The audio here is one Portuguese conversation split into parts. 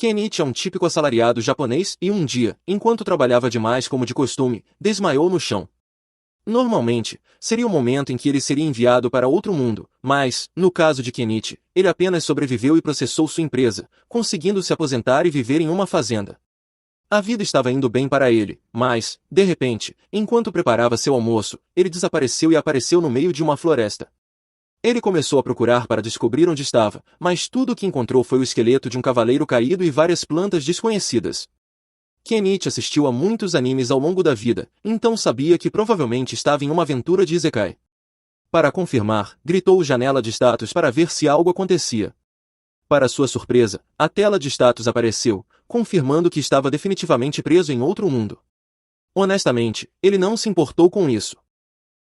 Kenichi é um típico assalariado japonês e um dia, enquanto trabalhava demais como de costume, desmaiou no chão. Normalmente, seria o momento em que ele seria enviado para outro mundo, mas, no caso de Kenichi, ele apenas sobreviveu e processou sua empresa, conseguindo se aposentar e viver em uma fazenda. A vida estava indo bem para ele, mas, de repente, enquanto preparava seu almoço, ele desapareceu e apareceu no meio de uma floresta. Ele começou a procurar para descobrir onde estava, mas tudo o que encontrou foi o esqueleto de um cavaleiro caído e várias plantas desconhecidas. Kenichi assistiu a muitos animes ao longo da vida, então sabia que provavelmente estava em uma aventura de Isekai. Para confirmar, gritou janela de status para ver se algo acontecia. Para sua surpresa, a tela de status apareceu, confirmando que estava definitivamente preso em outro mundo. Honestamente, ele não se importou com isso.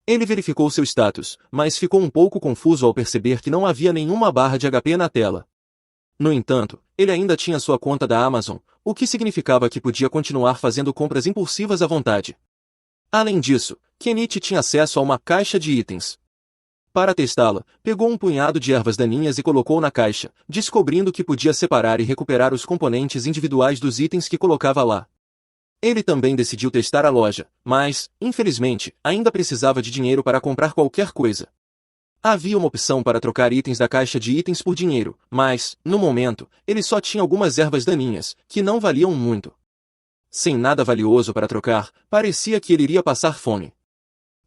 Ele verificou seu status, mas ficou um pouco confuso ao perceber que não havia nenhuma barra de HP na tela. No entanto, ele ainda tinha sua conta da Amazon, o que significava que podia continuar fazendo compras impulsivas à vontade. Além disso, Kenichi tinha acesso a uma caixa de itens. Para testá-la, pegou um punhado de ervas daninhas e colocou na caixa, descobrindo que podia separar e recuperar os componentes individuais dos itens que colocava lá. Ele também decidiu testar a loja, mas, infelizmente, ainda precisava de dinheiro para comprar qualquer coisa. Havia uma opção para trocar itens da caixa de itens por dinheiro, mas, no momento, ele só tinha algumas ervas daninhas, que não valiam muito. Sem nada valioso para trocar, parecia que ele iria passar fome.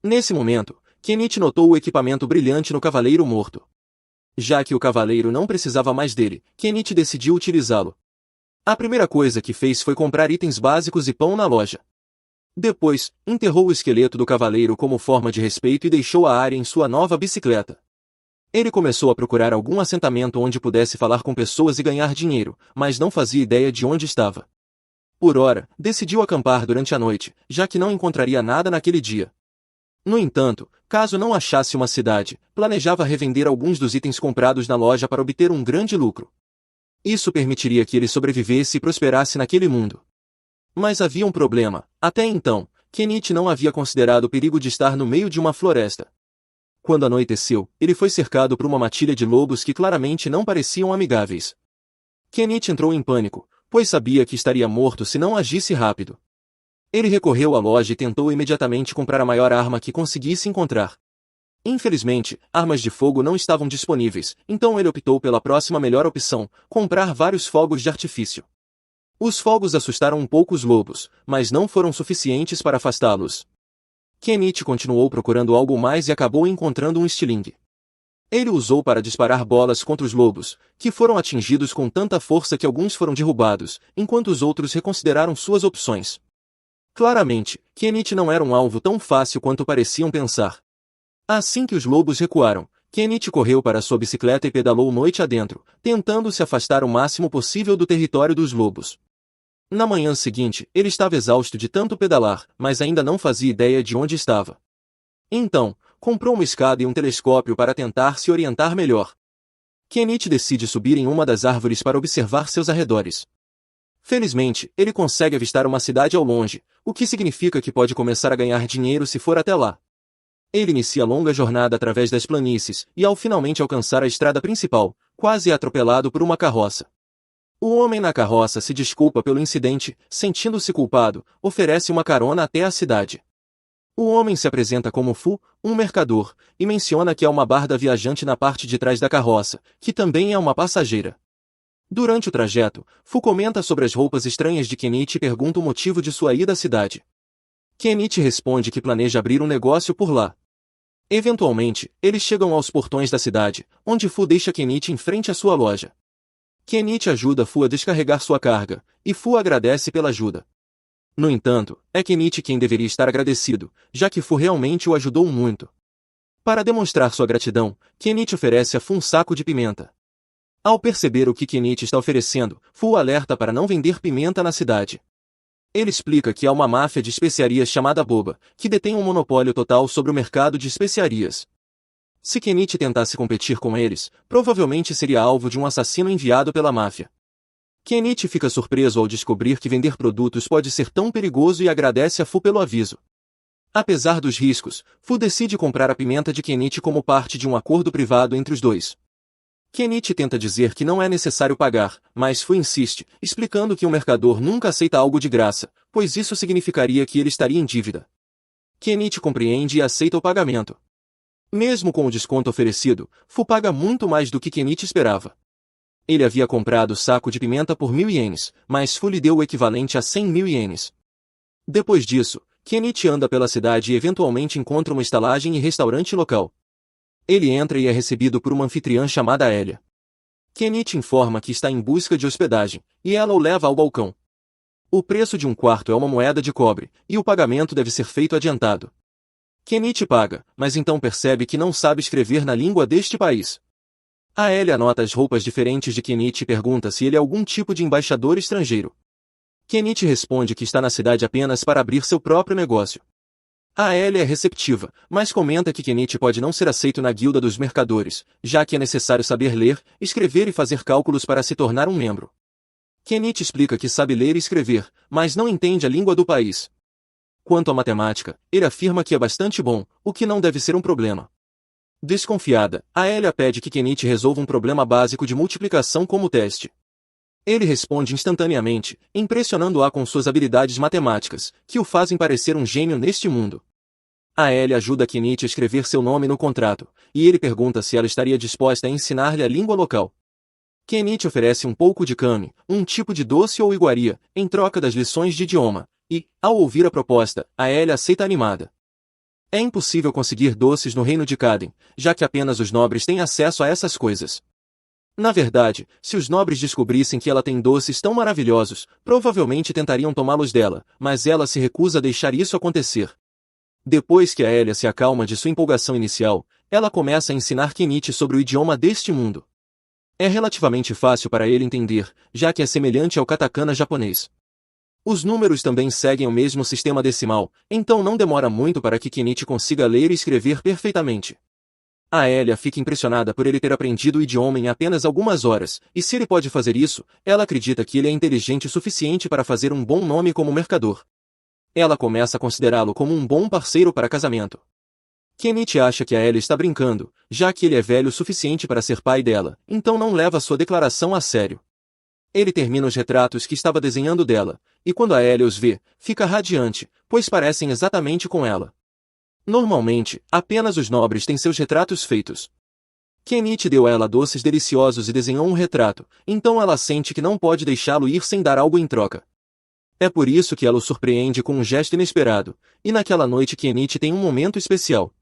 Nesse momento, Kenichi notou o equipamento brilhante no cavaleiro morto. Já que o cavaleiro não precisava mais dele, Kenichi decidiu utilizá-lo. A primeira coisa que fez foi comprar itens básicos e pão na loja. Depois, enterrou o esqueleto do cavaleiro como forma de respeito e deixou a área em sua nova bicicleta. Ele começou a procurar algum assentamento onde pudesse falar com pessoas e ganhar dinheiro, mas não fazia ideia de onde estava. Por ora, decidiu acampar durante a noite, já que não encontraria nada naquele dia. No entanto, caso não achasse uma cidade, planejava revender alguns dos itens comprados na loja para obter um grande lucro. Isso permitiria que ele sobrevivesse e prosperasse naquele mundo. Mas havia um problema. Até então, Kenichi não havia considerado o perigo de estar no meio de uma floresta. Quando anoiteceu, ele foi cercado por uma matilha de lobos que claramente não pareciam amigáveis. Kenichi entrou em pânico, pois sabia que estaria morto se não agisse rápido. Ele recorreu à loja e tentou imediatamente comprar a maior arma que conseguisse encontrar. Infelizmente, armas de fogo não estavam disponíveis, então ele optou pela próxima melhor opção, comprar vários fogos de artifício. Os fogos assustaram um pouco os lobos, mas não foram suficientes para afastá-los. Kenichi continuou procurando algo mais e acabou encontrando um estilingue. Ele usou para disparar bolas contra os lobos, que foram atingidos com tanta força que alguns foram derrubados, enquanto os outros reconsideraram suas opções. Claramente, Kenichi não era um alvo tão fácil quanto pareciam pensar. Assim que os lobos recuaram, Kenichi correu para sua bicicleta e pedalou noite adentro, tentando se afastar o máximo possível do território dos lobos. Na manhã seguinte, ele estava exausto de tanto pedalar, mas ainda não fazia ideia de onde estava. Então, comprou uma escada e um telescópio para tentar se orientar melhor. Kenichi decide subir em uma das árvores para observar seus arredores. Felizmente, ele consegue avistar uma cidade ao longe, o que significa que pode começar a ganhar dinheiro se for até lá. Ele inicia a longa jornada através das planícies, e ao finalmente alcançar a estrada principal, quase é atropelado por uma carroça. O homem na carroça se desculpa pelo incidente, sentindo-se culpado, oferece uma carona até a cidade. O homem se apresenta como Fu, um mercador, e menciona que há uma barda viajante na parte de trás da carroça, que também é uma passageira. Durante o trajeto, Fu comenta sobre as roupas estranhas de Kenichi e pergunta o motivo de sua ida à cidade. Kenichi responde que planeja abrir um negócio por lá. Eventualmente, eles chegam aos portões da cidade, onde Fu deixa Kenichi em frente à sua loja. Kenichi ajuda Fu a descarregar sua carga, e Fu agradece pela ajuda. No entanto, é Kenichi quem deveria estar agradecido, já que Fu realmente o ajudou muito. Para demonstrar sua gratidão, Kenichi oferece a Fu um saco de pimenta. Ao perceber o que Kenichi está oferecendo, Fu alerta para não vender pimenta na cidade. Ele explica que há uma máfia de especiarias chamada Boba, que detém um monopólio total sobre o mercado de especiarias. Se Kenichi tentasse competir com eles, provavelmente seria alvo de um assassino enviado pela máfia. Kenichi fica surpreso ao descobrir que vender produtos pode ser tão perigoso e agradece a Fu pelo aviso. Apesar dos riscos, Fu decide comprar a pimenta de Kenichi como parte de um acordo privado entre os dois. Kenichi tenta dizer que não é necessário pagar, mas Fu insiste, explicando que um mercador nunca aceita algo de graça, pois isso significaria que ele estaria em dívida. Kenichi compreende e aceita o pagamento. Mesmo com o desconto oferecido, Fu paga muito mais do que Kenichi esperava. Ele havia comprado o saco de pimenta por 1.000 ienes, mas Fu lhe deu o equivalente a 100.000 ienes. Depois disso, Kenichi anda pela cidade e eventualmente encontra uma estalagem e restaurante local. Ele entra e é recebido por uma anfitriã chamada Elia. Kenichi informa que está em busca de hospedagem, e ela o leva ao balcão. O preço de um quarto é uma moeda de cobre, e o pagamento deve ser feito adiantado. Kenichi paga, mas então percebe que não sabe escrever na língua deste país. A Elia nota as roupas diferentes de Kenichi e pergunta se ele é algum tipo de embaixador estrangeiro. Kenichi responde que está na cidade apenas para abrir seu próprio negócio. A Elia é receptiva, mas comenta que Kenichi pode não ser aceito na guilda dos mercadores, já que é necessário saber ler, escrever e fazer cálculos para se tornar um membro. Kenichi explica que sabe ler e escrever, mas não entende a língua do país. Quanto à matemática, ele afirma que é bastante bom, o que não deve ser um problema. Desconfiada, a Elia pede que Kenichi resolva um problema básico de multiplicação como teste. Ele responde instantaneamente, impressionando-a com suas habilidades matemáticas, que o fazem parecer um gênio neste mundo. A Ellie ajuda Kenichi a escrever seu nome no contrato, e ele pergunta se ela estaria disposta a ensinar-lhe a língua local. Kenichi oferece um pouco de kami, um tipo de doce ou iguaria, em troca das lições de idioma, e, ao ouvir a proposta, a Ellie aceita animada. É impossível conseguir doces no reino de Kaden, já que apenas os nobres têm acesso a essas coisas. Na verdade, se os nobres descobrissem que ela tem doces tão maravilhosos, provavelmente tentariam tomá-los dela, mas ela se recusa a deixar isso acontecer. Depois que a Elia se acalma de sua empolgação inicial, ela começa a ensinar Kenichi sobre o idioma deste mundo. É relativamente fácil para ele entender, já que é semelhante ao katakana japonês. Os números também seguem o mesmo sistema decimal, então não demora muito para que Kenichi consiga ler e escrever perfeitamente. A Elia fica impressionada por ele ter aprendido o idioma em apenas algumas horas, e se ele pode fazer isso, ela acredita que ele é inteligente o suficiente para fazer um bom nome como mercador. Ela começa a considerá-lo como um bom parceiro para casamento. Kenichi acha que a Elia está brincando, já que ele é velho o suficiente para ser pai dela, então não leva sua declaração a sério. Ele termina os retratos que estava desenhando dela, e quando a Elia os vê, fica radiante, pois parecem exatamente com ela. Normalmente, apenas os nobres têm seus retratos feitos. Kenichi deu a ela doces deliciosos e desenhou um retrato, então ela sente que não pode deixá-lo ir sem dar algo em troca. É por isso que ela o surpreende com um gesto inesperado, e naquela noite Kenichi tem um momento especial.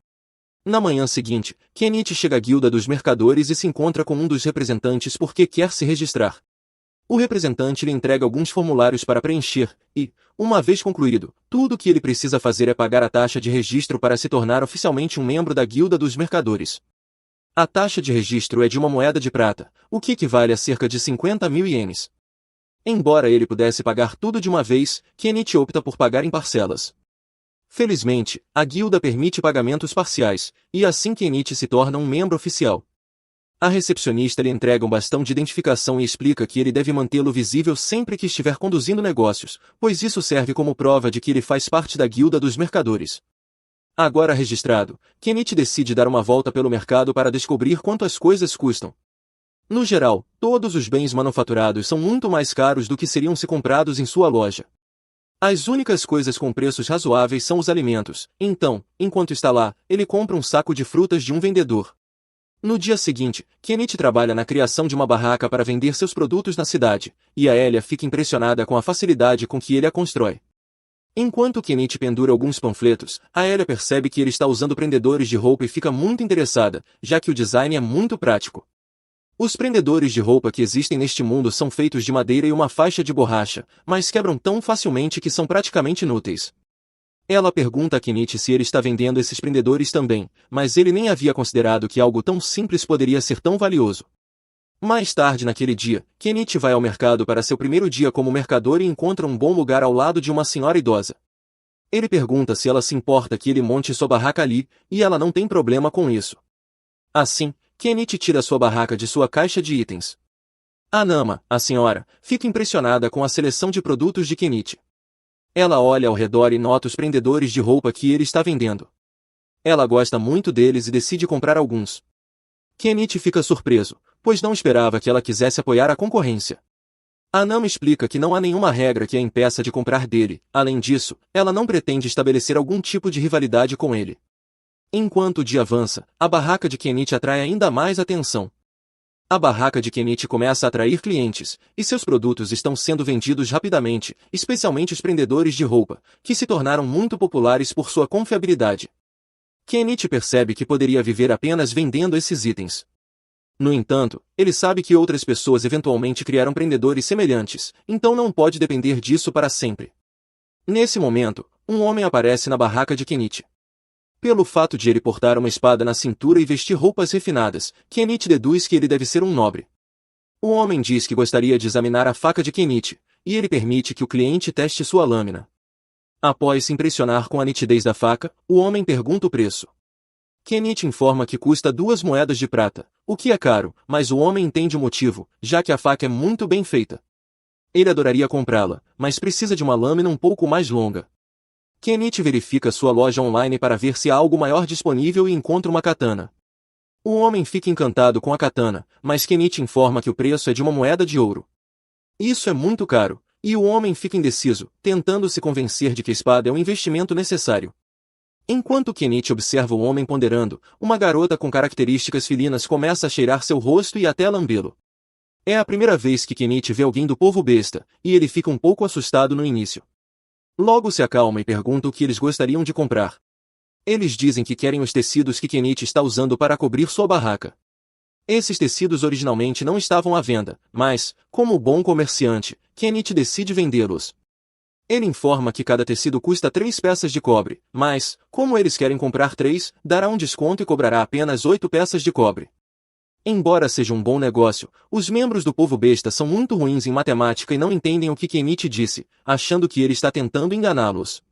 Na manhã seguinte, Kenichi chega à guilda dos mercadores e se encontra com um dos representantes porque quer se registrar. O representante lhe entrega alguns formulários para preencher, e, uma vez concluído, tudo o que ele precisa fazer é pagar a taxa de registro para se tornar oficialmente um membro da guilda dos mercadores. A taxa de registro é de uma moeda de prata, o que equivale a cerca de 50.000 ienes. Embora ele pudesse pagar tudo de uma vez, Kenichi opta por pagar em parcelas. Felizmente, a guilda permite pagamentos parciais, e assim Kenichi se torna um membro oficial. A recepcionista lhe entrega um bastão de identificação e explica que ele deve mantê-lo visível sempre que estiver conduzindo negócios, pois isso serve como prova de que ele faz parte da guilda dos mercadores. Agora registrado, Kenichi decide dar uma volta pelo mercado para descobrir quanto as coisas custam. No geral, todos os bens manufaturados são muito mais caros do que seriam se comprados em sua loja. As únicas coisas com preços razoáveis são os alimentos, então, enquanto está lá, ele compra um saco de frutas de um vendedor. No dia seguinte, Kenichi trabalha na criação de uma barraca para vender seus produtos na cidade, e a Elia fica impressionada com a facilidade com que ele a constrói. Enquanto Kenichi pendura alguns panfletos, a Elia percebe que ele está usando prendedores de roupa e fica muito interessada, já que o design é muito prático. Os prendedores de roupa que existem neste mundo são feitos de madeira e uma faixa de borracha, mas quebram tão facilmente que são praticamente inúteis. Ela pergunta a Kenichi se ele está vendendo esses prendedores também, mas ele nem havia considerado que algo tão simples poderia ser tão valioso. Mais tarde naquele dia, Kenichi vai ao mercado para seu primeiro dia como mercador e encontra um bom lugar ao lado de uma senhora idosa. Ele pergunta se ela se importa que ele monte sua barraca ali, e ela não tem problema com isso. Assim, Kenichi tira sua barraca de sua caixa de itens. A Nama, a senhora, fica impressionada com a seleção de produtos de Kenichi. Ela olha ao redor e nota os prendedores de roupa que ele está vendendo. Ela gosta muito deles e decide comprar alguns. Kenichi fica surpreso, pois não esperava que ela quisesse apoiar a concorrência. A Nami explica que não há nenhuma regra que a impeça de comprar dele, além disso, ela não pretende estabelecer algum tipo de rivalidade com ele. Enquanto o dia avança, a barraca de Kenichi atrai ainda mais atenção. A barraca de Kenichi começa a atrair clientes, e seus produtos estão sendo vendidos rapidamente, especialmente os prendedores de roupa, que se tornaram muito populares por sua confiabilidade. Kenichi percebe que poderia viver apenas vendendo esses itens. No entanto, ele sabe que outras pessoas eventualmente criaram prendedores semelhantes, então não pode depender disso para sempre. Nesse momento, um homem aparece na barraca de Kenichi. Pelo fato de ele portar uma espada na cintura e vestir roupas refinadas, Kenichi deduz que ele deve ser um nobre. O homem diz que gostaria de examinar a faca de Kenichi, e ele permite que o cliente teste sua lâmina. Após se impressionar com a nitidez da faca, o homem pergunta o preço. Kenichi informa que custa 2 moedas de prata, o que é caro, mas o homem entende o motivo, já que a faca é muito bem feita. Ele adoraria comprá-la, mas precisa de uma lâmina um pouco mais longa. Kenichi verifica sua loja online para ver se há algo maior disponível e encontra uma katana. O homem fica encantado com a katana, mas Kenichi informa que o preço é de 1 moeda de ouro. Isso é muito caro, e o homem fica indeciso, tentando se convencer de que a espada é um investimento necessário. Enquanto Kenichi observa o homem ponderando, uma garota com características felinas começa a cheirar seu rosto e até a lambê-lo. É a primeira vez que Kenichi vê alguém do povo besta, e ele fica um pouco assustado no início. Logo se acalma e pergunta o que eles gostariam de comprar. Eles dizem que querem os tecidos que Kenichi está usando para cobrir sua barraca. Esses tecidos originalmente não estavam à venda, mas, como bom comerciante, Kenichi decide vendê-los. Ele informa que cada tecido custa 3 peças de cobre, mas, como eles querem comprar 3, dará um desconto e cobrará apenas 8 peças de cobre. Embora seja um bom negócio, os membros do povo besta são muito ruins em matemática e não entendem o que Kenichi disse, achando que ele está tentando enganá-los.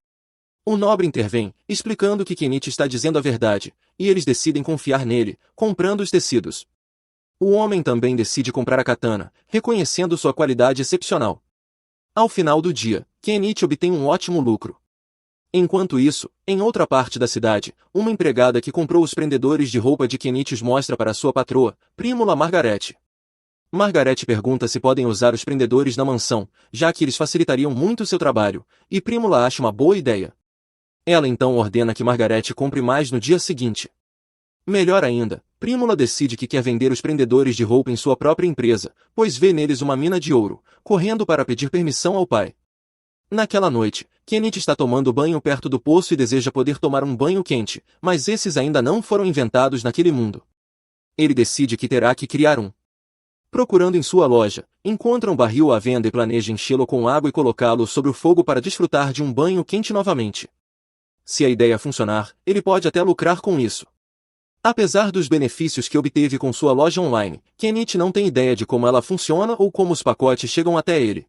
O nobre intervém, explicando que Kenichi está dizendo a verdade, e eles decidem confiar nele, comprando os tecidos. O homem também decide comprar a katana, reconhecendo sua qualidade excepcional. Ao final do dia, Kenichi obtém um ótimo lucro. Enquanto isso, em outra parte da cidade, uma empregada que comprou os prendedores de roupa de Kenichi mostra para sua patroa, Prímula Margarete. Margarete pergunta se podem usar os prendedores na mansão, já que eles facilitariam muito seu trabalho, e Prímula acha uma boa ideia. Ela então ordena que Margarete compre mais no dia seguinte. Melhor ainda, Prímula decide que quer vender os prendedores de roupa em sua própria empresa, pois vê neles uma mina de ouro, correndo para pedir permissão ao pai. Naquela noite, Kenichi está tomando banho perto do poço e deseja poder tomar um banho quente, mas esses ainda não foram inventados naquele mundo. Ele decide que terá que criar um. Procurando em sua loja, encontra um barril à venda e planeja enchê-lo com água e colocá-lo sobre o fogo para desfrutar de um banho quente novamente. Se a ideia funcionar, ele pode até lucrar com isso. Apesar dos benefícios que obteve com sua loja online, Kenichi não tem ideia de como ela funciona ou como os pacotes chegam até ele.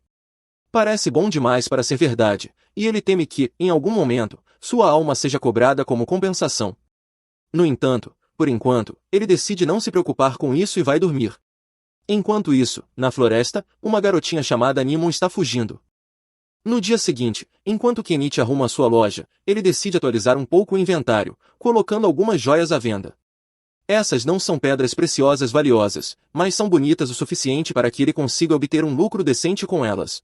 Parece bom demais para ser verdade, e ele teme que, em algum momento, sua alma seja cobrada como compensação. No entanto, por enquanto, ele decide não se preocupar com isso e vai dormir. Enquanto isso, na floresta, uma garotinha chamada Nimon está fugindo. No dia seguinte, enquanto Kenichi arruma sua loja, ele decide atualizar um pouco o inventário, colocando algumas joias à venda. Essas não são pedras preciosas valiosas, mas são bonitas o suficiente para que ele consiga obter um lucro decente com elas.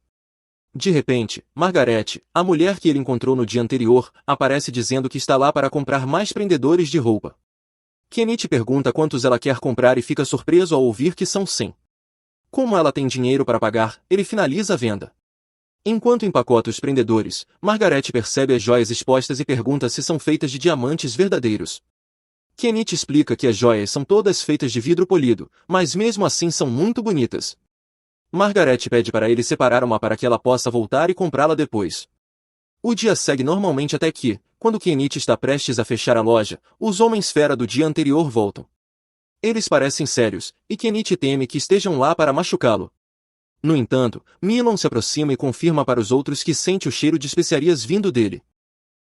De repente, Margarete, a mulher que ele encontrou no dia anterior, aparece dizendo que está lá para comprar mais prendedores de roupa. Kenichi pergunta quantos ela quer comprar e fica surpreso ao ouvir que são 100. Como ela tem dinheiro para pagar, ele finaliza a venda. Enquanto empacota os prendedores, Margarete percebe as joias expostas e pergunta se são feitas de diamantes verdadeiros. Kenichi explica que as joias são todas feitas de vidro polido, mas mesmo assim são muito bonitas. Margarete pede para ele separar uma para que ela possa voltar e comprá-la depois. O dia segue normalmente até que, quando Kenichi está prestes a fechar a loja, os homens-fera do dia anterior voltam. Eles parecem sérios, e Kenichi teme que estejam lá para machucá-lo. No entanto, Milon se aproxima e confirma para os outros que sente o cheiro de especiarias vindo dele.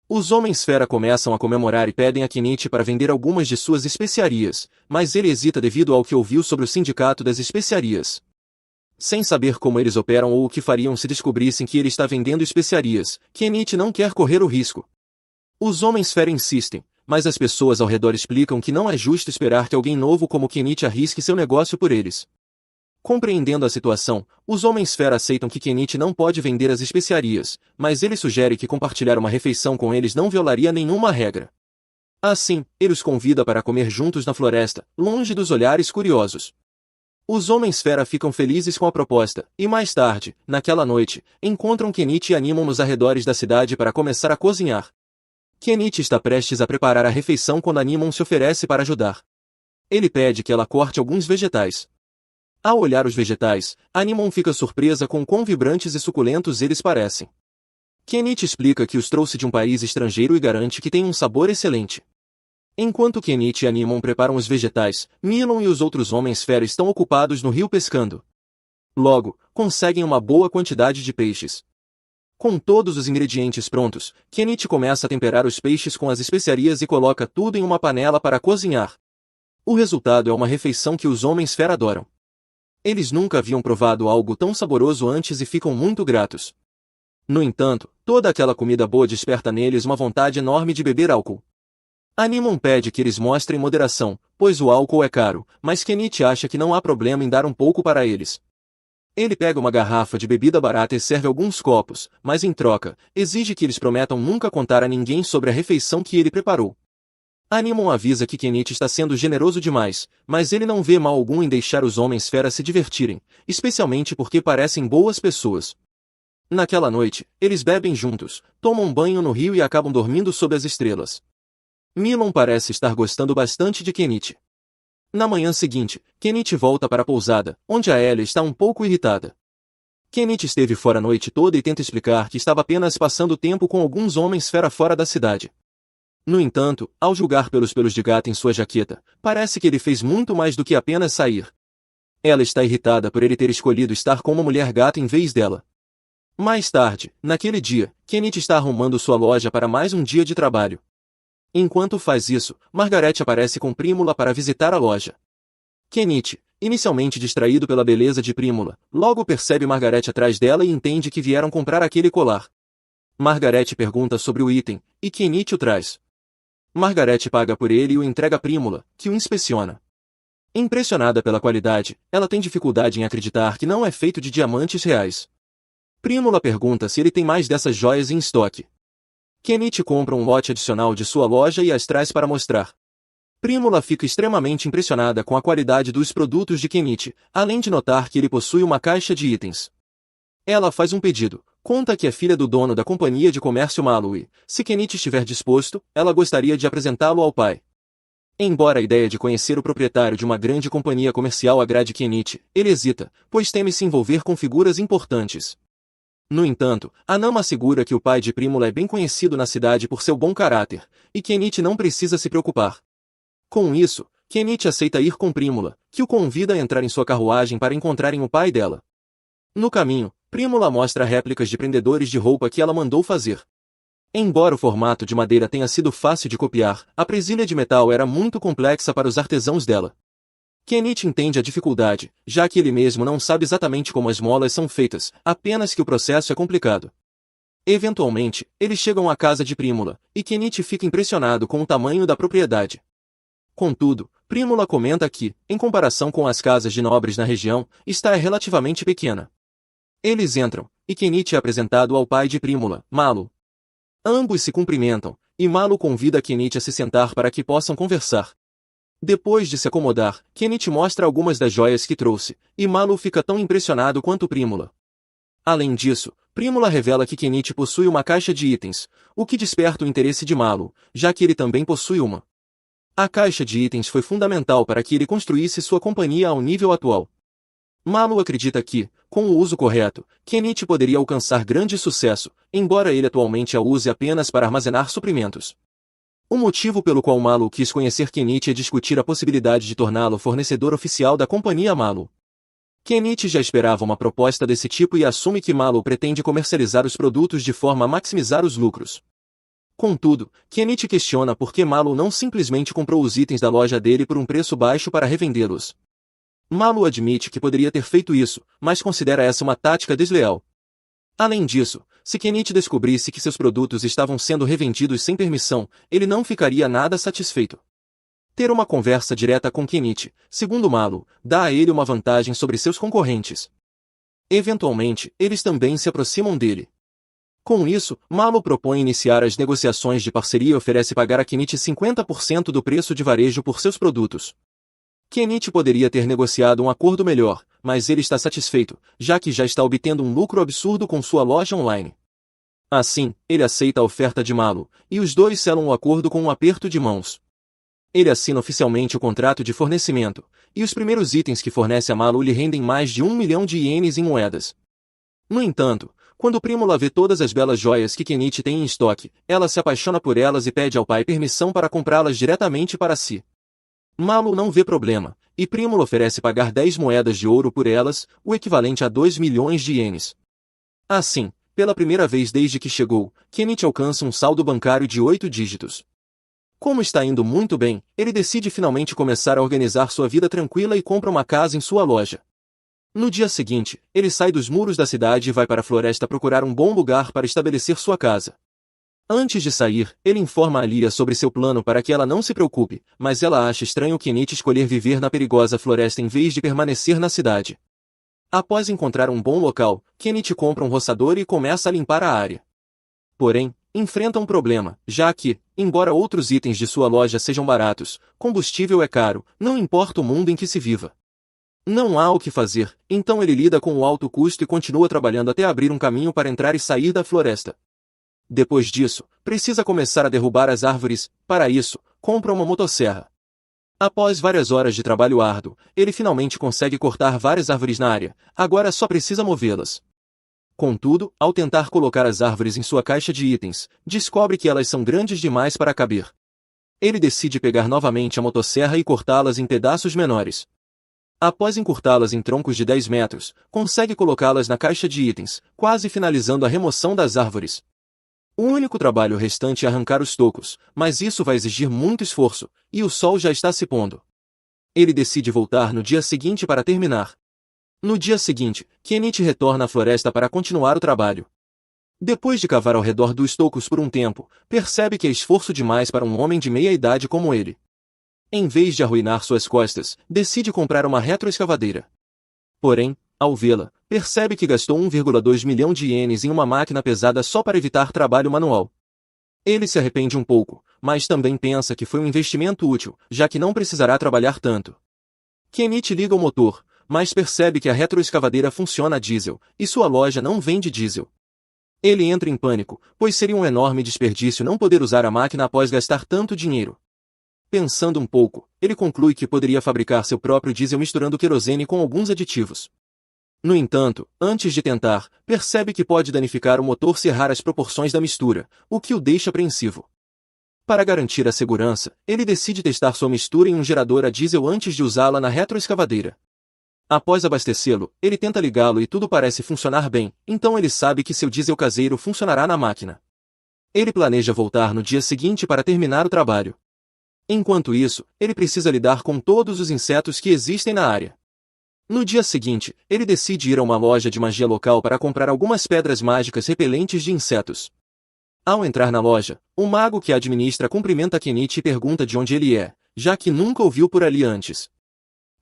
Os homens-fera começam a comemorar e pedem a Kenichi para vender algumas de suas especiarias, mas ele hesita devido ao que ouviu sobre o sindicato das especiarias. Sem saber como eles operam ou o que fariam se descobrissem que ele está vendendo especiarias, Kenichi não quer correr o risco. Os homens-fera insistem, mas as pessoas ao redor explicam que não é justo esperar que alguém novo como Kenichi arrisque seu negócio por eles. Compreendendo a situação, os Homens-Fera aceitam que Kenichi não pode vender as especiarias, mas ele sugere que compartilhar uma refeição com eles não violaria nenhuma regra. Assim, ele os convida para comer juntos na floresta, longe dos olhares curiosos. Os Homens-Fera ficam felizes com a proposta, e mais tarde, naquela noite, encontram Kenichi e animam nos arredores da cidade para começar a cozinhar. Kenichi está prestes a preparar a refeição quando Animon se oferece para ajudar. Ele pede que ela corte alguns vegetais. Ao olhar os vegetais, Animon fica surpresa com quão vibrantes e suculentos eles parecem. Kenichi explica que os trouxe de um país estrangeiro e garante que tem um sabor excelente. Enquanto Kenichi e Animon preparam os vegetais, Milon e os outros Homens-Fera estão ocupados no rio pescando. Logo, conseguem uma boa quantidade de peixes. Com todos os ingredientes prontos, Kenichi começa a temperar os peixes com as especiarias e coloca tudo em uma panela para cozinhar. O resultado é uma refeição que os Homens-Fera adoram. Eles nunca haviam provado algo tão saboroso antes e ficam muito gratos. No entanto, toda aquela comida boa desperta neles uma vontade enorme de beber álcool. Animon pede que eles mostrem moderação, pois o álcool é caro, mas Kenichi acha que não há problema em dar um pouco para eles. Ele pega uma garrafa de bebida barata e serve alguns copos, mas em troca, exige que eles prometam nunca contar a ninguém sobre a refeição que ele preparou. Animon avisa que Kenichi está sendo generoso demais, mas ele não vê mal algum em deixar os Homens-Fera se divertirem, especialmente porque parecem boas pessoas. Naquela noite, eles bebem juntos, tomam banho no rio e acabam dormindo sob as estrelas. Milon parece estar gostando bastante de Kenichi. Na manhã seguinte, Kenichi volta para a pousada, onde a Ellie está um pouco irritada. Kenichi esteve fora a noite toda e tenta explicar que estava apenas passando tempo com alguns Homens-Fera fora da cidade. No entanto, ao julgar pelos pelos de gato em sua jaqueta, parece que ele fez muito mais do que apenas sair. Ela está irritada por ele ter escolhido estar com uma mulher gata em vez dela. Mais tarde, naquele dia, Kenichi está arrumando sua loja para mais um dia de trabalho. Enquanto faz isso, Margaret aparece com Prímula para visitar a loja. Kenichi, inicialmente distraído pela beleza de Prímula, logo percebe Margaret atrás dela e entende que vieram comprar aquele colar. Margaret pergunta sobre o item, e Kenichi o traz. Margaret paga por ele e o entrega a Prímula, que o inspeciona. Impressionada pela qualidade, ela tem dificuldade em acreditar que não é feito de diamantes reais. Prímula pergunta se ele tem mais dessas joias em estoque. Kenichi compra um lote adicional de sua loja e as traz para mostrar. Prímula fica extremamente impressionada com a qualidade dos produtos de Kenichi, além de notar que ele possui uma caixa de itens. Ela faz um pedido, conta que é filha do dono da companhia de comércio Malu e, se Kenichi estiver disposto, ela gostaria de apresentá-lo ao pai. Embora a ideia de conhecer o proprietário de uma grande companhia comercial agrade Kenichi, ele hesita, pois teme se envolver com figuras importantes. No entanto, Anama assegura que o pai de Prímula é bem conhecido na cidade por seu bom caráter, e Kenichi não precisa se preocupar. Com isso, Kenichi aceita ir com Prímula, que o convida a entrar em sua carruagem para encontrarem o pai dela. No caminho, Prímula mostra réplicas de prendedores de roupa que ela mandou fazer. Embora o formato de madeira tenha sido fácil de copiar, a presilha de metal era muito complexa para os artesãos dela. Kenichi entende a dificuldade, já que ele mesmo não sabe exatamente como as molas são feitas, apenas que o processo é complicado. Eventualmente, eles chegam à casa de Prímula, e Kenichi fica impressionado com o tamanho da propriedade. Contudo, Prímula comenta que, em comparação com as casas de nobres na região, está relativamente pequena. Eles entram, e Kenichi é apresentado ao pai de Prímula, Malu. Ambos se cumprimentam, e Malu convida Kenichi a se sentar para que possam conversar. Depois de se acomodar, Kenichi mostra algumas das joias que trouxe, e Malu fica tão impressionado quanto Prímula. Além disso, Prímula revela que Kenichi possui uma caixa de itens, o que desperta o interesse de Malu, já que ele também possui uma. A caixa de itens foi fundamental para que ele construísse sua companhia ao nível atual. Malu acredita que, com o uso correto, Kenichi poderia alcançar grande sucesso, embora ele atualmente a use apenas para armazenar suprimentos. O motivo pelo qual Malu quis conhecer Kenichi é discutir a possibilidade de torná-lo fornecedor oficial da companhia Malu. Kenichi já esperava uma proposta desse tipo e assume que Malu pretende comercializar os produtos de forma a maximizar os lucros. Contudo, Kenichi questiona por que Malu não simplesmente comprou os itens da loja dele por um preço baixo para revendê-los. Malu admite que poderia ter feito isso, mas considera essa uma tática desleal. Além disso, se Kenichi descobrisse que seus produtos estavam sendo revendidos sem permissão, ele não ficaria nada satisfeito. Ter uma conversa direta com Kenichi, segundo Malo, dá a ele uma vantagem sobre seus concorrentes. Eventualmente, eles também se aproximam dele. Com isso, Malo propõe iniciar as negociações de parceria e oferece pagar a Kenichi 50% do preço de varejo por seus produtos. Kenichi poderia ter negociado um acordo melhor, mas ele está satisfeito, já que já está obtendo um lucro absurdo com sua loja online. Assim, ele aceita a oferta de Malo, e os dois selam o acordo com um aperto de mãos. Ele assina oficialmente o contrato de fornecimento, e os primeiros itens que fornece a Malo lhe rendem mais de 1 milhão de ienes em moedas. No entanto, quando Prímula vê todas as belas joias que Kenichi tem em estoque, ela se apaixona por elas e pede ao pai permissão para comprá-las diretamente para si. Malo não vê problema, e Prímula oferece pagar 10 moedas de ouro por elas, o equivalente a 2 milhões de ienes. Assim, pela primeira vez desde que chegou, Kenichi alcança um saldo bancário de 8 dígitos. Como está indo muito bem, ele decide finalmente começar a organizar sua vida tranquila e compra uma casa em sua loja. No dia seguinte, ele sai dos muros da cidade e vai para a floresta procurar um bom lugar para estabelecer sua casa. Antes de sair, ele informa a Lia sobre seu plano para que ela não se preocupe, mas ela acha estranho Kenichi escolher viver na perigosa floresta em vez de permanecer na cidade. Após encontrar um bom local, Kenichi compra um roçador e começa a limpar a área. Porém, enfrenta um problema, já que, embora outros itens de sua loja sejam baratos, combustível é caro, não importa o mundo em que se viva. Não há o que fazer, então ele lida com o alto custo e continua trabalhando até abrir um caminho para entrar e sair da floresta. Depois disso, precisa começar a derrubar as árvores, para isso, compra uma motosserra. Após várias horas de trabalho árduo, ele finalmente consegue cortar várias árvores na área, agora só precisa movê-las. Contudo, ao tentar colocar as árvores em sua caixa de itens, descobre que elas são grandes demais para caber. Ele decide pegar novamente a motosserra e cortá-las em pedaços menores. Após encurtá-las em troncos de 10 metros, consegue colocá-las na caixa de itens, quase finalizando a remoção das árvores. O único trabalho restante é arrancar os tocos, mas isso vai exigir muito esforço, e o sol já está se pondo. Ele decide voltar no dia seguinte para terminar. No dia seguinte, Kenichi retorna à floresta para continuar o trabalho. Depois de cavar ao redor dos tocos por um tempo, percebe que é esforço demais para um homem de meia idade como ele. Em vez de arruinar suas costas, decide comprar uma retroescavadeira. Porém, ao vê-la, percebe que gastou 1,2 milhão de ienes em uma máquina pesada só para evitar trabalho manual. Ele se arrepende um pouco, mas também pensa que foi um investimento útil, já que não precisará trabalhar tanto. Kenichi liga o motor, mas percebe que a retroescavadeira funciona a diesel, e sua loja não vende diesel. Ele entra em pânico, pois seria um enorme desperdício não poder usar a máquina após gastar tanto dinheiro. Pensando um pouco, ele conclui que poderia fabricar seu próprio diesel misturando querosene com alguns aditivos. No entanto, antes de tentar, percebe que pode danificar o motor se errar as proporções da mistura, o que o deixa apreensivo. Para garantir a segurança, ele decide testar sua mistura em um gerador a diesel antes de usá-la na retroescavadeira. Após abastecê-lo, ele tenta ligá-lo e tudo parece funcionar bem, então ele sabe que seu diesel caseiro funcionará na máquina. Ele planeja voltar no dia seguinte para terminar o trabalho. Enquanto isso, ele precisa lidar com todos os insetos que existem na área. No dia seguinte, ele decide ir a uma loja de magia local para comprar algumas pedras mágicas repelentes de insetos. Ao entrar na loja, o mago que a administra cumprimenta Kenichi e pergunta de onde ele é, já que nunca ouviu por ali antes.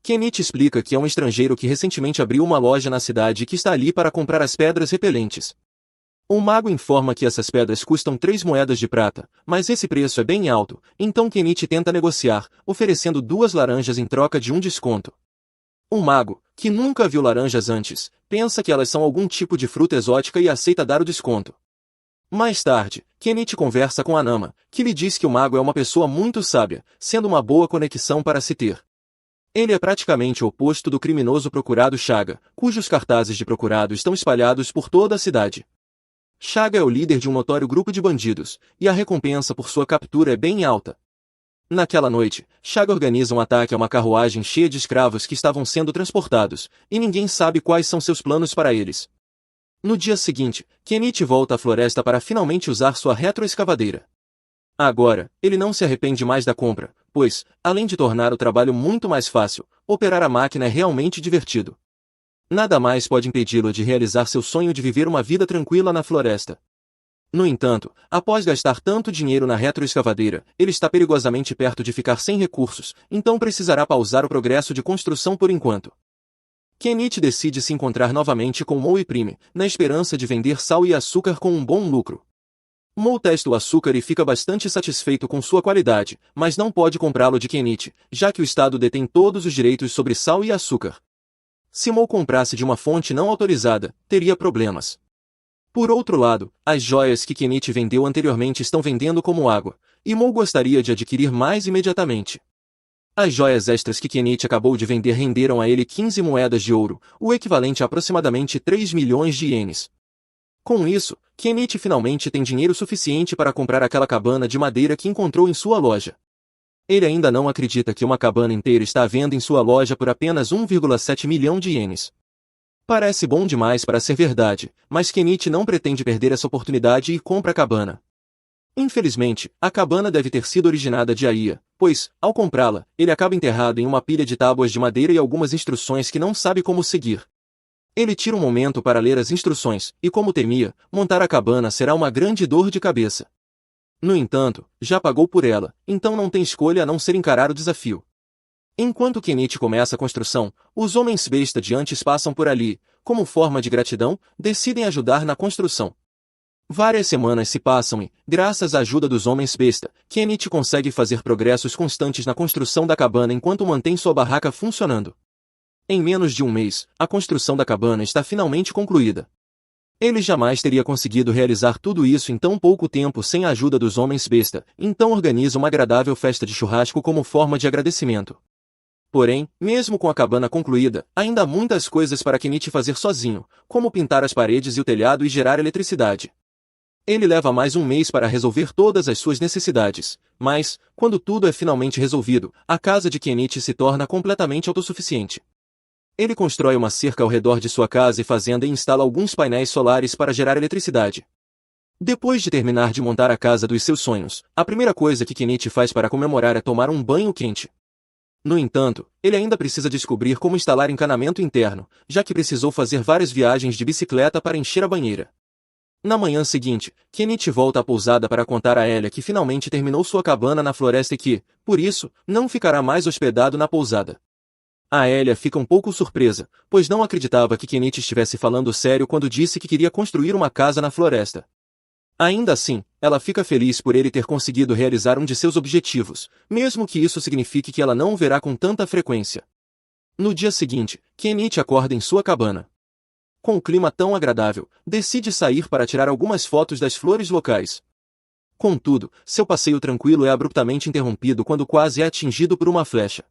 Kenichi explica que é um estrangeiro que recentemente abriu uma loja na cidade e que está ali para comprar as pedras repelentes. O mago informa que essas pedras custam 3 moedas de prata, mas esse preço é bem alto, então Kenichi tenta negociar, oferecendo 2 laranjas em troca de um desconto. O mago, que nunca viu laranjas antes, pensa que elas são algum tipo de fruta exótica e aceita dar o desconto. Mais tarde, Kenichi conversa com Anama, que lhe diz que o mago é uma pessoa muito sábia, sendo uma boa conexão para se ter. Ele é praticamente o oposto do criminoso procurado Chaga, cujos cartazes de procurado estão espalhados por toda a cidade. Chaga é o líder de um notório grupo de bandidos, e a recompensa por sua captura é bem alta. Naquela noite, Chaga organiza um ataque a uma carruagem cheia de escravos que estavam sendo transportados, e ninguém sabe quais são seus planos para eles. No dia seguinte, Kenichi volta à floresta para finalmente usar sua retroescavadeira. Agora, ele não se arrepende mais da compra, pois, além de tornar o trabalho muito mais fácil, operar a máquina é realmente divertido. nada mais pode impedi-lo de realizar seu sonho de viver uma vida tranquila na floresta. No entanto, após gastar tanto dinheiro na retroescavadeira, ele está perigosamente perto de ficar sem recursos, então precisará pausar o progresso de construção por enquanto. Kenichi decide se encontrar novamente com Mo e Prime, na esperança de vender sal e açúcar com um bom lucro. Mo testa o açúcar e fica bastante satisfeito com sua qualidade, mas não pode comprá-lo de Kenichi, já que o Estado detém todos os direitos sobre sal e açúcar. Se Mo comprasse de uma fonte não autorizada, teria problemas. Por outro lado, as joias que Kenichi vendeu anteriormente estão vendendo como água, e Mo gostaria de adquirir mais imediatamente. As joias extras que Kenichi acabou de vender renderam a ele 15 moedas de ouro, o equivalente a aproximadamente 3 milhões de ienes. Com isso, Kenichi finalmente tem dinheiro suficiente para comprar aquela cabana de madeira que encontrou em sua loja. Ele ainda não acredita que uma cabana inteira está à venda em sua loja por apenas 1,7 milhão de ienes. Parece bom demais para ser verdade, mas Kenichi não pretende perder essa oportunidade e compra a cabana. Infelizmente, a cabana deve ter sido originada de Aiya, pois, ao comprá-la, ele acaba enterrado em uma pilha de tábuas de madeira e algumas instruções que não sabe como seguir. Ele tira um momento para ler as instruções, e como temia, montar a cabana será uma grande dor de cabeça. No entanto, já pagou por ela, então não tem escolha a não ser encarar o desafio. Enquanto Kenichi começa a construção, os homens besta de antes passam por ali, como forma de gratidão, decidem ajudar na construção. Várias semanas se passam e, graças à ajuda dos homens besta, Kenichi consegue fazer progressos constantes na construção da cabana enquanto mantém sua barraca funcionando. Em menos de um mês, a construção da cabana está finalmente concluída. Ele jamais teria conseguido realizar tudo isso em tão pouco tempo sem a ajuda dos homens besta, então organiza uma agradável festa de churrasco como forma de agradecimento. Porém, mesmo com a cabana concluída, ainda há muitas coisas para Kenichi fazer sozinho, como pintar as paredes e o telhado e gerar eletricidade. Ele leva mais um mês para resolver todas as suas necessidades, mas, quando tudo é finalmente resolvido, a casa de Kenichi se torna completamente autossuficiente. Ele constrói uma cerca ao redor de sua casa e fazenda e instala alguns painéis solares para gerar eletricidade. Depois de terminar de montar a casa dos seus sonhos, a primeira coisa que Kenichi faz para comemorar é tomar um banho quente. No entanto, ele ainda precisa descobrir como instalar encanamento interno, já que precisou fazer várias viagens de bicicleta para encher a banheira. Na manhã seguinte, Kenichi volta à pousada para contar a Elia que finalmente terminou sua cabana na floresta e que, por isso, não ficará mais hospedado na pousada. A Elia fica um pouco surpresa, pois não acreditava que Kenichi estivesse falando sério quando disse que queria construir uma casa na floresta. Ainda assim, ela fica feliz por ele ter conseguido realizar um de seus objetivos, mesmo que isso signifique que ela não o verá com tanta frequência. No dia seguinte, Kenichi acorda em sua cabana. Com o clima tão agradável, decide sair para tirar algumas fotos das flores locais. Contudo, seu passeio tranquilo é abruptamente interrompido quando quase é atingido por uma flecha.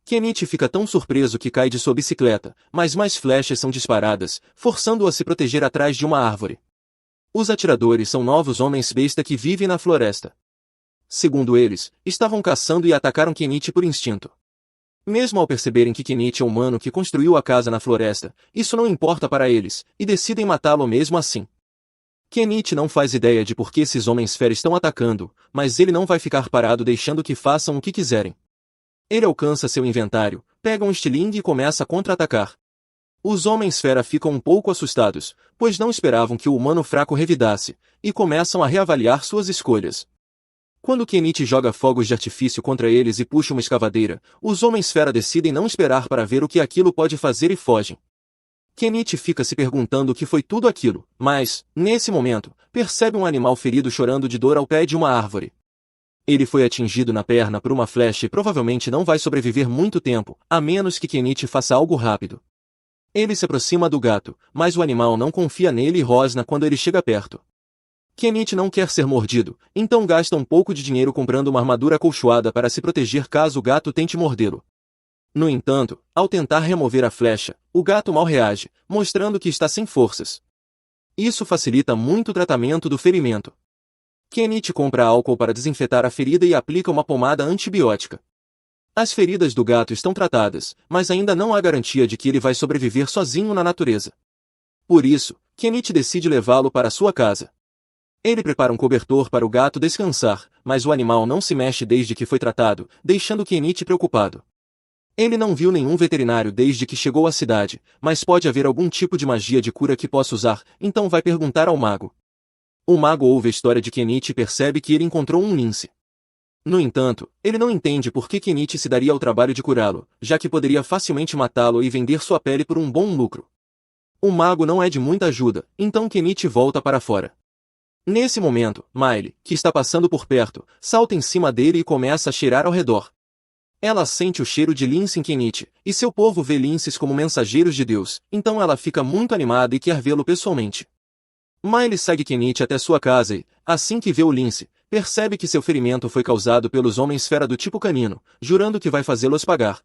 Kenichi fica tão surpreso que cai de sua bicicleta, mas mais flechas são disparadas, forçando-o a se proteger atrás de uma árvore. Os atiradores são novos homens besta que vivem na floresta. Segundo eles, estavam caçando e atacaram Kenichi por instinto. Mesmo ao perceberem que Kenichi é o humano que construiu a casa na floresta, isso não importa para eles, e decidem matá-lo mesmo assim. Kenichi não faz ideia de por que esses homens fera estão atacando, mas ele não vai ficar parado deixando que façam o que quiserem. Ele alcança seu inventário, pega um estilingue e começa a contra-atacar. Os homens fera ficam um pouco assustados, pois não esperavam que o humano fraco revidasse, e começam a reavaliar suas escolhas. Quando Kenichi joga fogos de artifício contra eles e puxa uma escavadeira, os homens fera decidem não esperar para ver o que aquilo pode fazer e fogem. Kenichi fica se perguntando o que foi tudo aquilo, mas, nesse momento, percebe um animal ferido chorando de dor ao pé de uma árvore. Ele foi atingido na perna por uma flecha e provavelmente não vai sobreviver muito tempo, a menos que Kenichi faça algo rápido. Ele se aproxima do gato, mas o animal não confia nele e rosna quando ele chega perto. Kenichi não quer ser mordido, então gasta um pouco de dinheiro comprando uma armadura acolchoada para se proteger caso o gato tente mordê-lo. No entanto, ao tentar remover a flecha, o gato mal reage, mostrando que está sem forças. Isso facilita muito o tratamento do ferimento. Kenichi compra álcool para desinfetar a ferida e aplica uma pomada antibiótica. As feridas do gato estão tratadas, mas ainda não há garantia de que ele vai sobreviver sozinho na natureza. Por isso, Kenichi decide levá-lo para sua casa. Ele prepara um cobertor para o gato descansar, mas o animal não se mexe desde que foi tratado, deixando Kenichi preocupado. Ele não viu nenhum veterinário desde que chegou à cidade, mas pode haver algum tipo de magia de cura que possa usar, então vai perguntar ao mago. O mago ouve a história de Kenichi e percebe que ele encontrou um lince. No entanto, ele não entende por que Kenichi se daria ao trabalho de curá-lo, já que poderia facilmente matá-lo e vender sua pele por um bom lucro. O mago não é de muita ajuda, então Kenichi volta para fora. Nesse momento, Miley, que está passando por perto, salta em cima dele e começa a cheirar ao redor. Ela sente o cheiro de lince em Kenichi, e seu povo vê linces como mensageiros de Deus, então ela fica muito animada e quer vê-lo pessoalmente. Miley segue Kenichi até sua casa e, assim que vê o lince, percebe que seu ferimento foi causado pelos homens-fera do tipo canino, jurando que vai fazê-los pagar.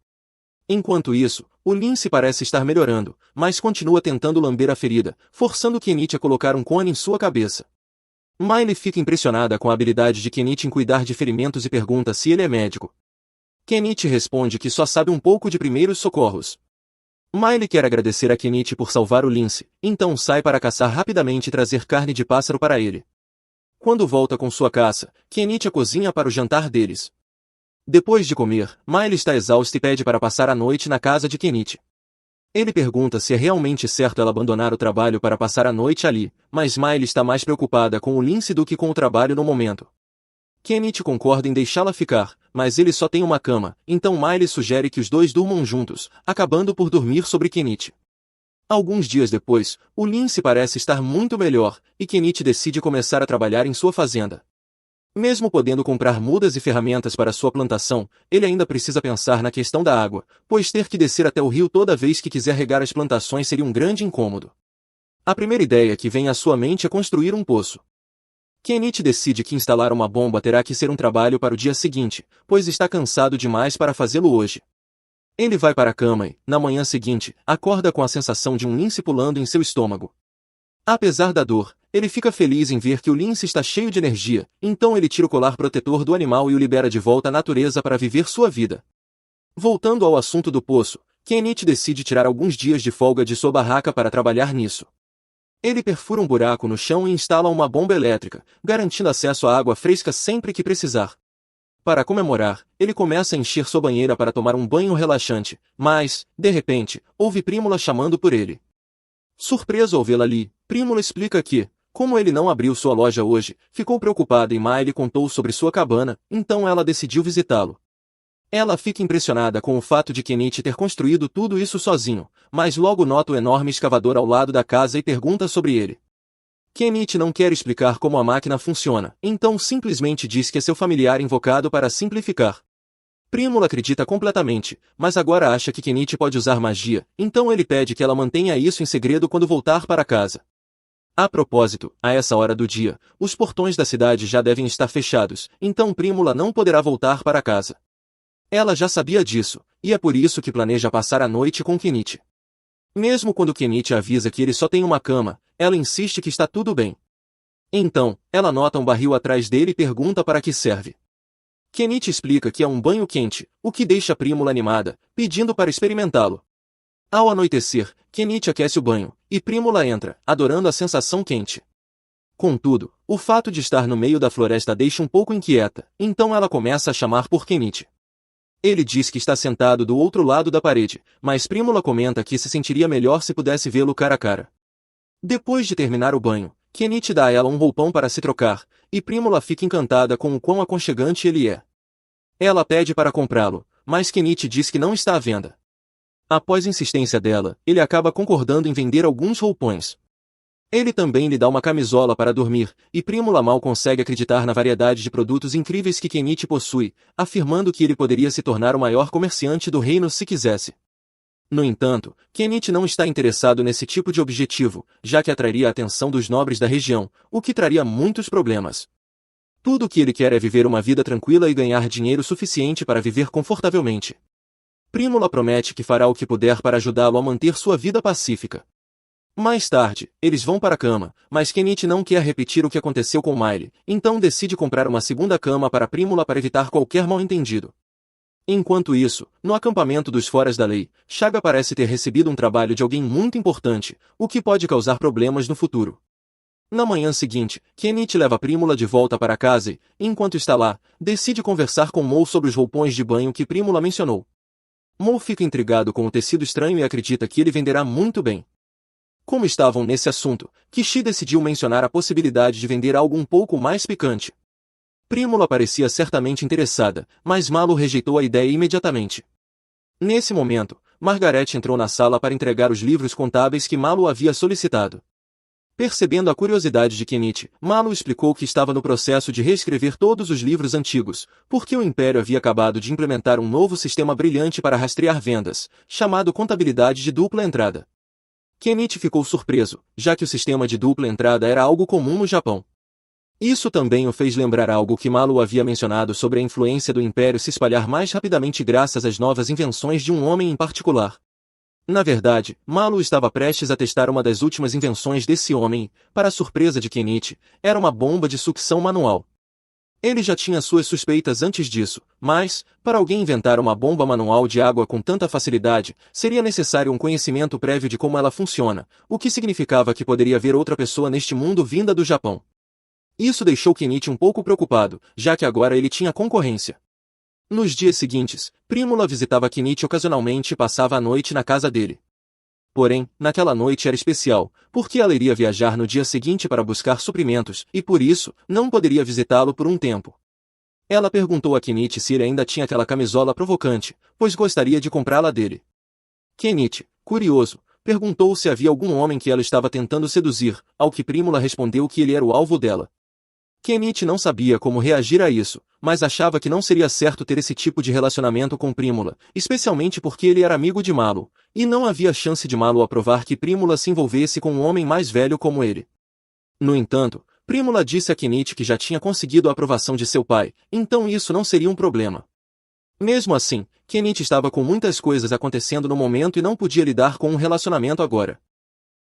Enquanto isso, o lince parece estar melhorando, mas continua tentando lamber a ferida, forçando Kenichi a colocar um cone em sua cabeça. Miley fica impressionada com a habilidade de Kenichi em cuidar de ferimentos e pergunta se ele é médico. Kenichi responde que só sabe um pouco de primeiros socorros. Miley quer agradecer a Kenichi por salvar o lince, então sai para caçar rapidamente e trazer carne de pássaro para ele. Quando volta com sua caça, Kenichi a cozinha para o jantar deles. Depois de comer, Miley está exausta e pede para passar a noite na casa de Kenichi. Ele pergunta se é realmente certo ela abandonar o trabalho para passar a noite ali, mas Miley está mais preocupada com o lince do que com o trabalho no momento. Kenichi concorda em deixá-la ficar, mas ele só tem uma cama, então Miley sugere que os dois durmam juntos, acabando por dormir sobre Kenichi. Alguns dias depois, o lince parece estar muito melhor, e Kenichi decide começar a trabalhar em sua fazenda. Mesmo podendo comprar mudas e ferramentas para sua plantação, ele ainda precisa pensar na questão da água, pois ter que descer até o rio toda vez que quiser regar as plantações seria um grande incômodo. A primeira ideia que vem à sua mente é construir um poço. Kenichi decide que instalar uma bomba terá que ser um trabalho para o dia seguinte, pois está cansado demais para fazê-lo hoje. Ele vai para a cama e, na manhã seguinte, acorda com a sensação de um lince pulando em seu estômago. Apesar da dor, ele fica feliz em ver que o lince está cheio de energia, então ele tira o colar protetor do animal e o libera de volta à natureza para viver sua vida. Voltando ao assunto do poço, Kenichi decide tirar alguns dias de folga de sua barraca para trabalhar nisso. Ele perfura um buraco no chão e instala uma bomba elétrica, garantindo acesso à água fresca sempre que precisar. Para comemorar, ele começa a encher sua banheira para tomar um banho relaxante, mas, de repente, ouve Prímula chamando por ele. Surpreso ao vê-la ali, Prímula explica que, como ele não abriu sua loja hoje, ficou preocupada e Miley contou sobre sua cabana, então ela decidiu visitá-lo. Ela fica impressionada com o fato de Kenichi ter construído tudo isso sozinho, mas logo nota o enorme escavador ao lado da casa e pergunta sobre ele. Kenichi não quer explicar como a máquina funciona, então simplesmente diz que é seu familiar invocado para simplificar. Prímula acredita completamente, mas agora acha que Kenichi pode usar magia, então ele pede que ela mantenha isso em segredo quando voltar para casa. A propósito, a essa hora do dia, os portões da cidade já devem estar fechados, então Prímula não poderá voltar para casa. Ela já sabia disso, e é por isso que planeja passar a noite com Kenichi. Mesmo quando Kenichi avisa que ele só tem uma cama, ela insiste que está tudo bem. Então, ela nota um barril atrás dele e pergunta para que serve. Kenichi explica que é um banho quente, o que deixa Prímula animada, pedindo para experimentá-lo. Ao anoitecer, Kenichi aquece o banho, e Prímula entra, adorando a sensação quente. Contudo, o fato de estar no meio da floresta deixa um pouco inquieta, então ela começa a chamar por Kenichi. Ele diz que está sentado do outro lado da parede, mas Prímula comenta que se sentiria melhor se pudesse vê-lo cara a cara. Depois de terminar o banho, Kenichi dá a ela um roupão para se trocar, e Prímula fica encantada com o quão aconchegante ele é. Ela pede para comprá-lo, mas Kenichi diz que não está à venda. Após insistência dela, ele acaba concordando em vender alguns roupões. Ele também lhe dá uma camisola para dormir, e Prímula mal consegue acreditar na variedade de produtos incríveis que Kenichi possui, afirmando que ele poderia se tornar o maior comerciante do reino se quisesse. No entanto, Kenichi não está interessado nesse tipo de objetivo, já que atrairia a atenção dos nobres da região, o que traria muitos problemas. Tudo o que ele quer é viver uma vida tranquila e ganhar dinheiro suficiente para viver confortavelmente. Prímula promete que fará o que puder para ajudá-lo a manter sua vida pacífica. Mais tarde, eles vão para a cama, mas Kenichi não quer repetir o que aconteceu com Miley, então decide comprar uma segunda cama para Prímula para evitar qualquer mal-entendido. Enquanto isso, no acampamento dos Foras da Lei, Chaga parece ter recebido um trabalho de alguém muito importante, o que pode causar problemas no futuro. Na manhã seguinte, Kenichi leva Prímula de volta para casa e, enquanto está lá, decide conversar com Mou sobre os roupões de banho que Prímula mencionou. Mo fica intrigado com o tecido estranho e acredita que ele venderá muito bem. Como estavam nesse assunto, Kishi decidiu mencionar a possibilidade de vender algo um pouco mais picante. Prímula parecia certamente interessada, mas Malu rejeitou a ideia imediatamente. Nesse momento, Margaret entrou na sala para entregar os livros contábeis que Malu havia solicitado. Percebendo a curiosidade de Kenichi, Malu explicou que estava no processo de reescrever todos os livros antigos, porque o Império havia acabado de implementar um novo sistema brilhante para rastrear vendas, chamado contabilidade de dupla entrada. Kenichi ficou surpreso, já que o sistema de dupla entrada era algo comum no Japão. Isso também o fez lembrar algo que Malu havia mencionado sobre a influência do Império se espalhar mais rapidamente graças às novas invenções de um homem em particular. Na verdade, Malu estava prestes a testar uma das últimas invenções desse homem e, para a surpresa de Kenichi, era uma bomba de sucção manual. Ele já tinha suas suspeitas antes disso, mas, para alguém inventar uma bomba manual de água com tanta facilidade, seria necessário um conhecimento prévio de como ela funciona, o que significava que poderia haver outra pessoa neste mundo vinda do Japão. Isso deixou Kenichi um pouco preocupado, já que agora ele tinha concorrência. Nos dias seguintes, Prímula visitava Kenichi ocasionalmente e passava a noite na casa dele. Porém, naquela noite era especial, porque ela iria viajar no dia seguinte para buscar suprimentos, e por isso, não poderia visitá-lo por um tempo. Ela perguntou a Kenichi se ele ainda tinha aquela camisola provocante, pois gostaria de comprá-la dele. Kenichi, curioso, perguntou se havia algum homem que ela estava tentando seduzir, ao que Prímula respondeu que ele era o alvo dela. Kenichi não sabia como reagir a isso, mas achava que não seria certo ter esse tipo de relacionamento com Prímula, especialmente porque ele era amigo de Malu, e não havia chance de Malu aprovar que Prímula se envolvesse com um homem mais velho como ele. No entanto, Prímula disse a Kenichi que já tinha conseguido a aprovação de seu pai, então isso não seria um problema. Mesmo assim, Kenichi estava com muitas coisas acontecendo no momento e não podia lidar com um relacionamento agora.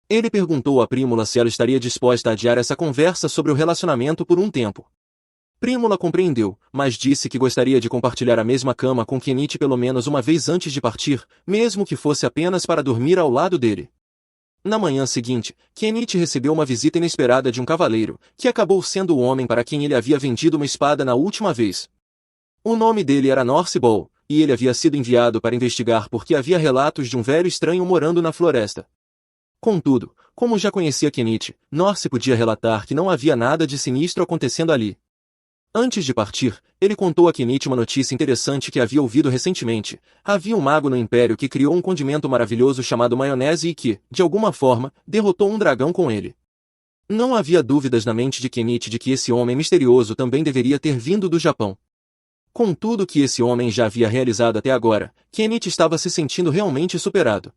Ele perguntou a Prímula se ela estaria disposta a adiar essa conversa sobre o relacionamento por um tempo. Prímula compreendeu, mas disse que gostaria de compartilhar a mesma cama com Kenichi pelo menos uma vez antes de partir, mesmo que fosse apenas para dormir ao lado dele. Na manhã seguinte, Kenichi recebeu uma visita inesperada de um cavaleiro, que acabou sendo o homem para quem ele havia vendido uma espada na última vez. O nome dele era Norse Ball, e ele havia sido enviado para investigar porque havia relatos de um velho estranho morando na floresta. Contudo, como já conhecia Kenichi, Norse podia relatar que não havia nada de sinistro acontecendo ali. Antes de partir, ele contou a Kenichi uma notícia interessante que havia ouvido recentemente. Havia um mago no Império que criou um condimento maravilhoso chamado maionese e que, de alguma forma, derrotou um dragão com ele. Não havia dúvidas na mente de Kenichi de que esse homem misterioso também deveria ter vindo do Japão. Com tudo que esse homem já havia realizado até agora, Kenichi estava se sentindo realmente superado.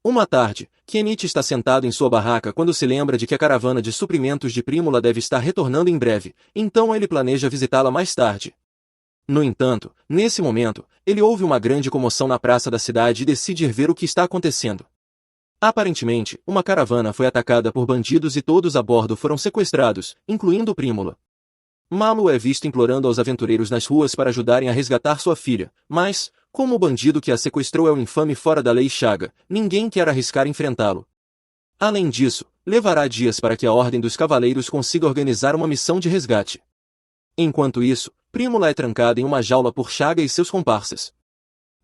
Uma tarde, Kenichi está sentado em sua barraca quando se lembra de que a caravana de suprimentos de Prímula deve estar retornando em breve, então ele planeja visitá-la mais tarde. No entanto, nesse momento, ele ouve uma grande comoção na praça da cidade e decide ir ver o que está acontecendo. Aparentemente, uma caravana foi atacada por bandidos e todos a bordo foram sequestrados, incluindo Prímula. Malu é visto implorando aos aventureiros nas ruas para ajudarem a resgatar sua filha, mas, como o bandido que a sequestrou é o infame fora da lei Shaga, ninguém quer arriscar enfrentá-lo. Além disso, levará dias para que a Ordem dos Cavaleiros consiga organizar uma missão de resgate. Enquanto isso, Prímula é trancada em uma jaula por Shaga e seus comparsas.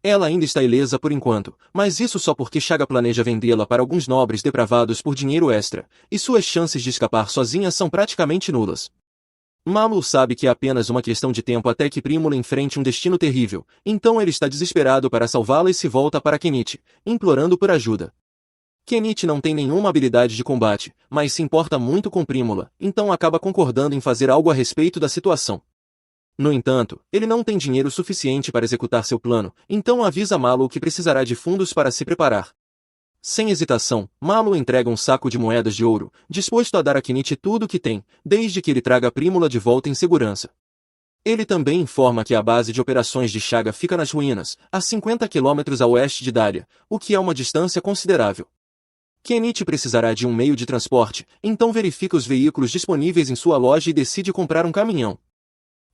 Ela ainda está ilesa por enquanto, mas isso só porque Shaga planeja vendê-la para alguns nobres depravados por dinheiro extra, e suas chances de escapar sozinha são praticamente nulas. Malu sabe que é apenas uma questão de tempo até que Prímula enfrente um destino terrível, então ele está desesperado para salvá-la e se volta para Kenichi, implorando por ajuda. Kenichi não tem nenhuma habilidade de combate, mas se importa muito com Prímula, então acaba concordando em fazer algo a respeito da situação. No entanto, ele não tem dinheiro suficiente para executar seu plano, então avisa Malu que precisará de fundos para se preparar. Sem hesitação, Malu entrega um saco de moedas de ouro, disposto a dar a Kenichi tudo o que tem, desde que ele traga Prímula de volta em segurança. Ele também informa que a base de operações de Shaga fica nas ruínas, a 50 quilômetros a oeste de Daria, o que é uma distância considerável. Kenichi precisará de um meio de transporte, então verifica os veículos disponíveis em sua loja e decide comprar um caminhão.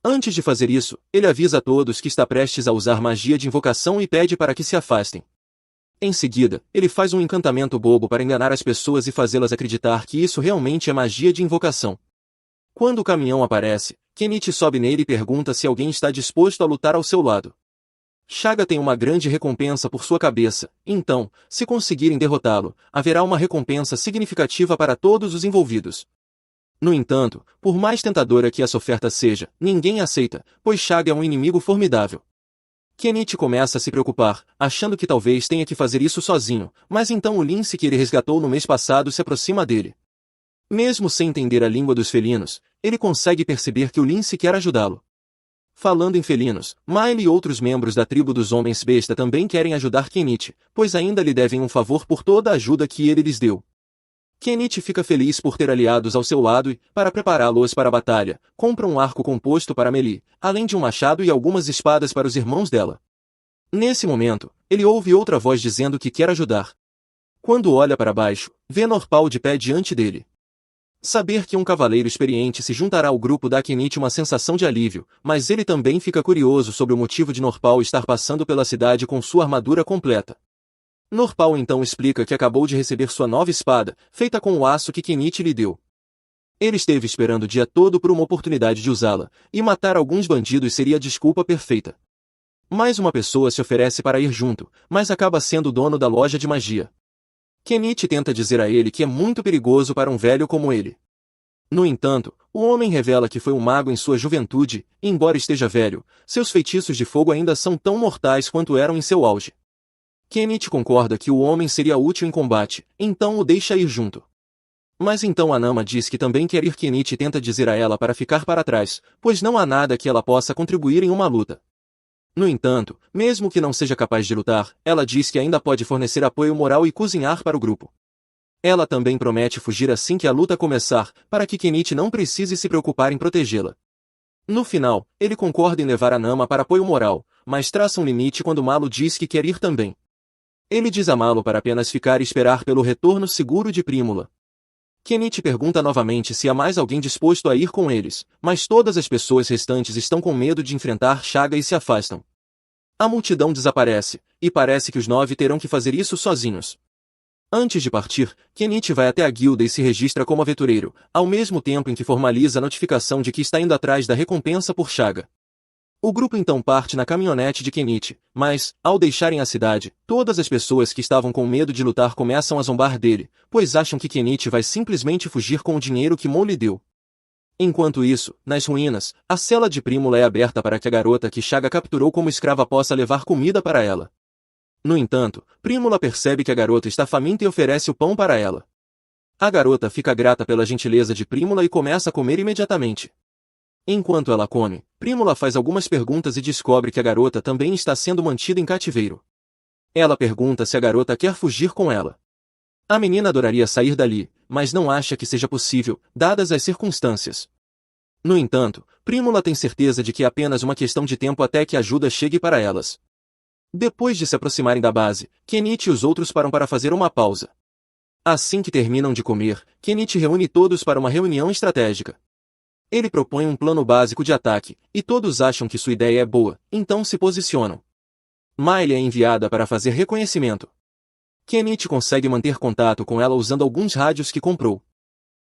Antes de fazer isso, ele avisa a todos que está prestes a usar magia de invocação e pede para que se afastem. Em seguida, ele faz um encantamento bobo para enganar as pessoas e fazê-las acreditar que isso realmente é magia de invocação. Quando o caminhão aparece, Kenichi sobe nele e pergunta se alguém está disposto a lutar ao seu lado. Chaga tem uma grande recompensa por sua cabeça, então, se conseguirem derrotá-lo, haverá uma recompensa significativa para todos os envolvidos. No entanto, por mais tentadora que essa oferta seja, ninguém aceita, pois Chaga é um inimigo formidável. Kenichi começa a se preocupar, achando que talvez tenha que fazer isso sozinho, mas então o lince que ele resgatou no mês passado se aproxima dele. Mesmo sem entender a língua dos felinos, ele consegue perceber que o lince quer ajudá-lo. Falando em felinos, Miley e outros membros da tribo dos Homens Besta também querem ajudar Kenichi, pois ainda lhe devem um favor por toda a ajuda que ele lhes deu. Kenichi fica feliz por ter aliados ao seu lado e, para prepará-los para a batalha, compra um arco composto para Melee, além de um machado e algumas espadas para os irmãos dela. Nesse momento, ele ouve outra voz dizendo que quer ajudar. Quando olha para baixo, vê Norpal de pé diante dele. Saber que um cavaleiro experiente se juntará ao grupo dá a Kenichi uma sensação de alívio, mas ele também fica curioso sobre o motivo de Norpal estar passando pela cidade com sua armadura completa. Norpal então explica que acabou de receber sua nova espada, feita com o aço que Kenichi lhe deu. Ele esteve esperando o dia todo por uma oportunidade de usá-la, e matar alguns bandidos seria a desculpa perfeita. Mais uma pessoa se oferece para ir junto, mas acaba sendo o dono da loja de magia. Kenichi tenta dizer a ele que é muito perigoso para um velho como ele. No entanto, o homem revela que foi um mago em sua juventude, e embora esteja velho, seus feitiços de fogo ainda são tão mortais quanto eram em seu auge. Kenichi concorda que o homem seria útil em combate, então o deixa ir junto. Mas então Anama diz que também quer ir. Kenichi tenta dizer a ela para ficar para trás, pois não há nada que ela possa contribuir em uma luta. No entanto, mesmo que não seja capaz de lutar, ela diz que ainda pode fornecer apoio moral e cozinhar para o grupo. Ela também promete fugir assim que a luta começar, para que Kenichi não precise se preocupar em protegê-la. No final, ele concorda em levar Anama para apoio moral, mas traça um limite quando Malo diz que quer ir também. Ele diz a Malo para apenas ficar e esperar pelo retorno seguro de Prímula. Kenichi pergunta novamente se há mais alguém disposto a ir com eles, mas todas as pessoas restantes estão com medo de enfrentar Chaga e se afastam. A multidão desaparece, e parece que os 9 terão que fazer isso sozinhos. Antes de partir, Kenichi vai até a guilda e se registra como aventureiro, ao mesmo tempo em que formaliza a notificação de que está indo atrás da recompensa por Chaga. O grupo então parte na caminhonete de Kenichi, mas, ao deixarem a cidade, todas as pessoas que estavam com medo de lutar começam a zombar dele, pois acham que Kenichi vai simplesmente fugir com o dinheiro que Mo lhe deu. Enquanto isso, nas ruínas, a cela de Prímula é aberta para que a garota que Chaga capturou como escrava possa levar comida para ela. No entanto, Prímula percebe que a garota está faminta e oferece o pão para ela. A garota fica grata pela gentileza de Prímula e começa a comer imediatamente. Enquanto ela come, Prímula faz algumas perguntas e descobre que a garota também está sendo mantida em cativeiro. Ela pergunta se a garota quer fugir com ela. A menina adoraria sair dali, mas não acha que seja possível, dadas as circunstâncias. No entanto, Prímula tem certeza de que é apenas uma questão de tempo até que a ajuda chegue para elas. Depois de se aproximarem da base, Kenichi e os outros param para fazer uma pausa. Assim que terminam de comer, Kenichi reúne todos para uma reunião estratégica. Ele propõe um plano básico de ataque, e todos acham que sua ideia é boa, então se posicionam. Miley é enviada para fazer reconhecimento. Kenichi consegue manter contato com ela usando alguns rádios que comprou.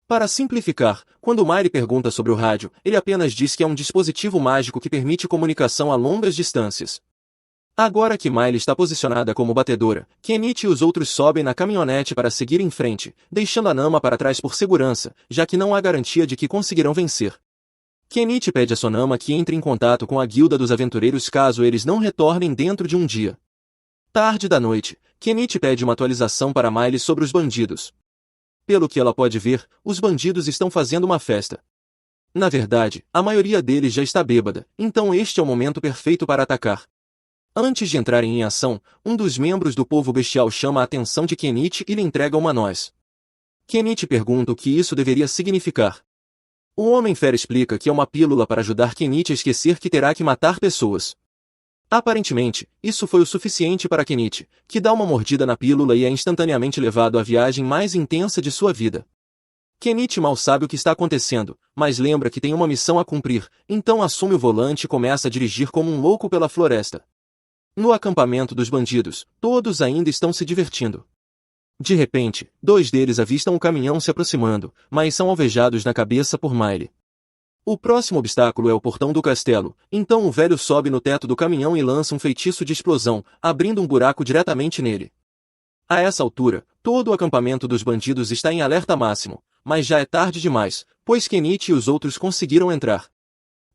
Para simplificar, quando Miley pergunta sobre o rádio, ele apenas diz que é um dispositivo mágico que permite comunicação a longas distâncias. Agora que Miley está posicionada como batedora, Kenichi e os outros sobem na caminhonete para seguir em frente, deixando Anama para trás por segurança, já que não há garantia de que conseguirão vencer. Kenichi pede a Sonama que entre em contato com a guilda dos aventureiros caso eles não retornem dentro de um dia. Tarde da noite, Kenichi pede uma atualização para Miley sobre os bandidos. Pelo que ela pode ver, os bandidos estão fazendo uma festa. Na verdade, a maioria deles já está bêbada, então este é o momento perfeito para atacar. Antes de entrarem em ação, um dos membros do povo bestial chama a atenção de Kenichi e lhe entrega uma noz. Kenichi pergunta o que isso deveria significar. O Homem-Fera explica que é uma pílula para ajudar Kenichi a esquecer que terá que matar pessoas. Aparentemente, isso foi o suficiente para Kenichi, que dá uma mordida na pílula e é instantaneamente levado à viagem mais intensa de sua vida. Kenichi mal sabe o que está acontecendo, mas lembra que tem uma missão a cumprir, então assume o volante e começa a dirigir como um louco pela floresta. No acampamento dos bandidos, todos ainda estão se divertindo. De repente, 2 deles avistam o caminhão se aproximando, mas são alvejados na cabeça por Miley. O próximo obstáculo é o portão do castelo, então o velho sobe no teto do caminhão e lança um feitiço de explosão, abrindo um buraco diretamente nele. A essa altura, todo o acampamento dos bandidos está em alerta máximo, mas já é tarde demais, pois Kenichi e os outros conseguiram entrar.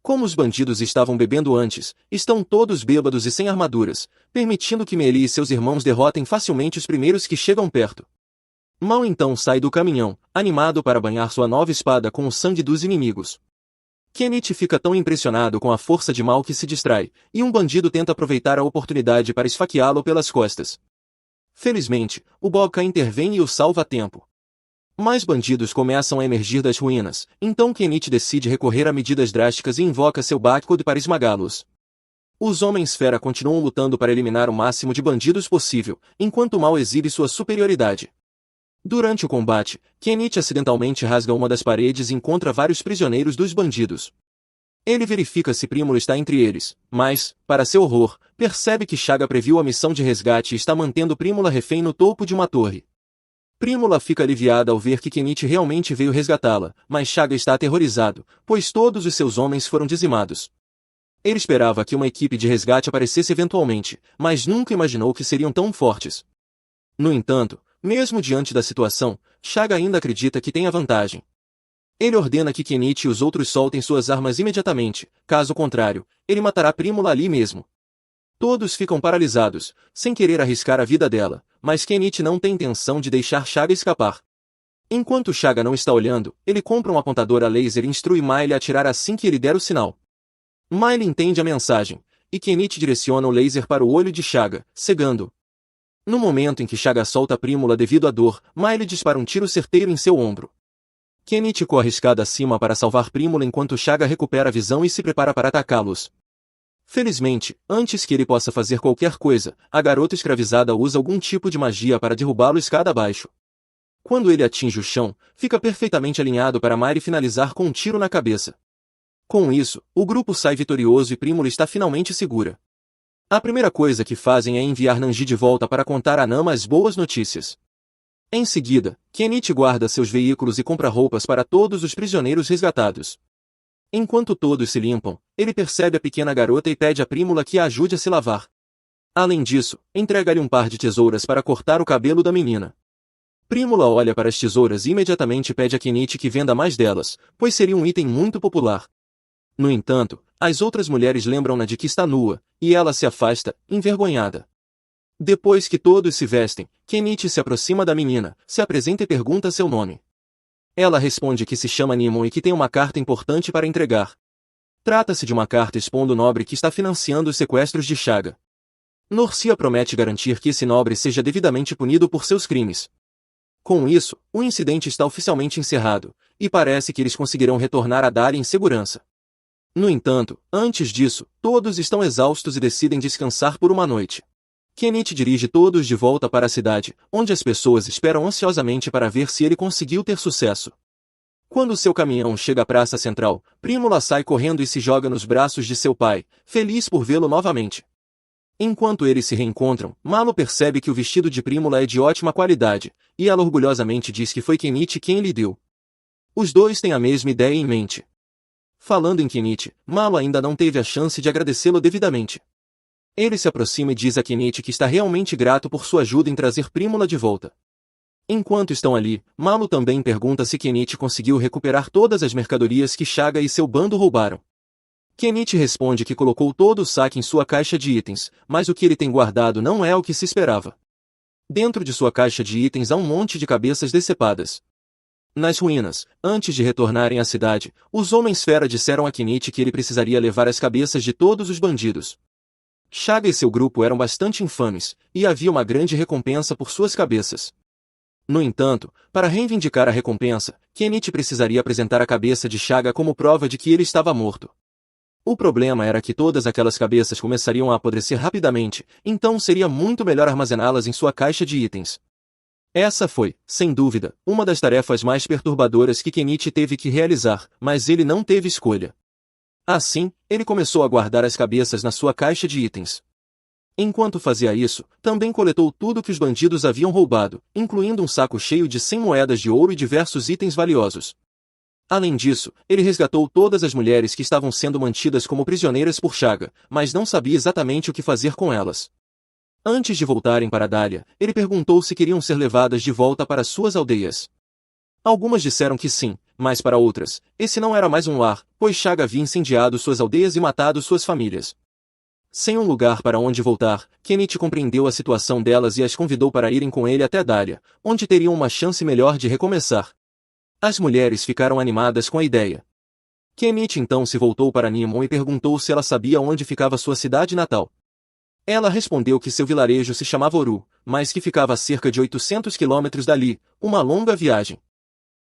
Como os bandidos estavam bebendo antes, estão todos bêbados e sem armaduras, permitindo que Melee e seus irmãos derrotem facilmente os primeiros que chegam perto. Mal então sai do caminhão, animado para banhar sua nova espada com o sangue dos inimigos. Kenichi fica tão impressionado com a força de Mal que se distrai, e um bandido tenta aproveitar a oportunidade para esfaqueá-lo pelas costas. Felizmente, o Boka intervém e o salva a tempo. Mais bandidos começam a emergir das ruínas, então Kenichi decide recorrer a medidas drásticas e invoca seu Bakkud para esmagá-los. Os Homens-Fera continuam lutando para eliminar o máximo de bandidos possível, enquanto Mal exibe sua superioridade. Durante o combate, Kenichi acidentalmente rasga uma das paredes e encontra vários prisioneiros dos bandidos. Ele verifica se Prímulo está entre eles, mas, para seu horror, percebe que Shaga previu a missão de resgate e está mantendo Prímula refém no topo de uma torre. Prímula fica aliviada ao ver que Kenichi realmente veio resgatá-la, mas Shaga está aterrorizado, pois todos os seus homens foram dizimados. Ele esperava que uma equipe de resgate aparecesse eventualmente, mas nunca imaginou que seriam tão fortes. No entanto, mesmo diante da situação, Shaga ainda acredita que tem a vantagem. Ele ordena que Kenichi e os outros soltem suas armas imediatamente, caso contrário, ele matará Prímula ali mesmo. Todos ficam paralisados, sem querer arriscar a vida dela, mas Kenichi não tem intenção de deixar Shaga escapar. Enquanto Shaga não está olhando, ele compra um apontador a laser e instrui Miley a atirar assim que ele der o sinal. Miley entende a mensagem, e Kenichi direciona o laser para o olho de Shaga, cegando-o. No momento em que Shaga solta Prímula devido à dor, Miley dispara um tiro certeiro em seu ombro. Kenichi corre escada acima para salvar Prímula enquanto Shaga recupera a visão e se prepara para atacá-los. Felizmente, antes que ele possa fazer qualquer coisa, a garota escravizada usa algum tipo de magia para derrubá-lo escada abaixo. Quando ele atinge o chão, fica perfeitamente alinhado para Miley finalizar com um tiro na cabeça. Com isso, o grupo sai vitorioso e Prímula está finalmente segura. A primeira coisa que fazem é enviar Nanji de volta para contar a Nama as boas notícias. Em seguida, Kenichi guarda seus veículos e compra roupas para todos os prisioneiros resgatados. Enquanto todos se limpam, ele percebe a pequena garota e pede a Prímula que a ajude a se lavar. Além disso, entrega-lhe um par de tesouras para cortar o cabelo da menina. Prímula olha para as tesouras e imediatamente pede a Kenichi que venda mais delas, pois seria um item muito popular. No entanto, as outras mulheres lembram-na de que está nua, e ela se afasta, envergonhada. Depois que todos se vestem, Kenichi se aproxima da menina, se apresenta e pergunta seu nome. Ela responde que se chama Nimon e que tem uma carta importante para entregar. Trata-se de uma carta expondo o nobre que está financiando os sequestros de Shaga. Norcia promete garantir que esse nobre seja devidamente punido por seus crimes. Com isso, o incidente está oficialmente encerrado, e parece que eles conseguirão retornar a Dali em segurança. No entanto, antes disso, todos estão exaustos e decidem descansar por uma noite. Kenichi dirige todos de volta para a cidade, onde as pessoas esperam ansiosamente para ver se ele conseguiu ter sucesso. Quando seu caminhão chega à praça central, Prímula sai correndo e se joga nos braços de seu pai, feliz por vê-lo novamente. Enquanto eles se reencontram, Malo percebe que o vestido de Prímula é de ótima qualidade, e ela orgulhosamente diz que foi Kenichi quem lhe deu. Os dois têm a mesma ideia em mente. Falando em Kenichi, Malo ainda não teve a chance de agradecê-lo devidamente. Ele se aproxima e diz a Kenichi que está realmente grato por sua ajuda em trazer Prímula de volta. Enquanto estão ali, Malo também pergunta se Kenichi conseguiu recuperar todas as mercadorias que Shaga e seu bando roubaram. Kenichi responde que colocou todo o saque em sua caixa de itens, mas o que ele tem guardado não é o que se esperava. Dentro de sua caixa de itens há um monte de cabeças decepadas. Nas ruínas, antes de retornarem à cidade, os Homens-Fera disseram a Kenichi que ele precisaria levar as cabeças de todos os bandidos. Shaga e seu grupo eram bastante infames, e havia uma grande recompensa por suas cabeças. No entanto, para reivindicar a recompensa, Kenichi precisaria apresentar a cabeça de Shaga como prova de que ele estava morto. O problema era que todas aquelas cabeças começariam a apodrecer rapidamente, então seria muito melhor armazená-las em sua caixa de itens. Essa foi, sem dúvida, uma das tarefas mais perturbadoras que Kenichi teve que realizar, mas ele não teve escolha. Assim, ele começou a guardar as cabeças na sua caixa de itens. Enquanto fazia isso, também coletou tudo que os bandidos haviam roubado, incluindo um saco cheio de 100 moedas de ouro e diversos itens valiosos. Além disso, ele resgatou todas as mulheres que estavam sendo mantidas como prisioneiras por Chaga, mas não sabia exatamente o que fazer com elas. Antes de voltarem para Dália, ele perguntou se queriam ser levadas de volta para suas aldeias. Algumas disseram que sim, mas para outras, esse não era mais um lar, pois Chaga havia incendiado suas aldeias e matado suas famílias. Sem um lugar para onde voltar, Kenite compreendeu a situação delas e as convidou para irem com ele até Dália, onde teriam uma chance melhor de recomeçar. As mulheres ficaram animadas com a ideia. Kenite então se voltou para Nimon e perguntou se ela sabia onde ficava sua cidade natal. Ela respondeu que seu vilarejo se chamava Oru, mas que ficava a cerca de 800 quilômetros dali, uma longa viagem.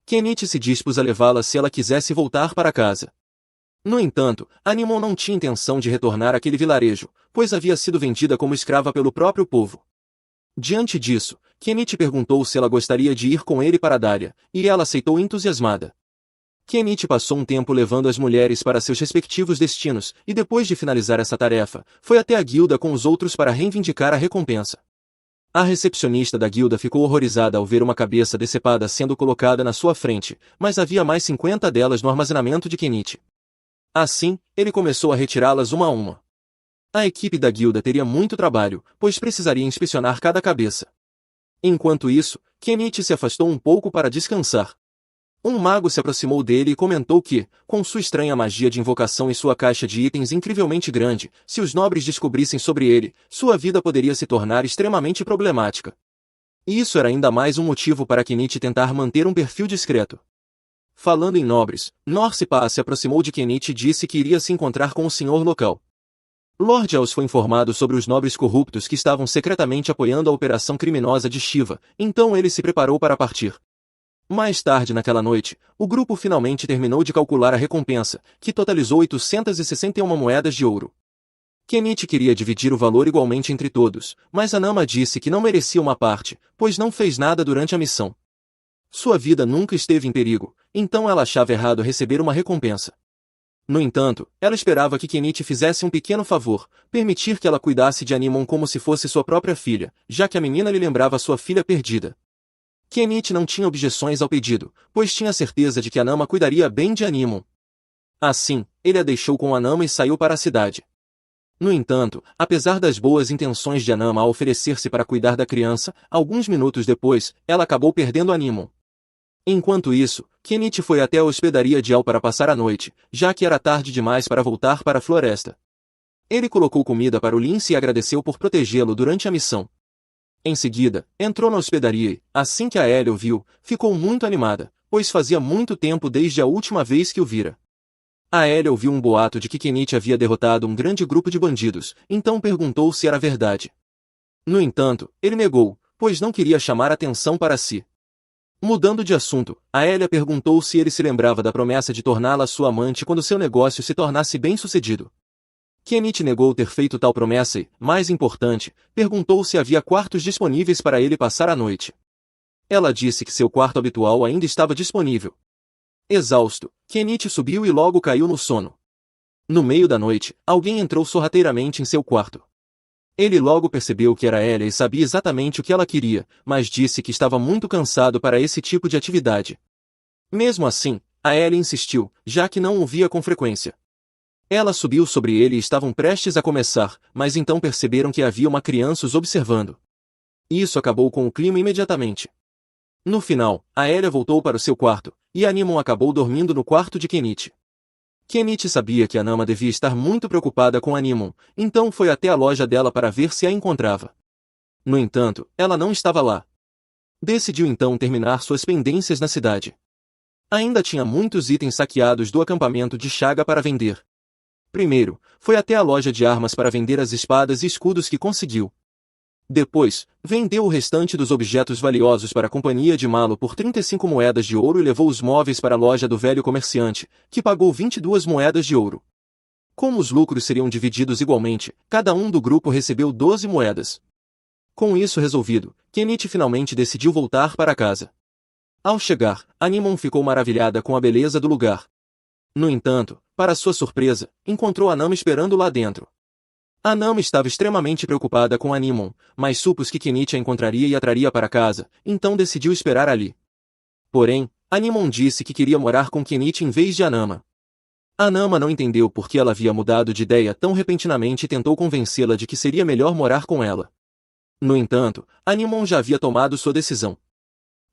Kenite se dispôs a levá-la se ela quisesse voltar para casa. No entanto, Nimon não tinha intenção de retornar àquele vilarejo, pois havia sido vendida como escrava pelo próprio povo. Diante disso, Kenite perguntou se ela gostaria de ir com ele para Dália, e ela aceitou entusiasmada. Kenite passou um tempo levando as mulheres para seus respectivos destinos, e depois de finalizar essa tarefa, foi até a guilda com os outros para reivindicar a recompensa. A recepcionista da guilda ficou horrorizada ao ver uma cabeça decepada sendo colocada na sua frente, mas havia mais 50 delas no armazenamento de Kenite. Assim, ele começou a retirá-las uma a uma. A equipe da guilda teria muito trabalho, pois precisaria inspecionar cada cabeça. Enquanto isso, Kenite se afastou um pouco para descansar. Um mago se aproximou dele e comentou que, com sua estranha magia de invocação e sua caixa de itens incrivelmente grande, se os nobres descobrissem sobre ele, sua vida poderia se tornar extremamente problemática. E isso era ainda mais um motivo para Kenite tentar manter um perfil discreto. Falando em nobres, Norcipa se aproximou de Kenite e disse que iria se encontrar com o senhor local. Lord Els foi informado sobre os nobres corruptos que estavam secretamente apoiando a operação criminosa de Shiva, então ele se preparou para partir. Mais tarde naquela noite, o grupo finalmente terminou de calcular a recompensa, que totalizou 861 moedas de ouro. Kenite queria dividir o valor igualmente entre todos, mas Anama disse que não merecia uma parte, pois não fez nada durante a missão. Sua vida nunca esteve em perigo, então ela achava errado receber uma recompensa. No entanto, ela esperava que Kenite fizesse um pequeno favor, permitir que ela cuidasse de Nimon como se fosse sua própria filha, já que a menina lhe lembrava sua filha perdida. Kenite não tinha objeções ao pedido, pois tinha certeza de que Anama cuidaria bem de Nimon. Assim, ele a deixou com Anama e saiu para a cidade. No entanto, apesar das boas intenções de Anama ao oferecer-se para cuidar da criança, alguns minutos depois, ela acabou perdendo Nimon. Enquanto isso, Kenite foi até a hospedaria de Al para passar a noite, já que era tarde demais para voltar para a floresta. Ele colocou comida para o lince e agradeceu por protegê-lo durante a missão. Em seguida, entrou na hospedaria e, assim que a Ellie o viu, ficou muito animada, pois fazia muito tempo desde a última vez que o vira. A Ellie ouviu um boato de que Kenite havia derrotado um grande grupo de bandidos, então perguntou se era verdade. No entanto, ele negou, pois não queria chamar atenção para si. Mudando de assunto, a Elia perguntou se ele se lembrava da promessa de torná-la sua amante quando seu negócio se tornasse bem-sucedido. Kenite negou ter feito tal promessa e, mais importante, perguntou se havia quartos disponíveis para ele passar a noite. Ela disse que seu quarto habitual ainda estava disponível. Exausto, Kenite subiu e logo caiu no sono. No meio da noite, alguém entrou sorrateiramente em seu quarto. Ele logo percebeu que era Elia e sabia exatamente o que ela queria, mas disse que estava muito cansado para esse tipo de atividade. Mesmo assim, a Elia insistiu, já que não o via com frequência. Ela subiu sobre ele e estavam prestes a começar, mas então perceberam que havia uma criança os observando. Isso acabou com o clima imediatamente. No final, a Elia voltou para o seu quarto, e Nimon acabou dormindo no quarto de Kenite. Kenite sabia que Anama devia estar muito preocupada com Nimon, então foi até a loja dela para ver se a encontrava. No entanto, ela não estava lá. Decidiu então terminar suas pendências na cidade. Ainda tinha muitos itens saqueados do acampamento de Chaga para vender. Primeiro, foi até a loja de armas para vender as espadas e escudos que conseguiu. Depois, vendeu o restante dos objetos valiosos para a companhia de Malo por 35 moedas de ouro e levou os móveis para a loja do velho comerciante, que pagou 22 moedas de ouro. Como os lucros seriam divididos igualmente, cada um do grupo recebeu 12 moedas. Com isso resolvido, Kenite finalmente decidiu voltar para casa. Ao chegar, Nimon ficou maravilhada com a beleza do lugar. No entanto, para sua surpresa, encontrou Anama esperando lá dentro. Anama estava extremamente preocupada com Nimon, mas supôs que Kenite a encontraria e a traria para casa, então decidiu esperar ali. Porém, Animon disse que queria morar com Kenichi em vez de Anama. Anama não entendeu por que ela havia mudado de ideia tão repentinamente e tentou convencê-la de que seria melhor morar com ela. No entanto, Animon já havia tomado sua decisão.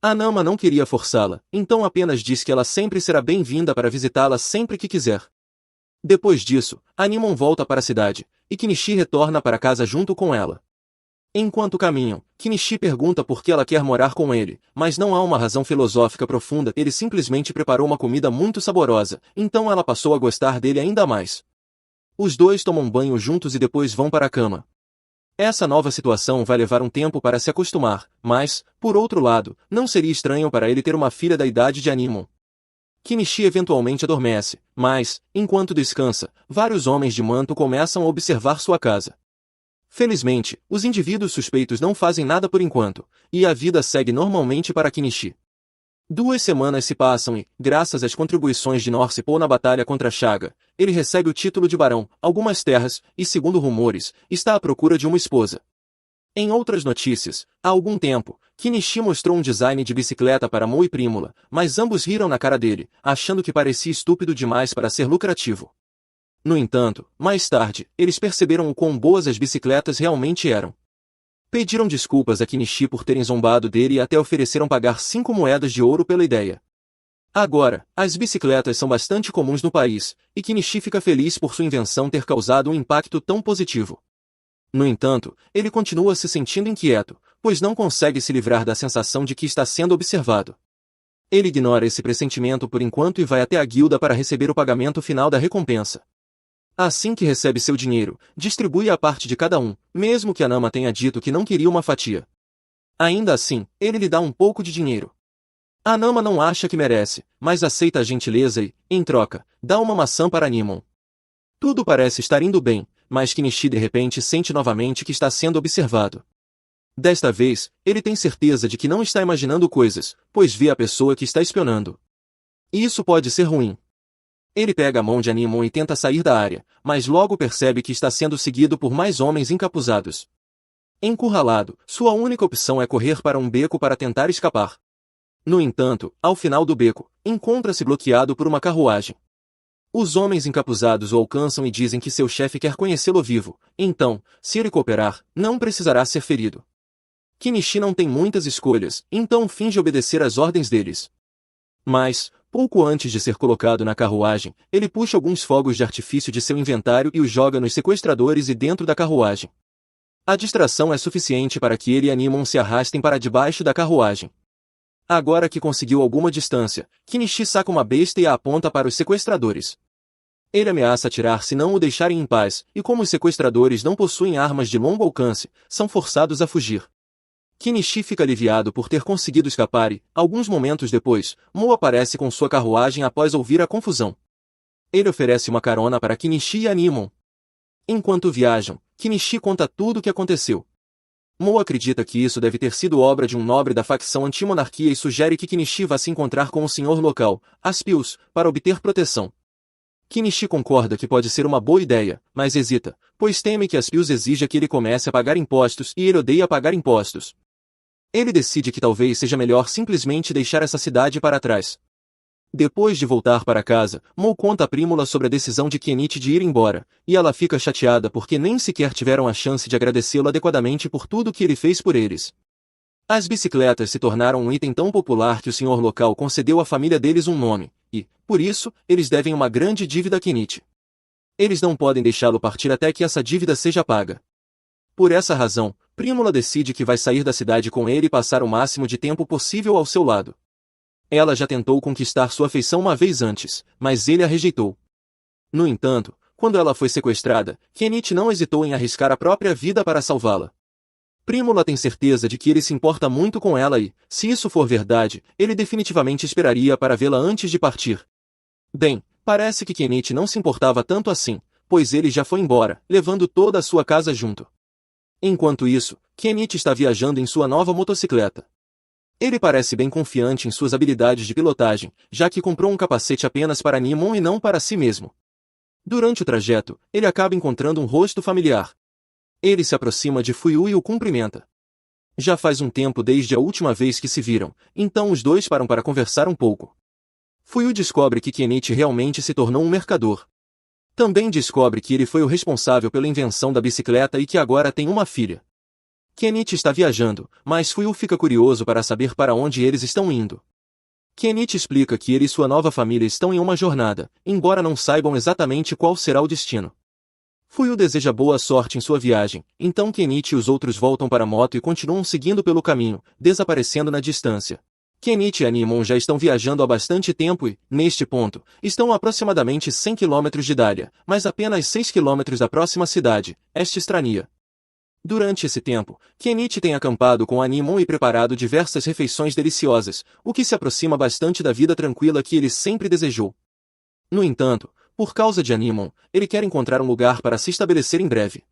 Anama não queria forçá-la, então apenas disse que ela sempre será bem-vinda para visitá-la sempre que quiser. Depois disso, Animon volta para a cidade, e Kenichi retorna para casa junto com ela. Enquanto caminham, Kenichi pergunta por que ela quer morar com ele, mas não há uma razão filosófica profunda. Ele simplesmente preparou uma comida muito saborosa, então ela passou a gostar dele ainda mais. Os dois tomam banho juntos e depois vão para a cama. Essa nova situação vai levar um tempo para se acostumar, mas, por outro lado, não seria estranho para ele ter uma filha da idade de Animon. Kenichi eventualmente adormece, mas, enquanto descansa, vários homens de manto começam a observar sua casa. Felizmente, os indivíduos suspeitos não fazem nada por enquanto, e a vida segue normalmente para Kenichi. 2 semanas se passam e, graças às contribuições de Norsepo na batalha contra Chaga, ele recebe o título de barão, algumas terras, e segundo rumores, está à procura de uma esposa. Em outras notícias, há algum tempo, Kenichi mostrou um design de bicicleta para Mo e Prímula, mas ambos riram na cara dele, achando que parecia estúpido demais para ser lucrativo. No entanto, mais tarde, eles perceberam o quão boas as bicicletas realmente eram. Pediram desculpas a Kenichi por terem zombado dele e até ofereceram pagar 5 moedas de ouro pela ideia. Agora, as bicicletas são bastante comuns no país, e Kenichi fica feliz por sua invenção ter causado um impacto tão positivo. No entanto, ele continua se sentindo inquieto, pois não consegue se livrar da sensação de que está sendo observado. Ele ignora esse pressentimento por enquanto e vai até a guilda para receber o pagamento final da recompensa. Assim que recebe seu dinheiro, distribui a parte de cada um, mesmo que Anama tenha dito que não queria uma fatia. Ainda assim, ele lhe dá um pouco de dinheiro. Anama não acha que merece, mas aceita a gentileza e, em troca, dá uma maçã para Animon. Tudo parece estar indo bem, mas Kenichi de repente sente novamente que está sendo observado. Desta vez, ele tem certeza de que não está imaginando coisas, pois vê a pessoa que está espionando. E isso pode ser ruim. Ele pega a mão de Animon e tenta sair da área, mas logo percebe que está sendo seguido por mais homens encapuzados. Encurralado, sua única opção é correr para um beco para tentar escapar. No entanto, ao final do beco, encontra-se bloqueado por uma carruagem. Os homens encapuzados o alcançam e dizem que seu chefe quer conhecê-lo vivo, então, se ele cooperar, não precisará ser ferido. Kenichi não tem muitas escolhas, então finge obedecer às ordens deles. Mas, pouco antes de ser colocado na carruagem, ele puxa alguns fogos de artifício de seu inventário e os joga nos sequestradores e dentro da carruagem. A distração é suficiente para que ele e Animon se arrastem para debaixo da carruagem. Agora que conseguiu alguma distância, Kenichi saca uma besta e a aponta para os sequestradores. Ele ameaça atirar se não o deixarem em paz, e como os sequestradores não possuem armas de longo alcance, são forçados a fugir. Kenichi fica aliviado por ter conseguido escapar e, alguns momentos depois, Mo aparece com sua carruagem após ouvir a confusão. Ele oferece uma carona para Kenichi e Animon. Enquanto viajam, Kenichi conta tudo o que aconteceu. Mo acredita que isso deve ter sido obra de um nobre da facção anti-monarquia e sugere que Kenichi vá se encontrar com o senhor local, Aspius, para obter proteção. Kenichi concorda que pode ser uma boa ideia, mas hesita, pois teme que Aspius exija que ele comece a pagar impostos e ele odeia pagar impostos. Ele decide que talvez seja melhor simplesmente deixar essa cidade para trás. Depois de voltar para casa, Mo conta a Prímula sobre a decisão de Kenichi de ir embora, e ela fica chateada porque nem sequer tiveram a chance de agradecê-lo adequadamente por tudo que ele fez por eles. As bicicletas se tornaram um item tão popular que o senhor local concedeu à família deles um nome, e, por isso, eles devem uma grande dívida a Kenichi. Eles não podem deixá-lo partir até que essa dívida seja paga. Por essa razão, Prímula decide que vai sair da cidade com ele e passar o máximo de tempo possível ao seu lado. Ela já tentou conquistar sua afeição uma vez antes, mas ele a rejeitou. No entanto, quando ela foi sequestrada, Kenichi não hesitou em arriscar a própria vida para salvá-la. Prímula tem certeza de que ele se importa muito com ela e, se isso for verdade, ele definitivamente esperaria para vê-la antes de partir. Bem, parece que Kenichi não se importava tanto assim, pois ele já foi embora, levando toda a sua casa junto. Enquanto isso, Kenichi está viajando em sua nova motocicleta. Ele parece bem confiante em suas habilidades de pilotagem, já que comprou um capacete apenas para Animon e não para si mesmo. Durante o trajeto, ele acaba encontrando um rosto familiar. Ele se aproxima de Fuyu e o cumprimenta. Já faz um tempo desde a última vez que se viram, então os dois param para conversar um pouco. Fuyu descobre que Kenichi realmente se tornou um mercador. Também descobre que ele foi o responsável pela invenção da bicicleta e que agora tem uma filha. Kenichi está viajando, mas Fuyu fica curioso para saber para onde eles estão indo. Kenichi explica que ele e sua nova família estão em uma jornada, embora não saibam exatamente qual será o destino. Fuyu deseja boa sorte em sua viagem, então Kenichi e os outros voltam para a moto e continuam seguindo pelo caminho, desaparecendo na distância. Kenichi e Animon já estão viajando há bastante tempo e, neste ponto, estão a aproximadamente 100 km de Dalian, mas apenas 6 km da próxima cidade, Estrania. Durante esse tempo, Kenichi tem acampado com Animon e preparado diversas refeições deliciosas, o que se aproxima bastante da vida tranquila que ele sempre desejou. No entanto, por causa de Animon, ele quer encontrar um lugar para se estabelecer em breve.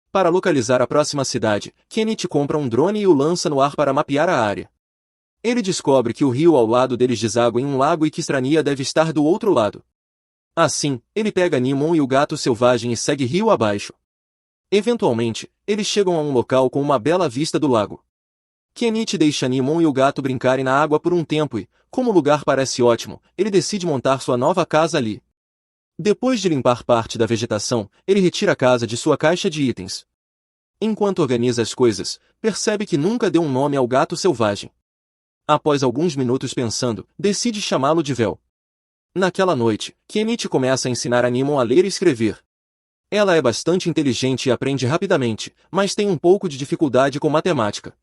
Para localizar a próxima cidade, Kenichi compra um drone e o lança no ar para mapear a área. Ele descobre que o rio ao lado deles deságua em um lago e que Estrania deve estar do outro lado. Assim, ele pega Animon e o gato selvagem e segue rio abaixo. Eventualmente, eles chegam a um local com uma bela vista do lago. Kenichi deixa Animon e o gato brincarem na água por um tempo e, como o lugar parece ótimo, ele decide montar sua nova casa ali. Depois de limpar parte da vegetação, ele retira a casa de sua caixa de itens. Enquanto organiza as coisas, percebe que nunca deu um nome ao gato selvagem. Após alguns minutos pensando, decide chamá-lo de Vel. Naquela noite, Kenichi começa a ensinar Animon a ler e escrever. Ela é bastante inteligente e aprende rapidamente, mas tem um pouco de dificuldade com matemática.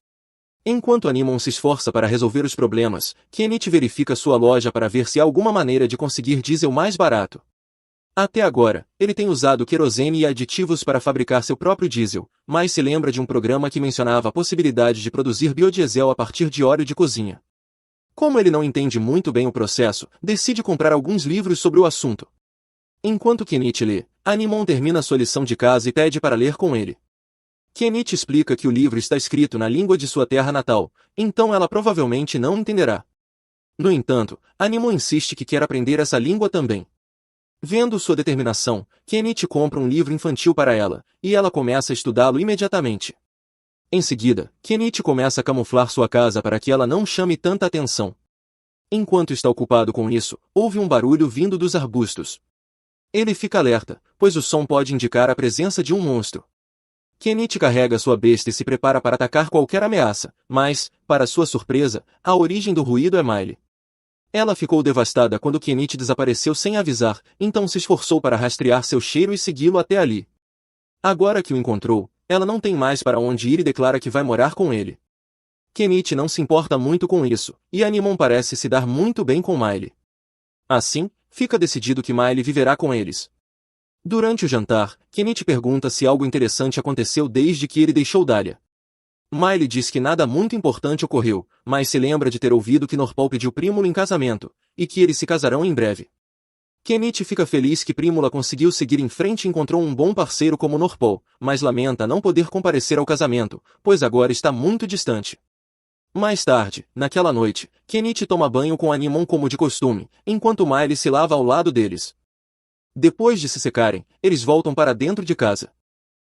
Enquanto Animon se esforça para resolver os problemas, Kenichi verifica sua loja para ver se há alguma maneira de conseguir diesel mais barato. Até agora, ele tem usado querosene e aditivos para fabricar seu próprio diesel, mas se lembra de um programa que mencionava a possibilidade de produzir biodiesel a partir de óleo de cozinha. Como ele não entende muito bem o processo, decide comprar alguns livros sobre o assunto. Enquanto Kenichi lê, Animon termina sua lição de casa e pede para ler com ele. Kenichi explica que o livro está escrito na língua de sua terra natal, então ela provavelmente não entenderá. No entanto, Animon insiste que quer aprender essa língua também. Vendo sua determinação, Kenichi compra um livro infantil para ela, e ela começa a estudá-lo imediatamente. Em seguida, Kenichi começa a camuflar sua casa para que ela não chame tanta atenção. Enquanto está ocupado com isso, ouve um barulho vindo dos arbustos. Ele fica alerta, pois o som pode indicar a presença de um monstro. Kenichi carrega sua besta e se prepara para atacar qualquer ameaça, mas, para sua surpresa, a origem do ruído é Miley. Ela ficou devastada quando Kenichi desapareceu sem avisar, então se esforçou para rastrear seu cheiro e segui-lo até ali. Agora que o encontrou, ela não tem mais para onde ir e declara que vai morar com ele. Kenichi não se importa muito com isso, e Animon parece se dar muito bem com Miley. Assim, fica decidido que Miley viverá com eles. Durante o jantar, Kenichi pergunta se algo interessante aconteceu desde que ele deixou Dalian. Miley diz que nada muito importante ocorreu, mas se lembra de ter ouvido que Norpal pediu Prímula em casamento, e que eles se casarão em breve. Kenichi fica feliz que Prímula conseguiu seguir em frente e encontrou um bom parceiro como Norpal, mas lamenta não poder comparecer ao casamento, pois agora está muito distante. Mais tarde, naquela noite, Kenichi toma banho com Animon como de costume, enquanto Miley se lava ao lado deles. Depois de se secarem, eles voltam para dentro de casa.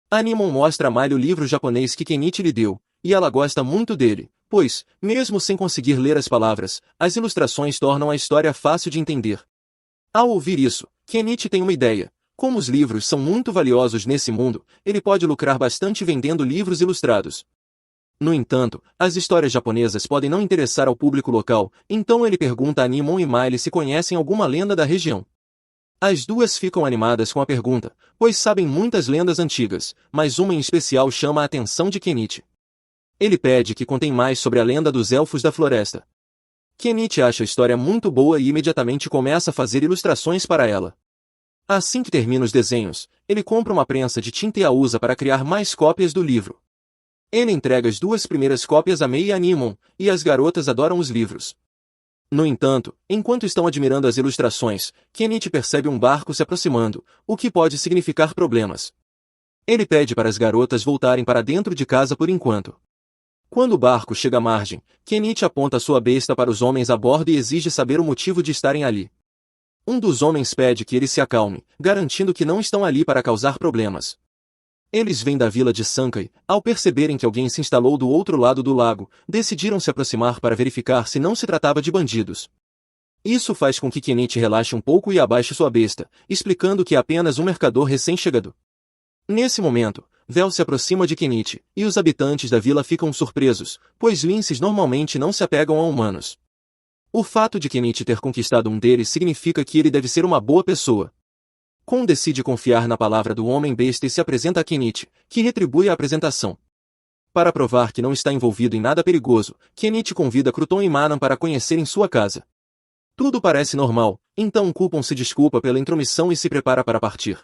Animon mostra a Miley o livro japonês que Kenichi lhe deu, e ela gosta muito dele, pois, mesmo sem conseguir ler as palavras, as ilustrações tornam a história fácil de entender. Ao ouvir isso, Kenichi tem uma ideia. Como os livros são muito valiosos nesse mundo, ele pode lucrar bastante vendendo livros ilustrados. No entanto, as histórias japonesas podem não interessar ao público local, então ele pergunta a Animon e Miley se conhecem alguma lenda da região. As duas ficam animadas com a pergunta, pois sabem muitas lendas antigas, mas uma em especial chama a atenção de Kenichi. Ele pede que contem mais sobre a lenda dos Elfos da Floresta. Kenichi acha a história muito boa e imediatamente começa a fazer ilustrações para ela. Assim que termina os desenhos, ele compra uma prensa de tinta e a usa para criar mais cópias do livro. Ele entrega as duas primeiras cópias a Mei e Animon, e as garotas adoram os livros. No entanto, enquanto estão admirando as ilustrações, Kenichi percebe um barco se aproximando, o que pode significar problemas. Ele pede para as garotas voltarem para dentro de casa por enquanto. Quando o barco chega à margem, Kenichi aponta sua besta para os homens a bordo e exige saber o motivo de estarem ali. Um dos homens pede que ele se acalme, garantindo que não estão ali para causar problemas. Eles vêm da vila de Sankai. Ao perceberem que alguém se instalou do outro lado do lago, decidiram se aproximar para verificar se não se tratava de bandidos. Isso faz com que Kenichi relaxe um pouco e abaixe sua besta, explicando que é apenas um mercador recém-chegado. Nesse momento, Vel se aproxima de Kenichi, e os habitantes da vila ficam surpresos, pois linces normalmente não se apegam a humanos. O fato de Kenichi ter conquistado um deles significa que ele deve ser uma boa pessoa. Kon decide confiar na palavra do homem besta e se apresenta a Kenichi, que retribui a apresentação. Para provar que não está envolvido em nada perigoso, Kenichi convida Cruton e Manan para conhecerem sua casa. Tudo parece normal, então Kupon se desculpa pela intromissão e se prepara para partir.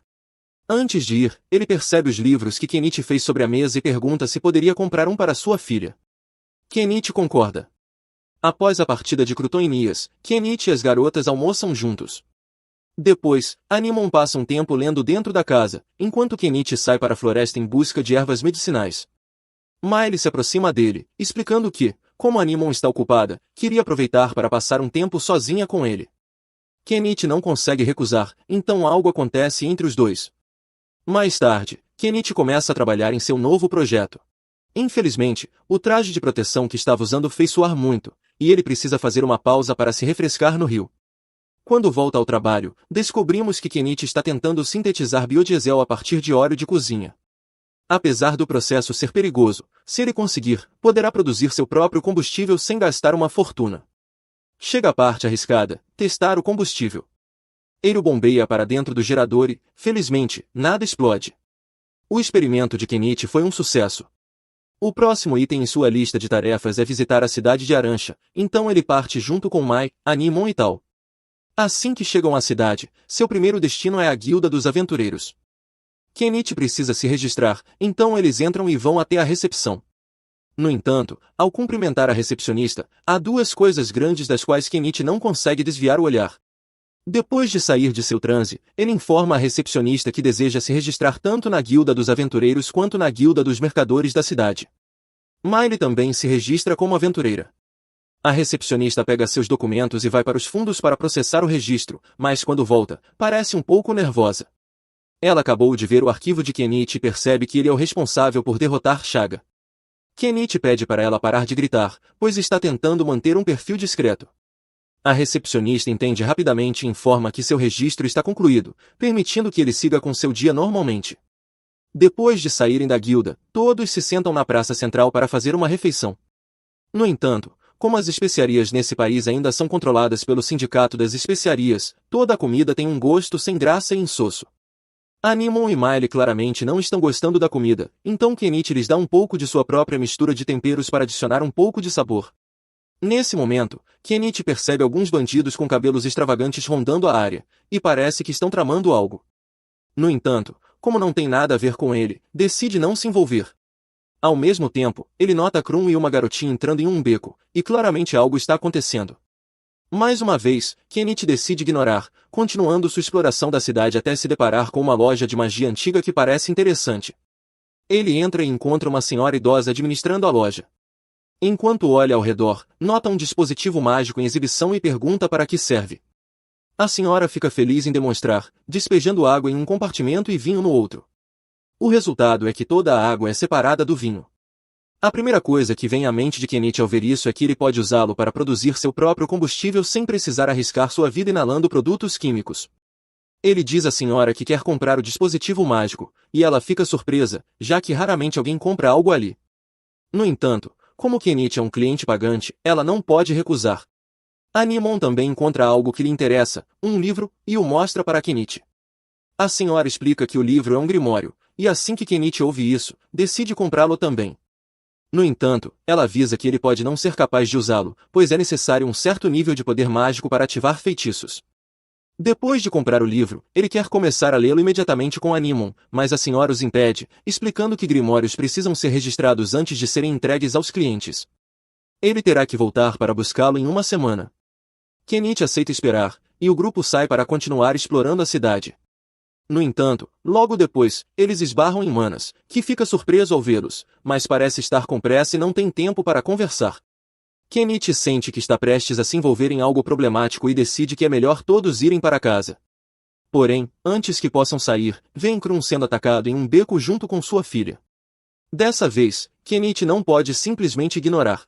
Antes de ir, ele percebe os livros que Kenichi fez sobre a mesa e pergunta se poderia comprar um para sua filha. Kenichi concorda. Após a partida de Cruton e Nias, Kenichi e as garotas almoçam juntos. Depois, Animon passa um tempo lendo dentro da casa, enquanto Kenichi sai para a floresta em busca de ervas medicinais. Miley se aproxima dele, explicando que, como Animon está ocupada, queria aproveitar para passar um tempo sozinha com ele. Kenichi não consegue recusar, então algo acontece entre os dois. Mais tarde, Kenichi começa a trabalhar em seu novo projeto. Infelizmente, o traje de proteção que estava usando fez suar muito, e ele precisa fazer uma pausa para se refrescar no rio. Quando volta ao trabalho, descobrimos que Kenichi está tentando sintetizar biodiesel a partir de óleo de cozinha. Apesar do processo ser perigoso, se ele conseguir, poderá produzir seu próprio combustível sem gastar uma fortuna. Chega a parte arriscada, testar o combustível. Ele o bombeia para dentro do gerador e, felizmente, nada explode. O experimento de Kenichi foi um sucesso. O próximo item em sua lista de tarefas é visitar a cidade de Arancha, então ele parte junto com Mai, Animon e Tal. Assim que chegam à cidade, seu primeiro destino é a Guilda dos Aventureiros. Kenichi precisa se registrar, então eles entram e vão até a recepção. No entanto, ao cumprimentar a recepcionista, há duas coisas grandes das quais Kenichi não consegue desviar o olhar. Depois de sair de seu transe, ele informa a recepcionista que deseja se registrar tanto na Guilda dos Aventureiros quanto na Guilda dos Mercadores da cidade. Miley também se registra como aventureira. A recepcionista pega seus documentos e vai para os fundos para processar o registro, mas quando volta, parece um pouco nervosa. Ela acabou de ver o arquivo de Kenichi e percebe que ele é o responsável por derrotar Chaga. Kenichi pede para ela parar de gritar, pois está tentando manter um perfil discreto. A recepcionista entende rapidamente e informa que seu registro está concluído, permitindo que ele siga com seu dia normalmente. Depois de saírem da guilda, todos se sentam na praça central para fazer uma refeição. No entanto, como as especiarias nesse país ainda são controladas pelo Sindicato das Especiarias, toda a comida tem um gosto sem graça e insosso. Animon e Miley claramente não estão gostando da comida, então Kenichi lhes dá um pouco de sua própria mistura de temperos para adicionar um pouco de sabor. Nesse momento, Kenichi percebe alguns bandidos com cabelos extravagantes rondando a área, e parece que estão tramando algo. No entanto, como não tem nada a ver com ele, decide não se envolver. Ao mesmo tempo, ele nota Krum e uma garotinha entrando em um beco, e claramente algo está acontecendo. Mais uma vez, Kenichi decide ignorar, continuando sua exploração da cidade até se deparar com uma loja de magia antiga que parece interessante. Ele entra e encontra uma senhora idosa administrando a loja. Enquanto olha ao redor, nota um dispositivo mágico em exibição e pergunta para que serve. A senhora fica feliz em demonstrar, despejando água em um compartimento e vinho no outro. O resultado é que toda a água é separada do vinho. A primeira coisa que vem à mente de Kenichi ao ver isso é que ele pode usá-lo para produzir seu próprio combustível sem precisar arriscar sua vida inalando produtos químicos. Ele diz à senhora que quer comprar o dispositivo mágico, e ela fica surpresa, já que raramente alguém compra algo ali. No entanto, como Kenichi é um cliente pagante, ela não pode recusar. Animon também encontra algo que lhe interessa, um livro, e o mostra para Kenichi. A senhora explica que o livro é um grimório, e assim que Kenichi ouve isso, decide comprá-lo também. No entanto, ela avisa que ele pode não ser capaz de usá-lo, pois é necessário um certo nível de poder mágico para ativar feitiços. Depois de comprar o livro, ele quer começar a lê-lo imediatamente com Animon, mas a senhora os impede, explicando que grimórios precisam ser registrados antes de serem entregues aos clientes. Ele terá que voltar para buscá-lo em uma semana. Kenichi aceita esperar, e o grupo sai para continuar explorando a cidade. No entanto, logo depois, eles esbarram em Manas, que fica surpreso ao vê-los, mas parece estar com pressa e não tem tempo para conversar. Kenichi sente que está prestes a se envolver em algo problemático e decide que é melhor todos irem para casa. Porém, antes que possam sair, vem Krum sendo atacado em um beco junto com sua filha. Dessa vez, Kenichi não pode simplesmente ignorar.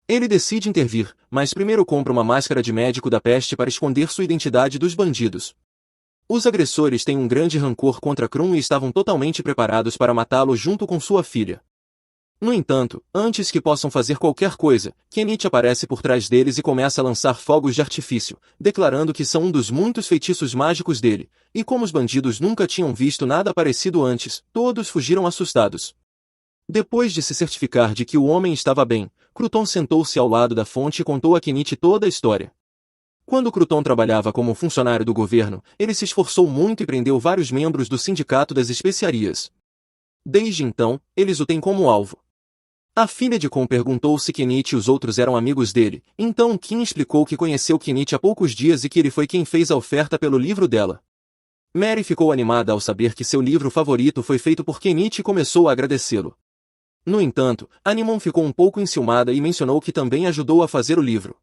Ele decide intervir, mas primeiro compra uma máscara de médico da peste para esconder sua identidade dos bandidos. Os agressores têm um grande rancor contra Krum e estavam totalmente preparados para matá-lo junto com sua filha. No entanto, antes que possam fazer qualquer coisa, Kenichi aparece por trás deles e começa a lançar fogos de artifício, declarando que são um dos muitos feitiços mágicos dele, e como os bandidos nunca tinham visto nada parecido antes, todos fugiram assustados. Depois de se certificar de que o homem estava bem, Cruton sentou-se ao lado da fonte e contou a Kenichi toda a história. Quando Cruton trabalhava como funcionário do governo, ele se esforçou muito e prendeu vários membros do Sindicato das Especiarias. Desde então, eles o têm como alvo. A filha de Kon perguntou se Kenichi e os outros eram amigos dele, então Kim explicou que conheceu Kenichi há poucos dias e que ele foi quem fez a oferta pelo livro dela. Mary ficou animada ao saber que seu livro favorito foi feito por Kenichi e começou a agradecê-lo. No entanto, Animon ficou um pouco enciumada e mencionou que também ajudou a fazer o livro.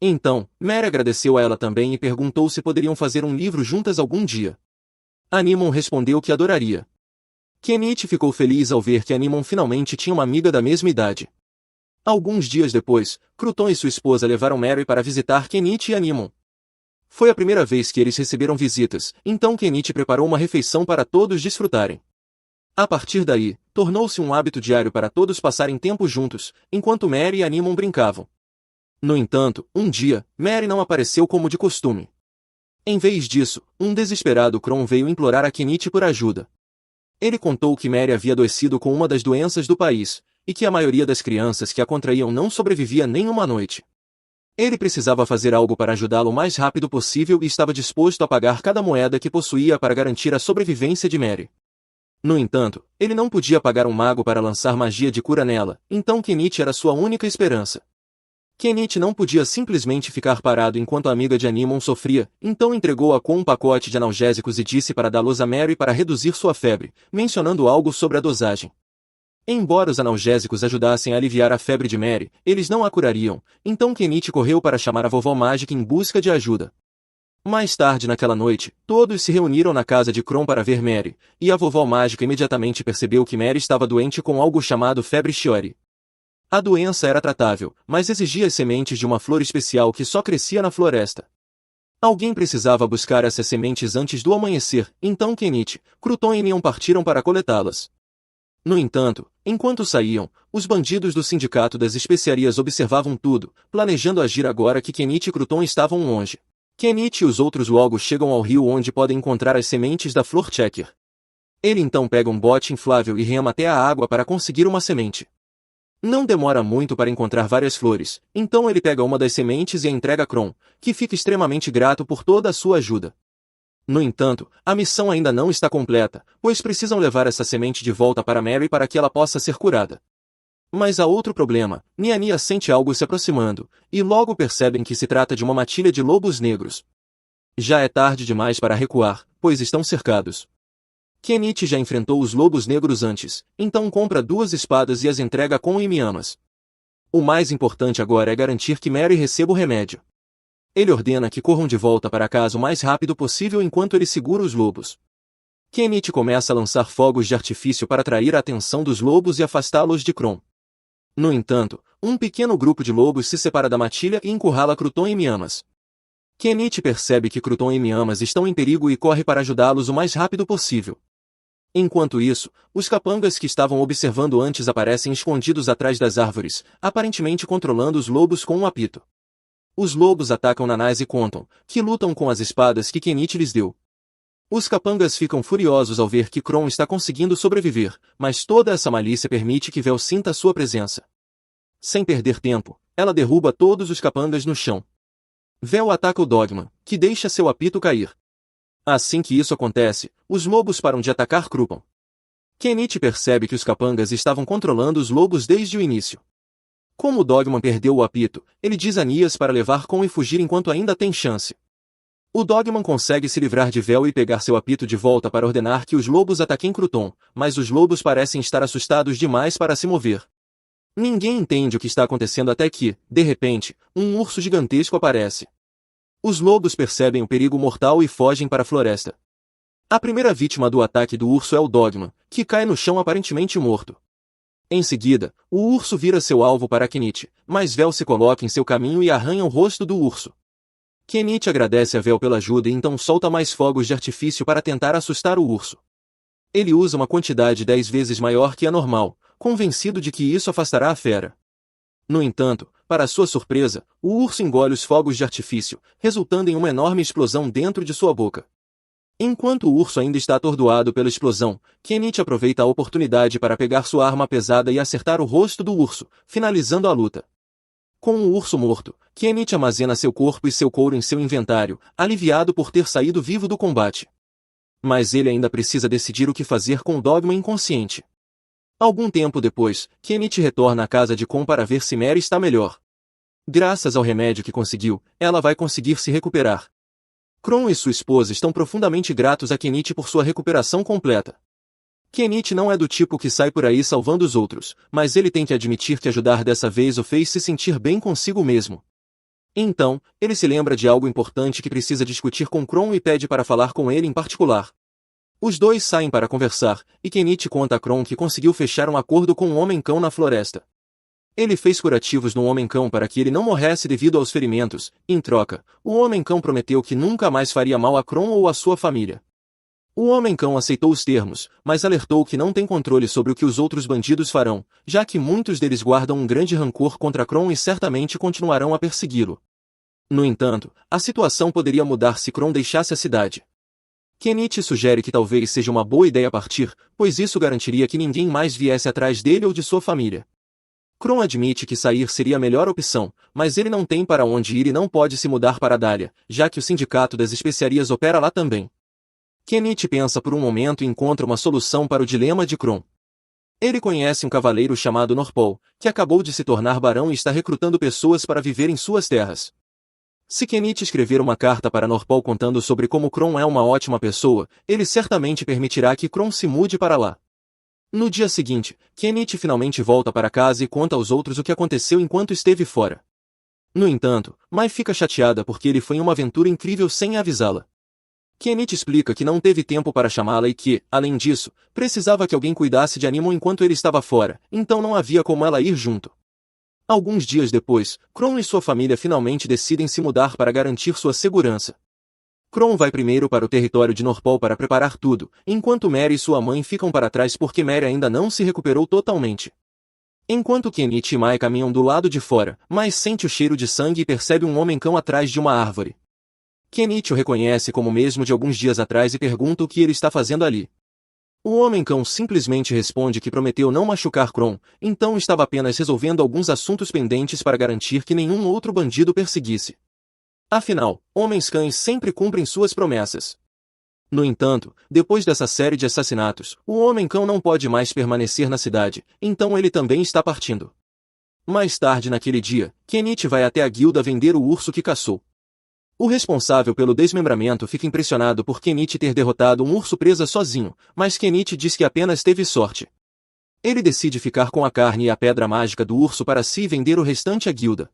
Então, Mary agradeceu a ela também e perguntou se poderiam fazer um livro juntas algum dia. Animon respondeu que adoraria. Kenichi ficou feliz ao ver que Animon finalmente tinha uma amiga da mesma idade. Alguns dias depois, Cruton e sua esposa levaram Mary para visitar Kenichi e Animon. Foi a primeira vez que eles receberam visitas, então Kenichi preparou uma refeição para todos desfrutarem. A partir daí, tornou-se um hábito diário para todos passarem tempo juntos, enquanto Mary e Animon brincavam. No entanto, um dia, Mary não apareceu como de costume. Em vez disso, um desesperado Kron veio implorar a Kenichi por ajuda. Ele contou que Mary havia adoecido com uma das doenças do país, e que a maioria das crianças que a contraíam não sobrevivia nem uma noite. Ele precisava fazer algo para ajudá-lo o mais rápido possível e estava disposto a pagar cada moeda que possuía para garantir a sobrevivência de Mary. No entanto, ele não podia pagar um mago para lançar magia de cura nela, então Kenichi era sua única esperança. Kenichi não podia simplesmente ficar parado enquanto a amiga de Animon sofria, então entregou-a com um pacote de analgésicos e disse para dá-los a Mary para reduzir sua febre, mencionando algo sobre a dosagem. Embora os analgésicos ajudassem a aliviar a febre de Mary, eles não a curariam, então Kenichi correu para chamar a vovó mágica em busca de ajuda. Mais tarde naquela noite, todos se reuniram na casa de Kron para ver Mary, e a vovó mágica imediatamente percebeu que Mary estava doente com algo chamado febre Shiori. A doença era tratável, mas exigia as sementes de uma flor especial que só crescia na floresta. Alguém precisava buscar essas sementes antes do amanhecer, então Kenichi, Cruton e Neon partiram para coletá-las. No entanto, enquanto saíam, os bandidos do Sindicato das Especiarias observavam tudo, planejando agir agora que Kenichi e Cruton estavam longe. Kenichi e os outros logo chegam ao rio onde podem encontrar as sementes da flor Checker. Ele então pega um bote inflável e rema até a água para conseguir uma semente. Não demora muito para encontrar várias flores, então ele pega uma das sementes e a entrega a Kron, que fica extremamente grato por toda a sua ajuda. No entanto, a missão ainda não está completa, pois precisam levar essa semente de volta para Mary para que ela possa ser curada. Mas há outro problema, Nia sente algo se aproximando, e logo percebem que se trata de uma matilha de lobos negros. Já é tarde demais para recuar, pois estão cercados. Kenichi já enfrentou os lobos negros antes, então compra 2 espadas e as entrega com Imiamas. O mais importante agora é garantir que Mary receba o remédio. Ele ordena que corram de volta para casa o mais rápido possível enquanto ele segura os lobos. Kenichi começa a lançar fogos de artifício para atrair a atenção dos lobos e afastá-los de Kron. No entanto, um pequeno grupo de lobos se separa da matilha e encurrala Cruton e Miamas. Kenichi percebe que Cruton e Miamas estão em perigo e corre para ajudá-los o mais rápido possível. Enquanto isso, os capangas que estavam observando antes aparecem escondidos atrás das árvores, aparentemente controlando os lobos com um apito. Os lobos atacam Nanás e contam que lutam com as espadas que Kenichi lhes deu. Os capangas ficam furiosos ao ver que Kron está conseguindo sobreviver, mas toda essa malícia permite que Vel sinta sua presença. Sem perder tempo, ela derruba todos os capangas no chão. Vel ataca o Dogman, que deixa seu apito cair. Assim que isso acontece, os lobos param de atacar Krupan. Kenichi percebe que os capangas estavam controlando os lobos desde o início. Como o Dogman perdeu o apito, ele diz a Nias para levar Kon e fugir enquanto ainda tem chance. O Dogman consegue se livrar de Vel e pegar seu apito de volta para ordenar que os lobos ataquem Cruton, mas os lobos parecem estar assustados demais para se mover. Ninguém entende o que está acontecendo até que, de repente, um urso gigantesco aparece. Os lobos percebem o perigo mortal e fogem para a floresta. A primeira vítima do ataque do urso é o Dogman, que cai no chão aparentemente morto. Em seguida, o urso vira seu alvo para Kenichi, mas Vel se coloca em seu caminho e arranha o rosto do urso. Kenichi agradece a Vel pela ajuda e então solta mais fogos de artifício para tentar assustar o urso. Ele usa uma quantidade 10 vezes maior que a normal, convencido de que isso afastará a fera. No entanto, para sua surpresa, o urso engole os fogos de artifício, resultando em uma enorme explosão dentro de sua boca. Enquanto o urso ainda está atordoado pela explosão, Kenichi aproveita a oportunidade para pegar sua arma pesada e acertar o rosto do urso, finalizando a luta. Com o urso morto, Kenichi armazena seu corpo e seu couro em seu inventário, aliviado por ter saído vivo do combate. Mas ele ainda precisa decidir o que fazer com o Dogman inconsciente. Algum tempo depois, Kenichi retorna à casa de Kon para ver se Mary está melhor. Graças ao remédio que conseguiu, ela vai conseguir se recuperar. Kron e sua esposa estão profundamente gratos a Kenichi por sua recuperação completa. Kenichi não é do tipo que sai por aí salvando os outros, mas ele tem que admitir que ajudar dessa vez o fez se sentir bem consigo mesmo. Então, ele se lembra de algo importante que precisa discutir com Kron e pede para falar com ele em particular. Os dois saem para conversar, e Kenichi conta a Kron que conseguiu fechar um acordo com o Homem-Cão na floresta. Ele fez curativos no Homem-Cão para que ele não morresse devido aos ferimentos. Em troca, o Homem-Cão prometeu que nunca mais faria mal a Kron ou à sua família. O Homem-Cão aceitou os termos, mas alertou que não tem controle sobre o que os outros bandidos farão, já que muitos deles guardam um grande rancor contra Kron e certamente continuarão a persegui-lo. No entanto, a situação poderia mudar se Kron deixasse a cidade. Kenichi sugere que talvez seja uma boa ideia partir, pois isso garantiria que ninguém mais viesse atrás dele ou de sua família. Kron admite que sair seria a melhor opção, mas ele não tem para onde ir e não pode se mudar para Dália, já que o sindicato das especiarias opera lá também. Kenichi pensa por um momento e encontra uma solução para o dilema de Kron. Ele conhece um cavaleiro chamado Norpol, que acabou de se tornar barão e está recrutando pessoas para viver em suas terras. Se Kenichi escrever uma carta para Norpol contando sobre como Kron é uma ótima pessoa, ele certamente permitirá que Kron se mude para lá. No dia seguinte, Kenichi finalmente volta para casa e conta aos outros o que aconteceu enquanto esteve fora. No entanto, Mai fica chateada porque ele foi em uma aventura incrível sem avisá-la. Kenichi explica que não teve tempo para chamá-la e que, além disso, precisava que alguém cuidasse de Animo enquanto ele estava fora, então não havia como ela ir junto. Alguns dias depois, Kron e sua família finalmente decidem se mudar para garantir sua segurança. Kron vai primeiro para o território de Norpol para preparar tudo, enquanto Mary e sua mãe ficam para trás porque Mary ainda não se recuperou totalmente. Enquanto Kenichi e Mai caminham do lado de fora, Mai sente o cheiro de sangue e percebe um homem-cão atrás de uma árvore. Kenichi o reconhece como o mesmo de alguns dias atrás e pergunta o que ele está fazendo ali. O Homem-Cão simplesmente responde que prometeu não machucar Kron, então estava apenas resolvendo alguns assuntos pendentes para garantir que nenhum outro bandido perseguisse. Afinal, homens-cães sempre cumprem suas promessas. No entanto, depois dessa série de assassinatos, o Homem-Cão não pode mais permanecer na cidade, então ele também está partindo. Mais tarde naquele dia, Kenichi vai até a guilda vender o urso que caçou. O responsável pelo desmembramento fica impressionado por Kenichi ter derrotado um urso presa sozinho, mas Kenichi diz que apenas teve sorte. Ele decide ficar com a carne e a pedra mágica do urso para si e vender o restante à guilda.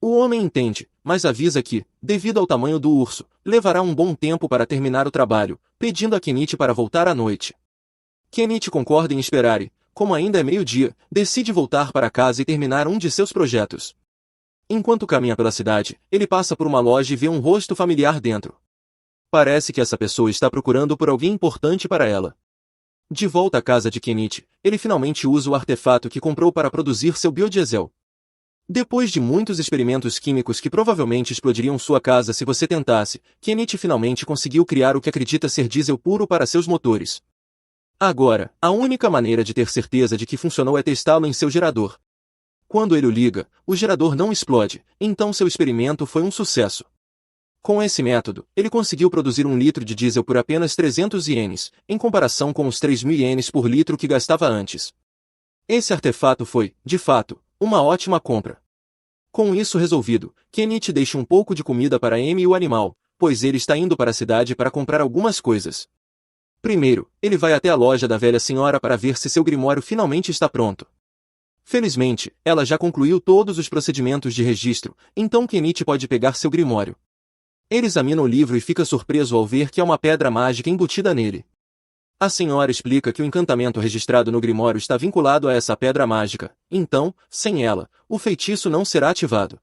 O homem entende, mas avisa que, devido ao tamanho do urso, levará um bom tempo para terminar o trabalho, pedindo a Kenichi para voltar à noite. Kenichi concorda em esperar e, como ainda é meio-dia, decide voltar para casa e terminar um de seus projetos. Enquanto caminha pela cidade, ele passa por uma loja e vê um rosto familiar dentro. Parece que essa pessoa está procurando por alguém importante para ela. De volta à casa de Kenichi, ele finalmente usa o artefato que comprou para produzir seu biodiesel. Depois de muitos experimentos químicos que provavelmente explodiriam sua casa se você tentasse, Kenichi finalmente conseguiu criar o que acredita ser diesel puro para seus motores. Agora, a única maneira de ter certeza de que funcionou é testá-lo em seu gerador. Quando ele o liga, o gerador não explode, então seu experimento foi um sucesso. Com esse método, ele conseguiu produzir 1 litro de diesel por apenas 300 ienes, em comparação com os 3.000 ienes por litro que gastava antes. Esse artefato foi, de fato, uma ótima compra. Com isso resolvido, Kenichi deixa um pouco de comida para Amy e o animal, pois ele está indo para a cidade para comprar algumas coisas. Primeiro, ele vai até a loja da velha senhora para ver se seu grimório finalmente está pronto. Felizmente, ela já concluiu todos os procedimentos de registro, então Kenichi pode pegar seu grimório. Ele examina o livro e fica surpreso ao ver que há uma pedra mágica embutida nele. A senhora explica que o encantamento registrado no Grimório está vinculado a essa pedra mágica, então, sem ela, o feitiço não será ativado.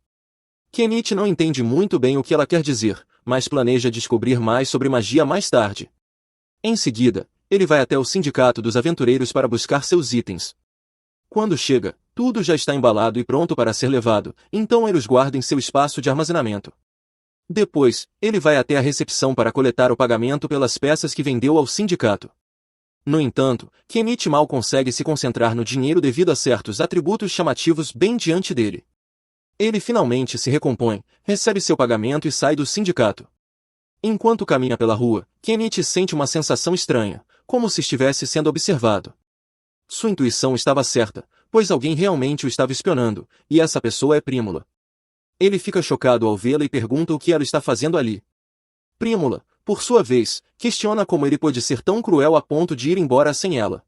Kenichi não entende muito bem o que ela quer dizer, mas planeja descobrir mais sobre magia mais tarde. Em seguida, ele vai até o Sindicato dos Aventureiros para buscar seus itens. Quando chega, tudo já está embalado e pronto para ser levado, então ele os guarda em seu espaço de armazenamento. Depois, ele vai até a recepção para coletar o pagamento pelas peças que vendeu ao sindicato. No entanto, Kenichi mal consegue se concentrar no dinheiro devido a certos atributos chamativos bem diante dele. Ele finalmente se recompõe, recebe seu pagamento e sai do sindicato. Enquanto caminha pela rua, Kenichi sente uma sensação estranha, como se estivesse sendo observado. Sua intuição estava certa, pois alguém realmente o estava espionando, e essa pessoa é Prímula. Ele fica chocado ao vê-la e pergunta o que ela está fazendo ali. Prímula, por sua vez, questiona como ele pôde ser tão cruel a ponto de ir embora sem ela.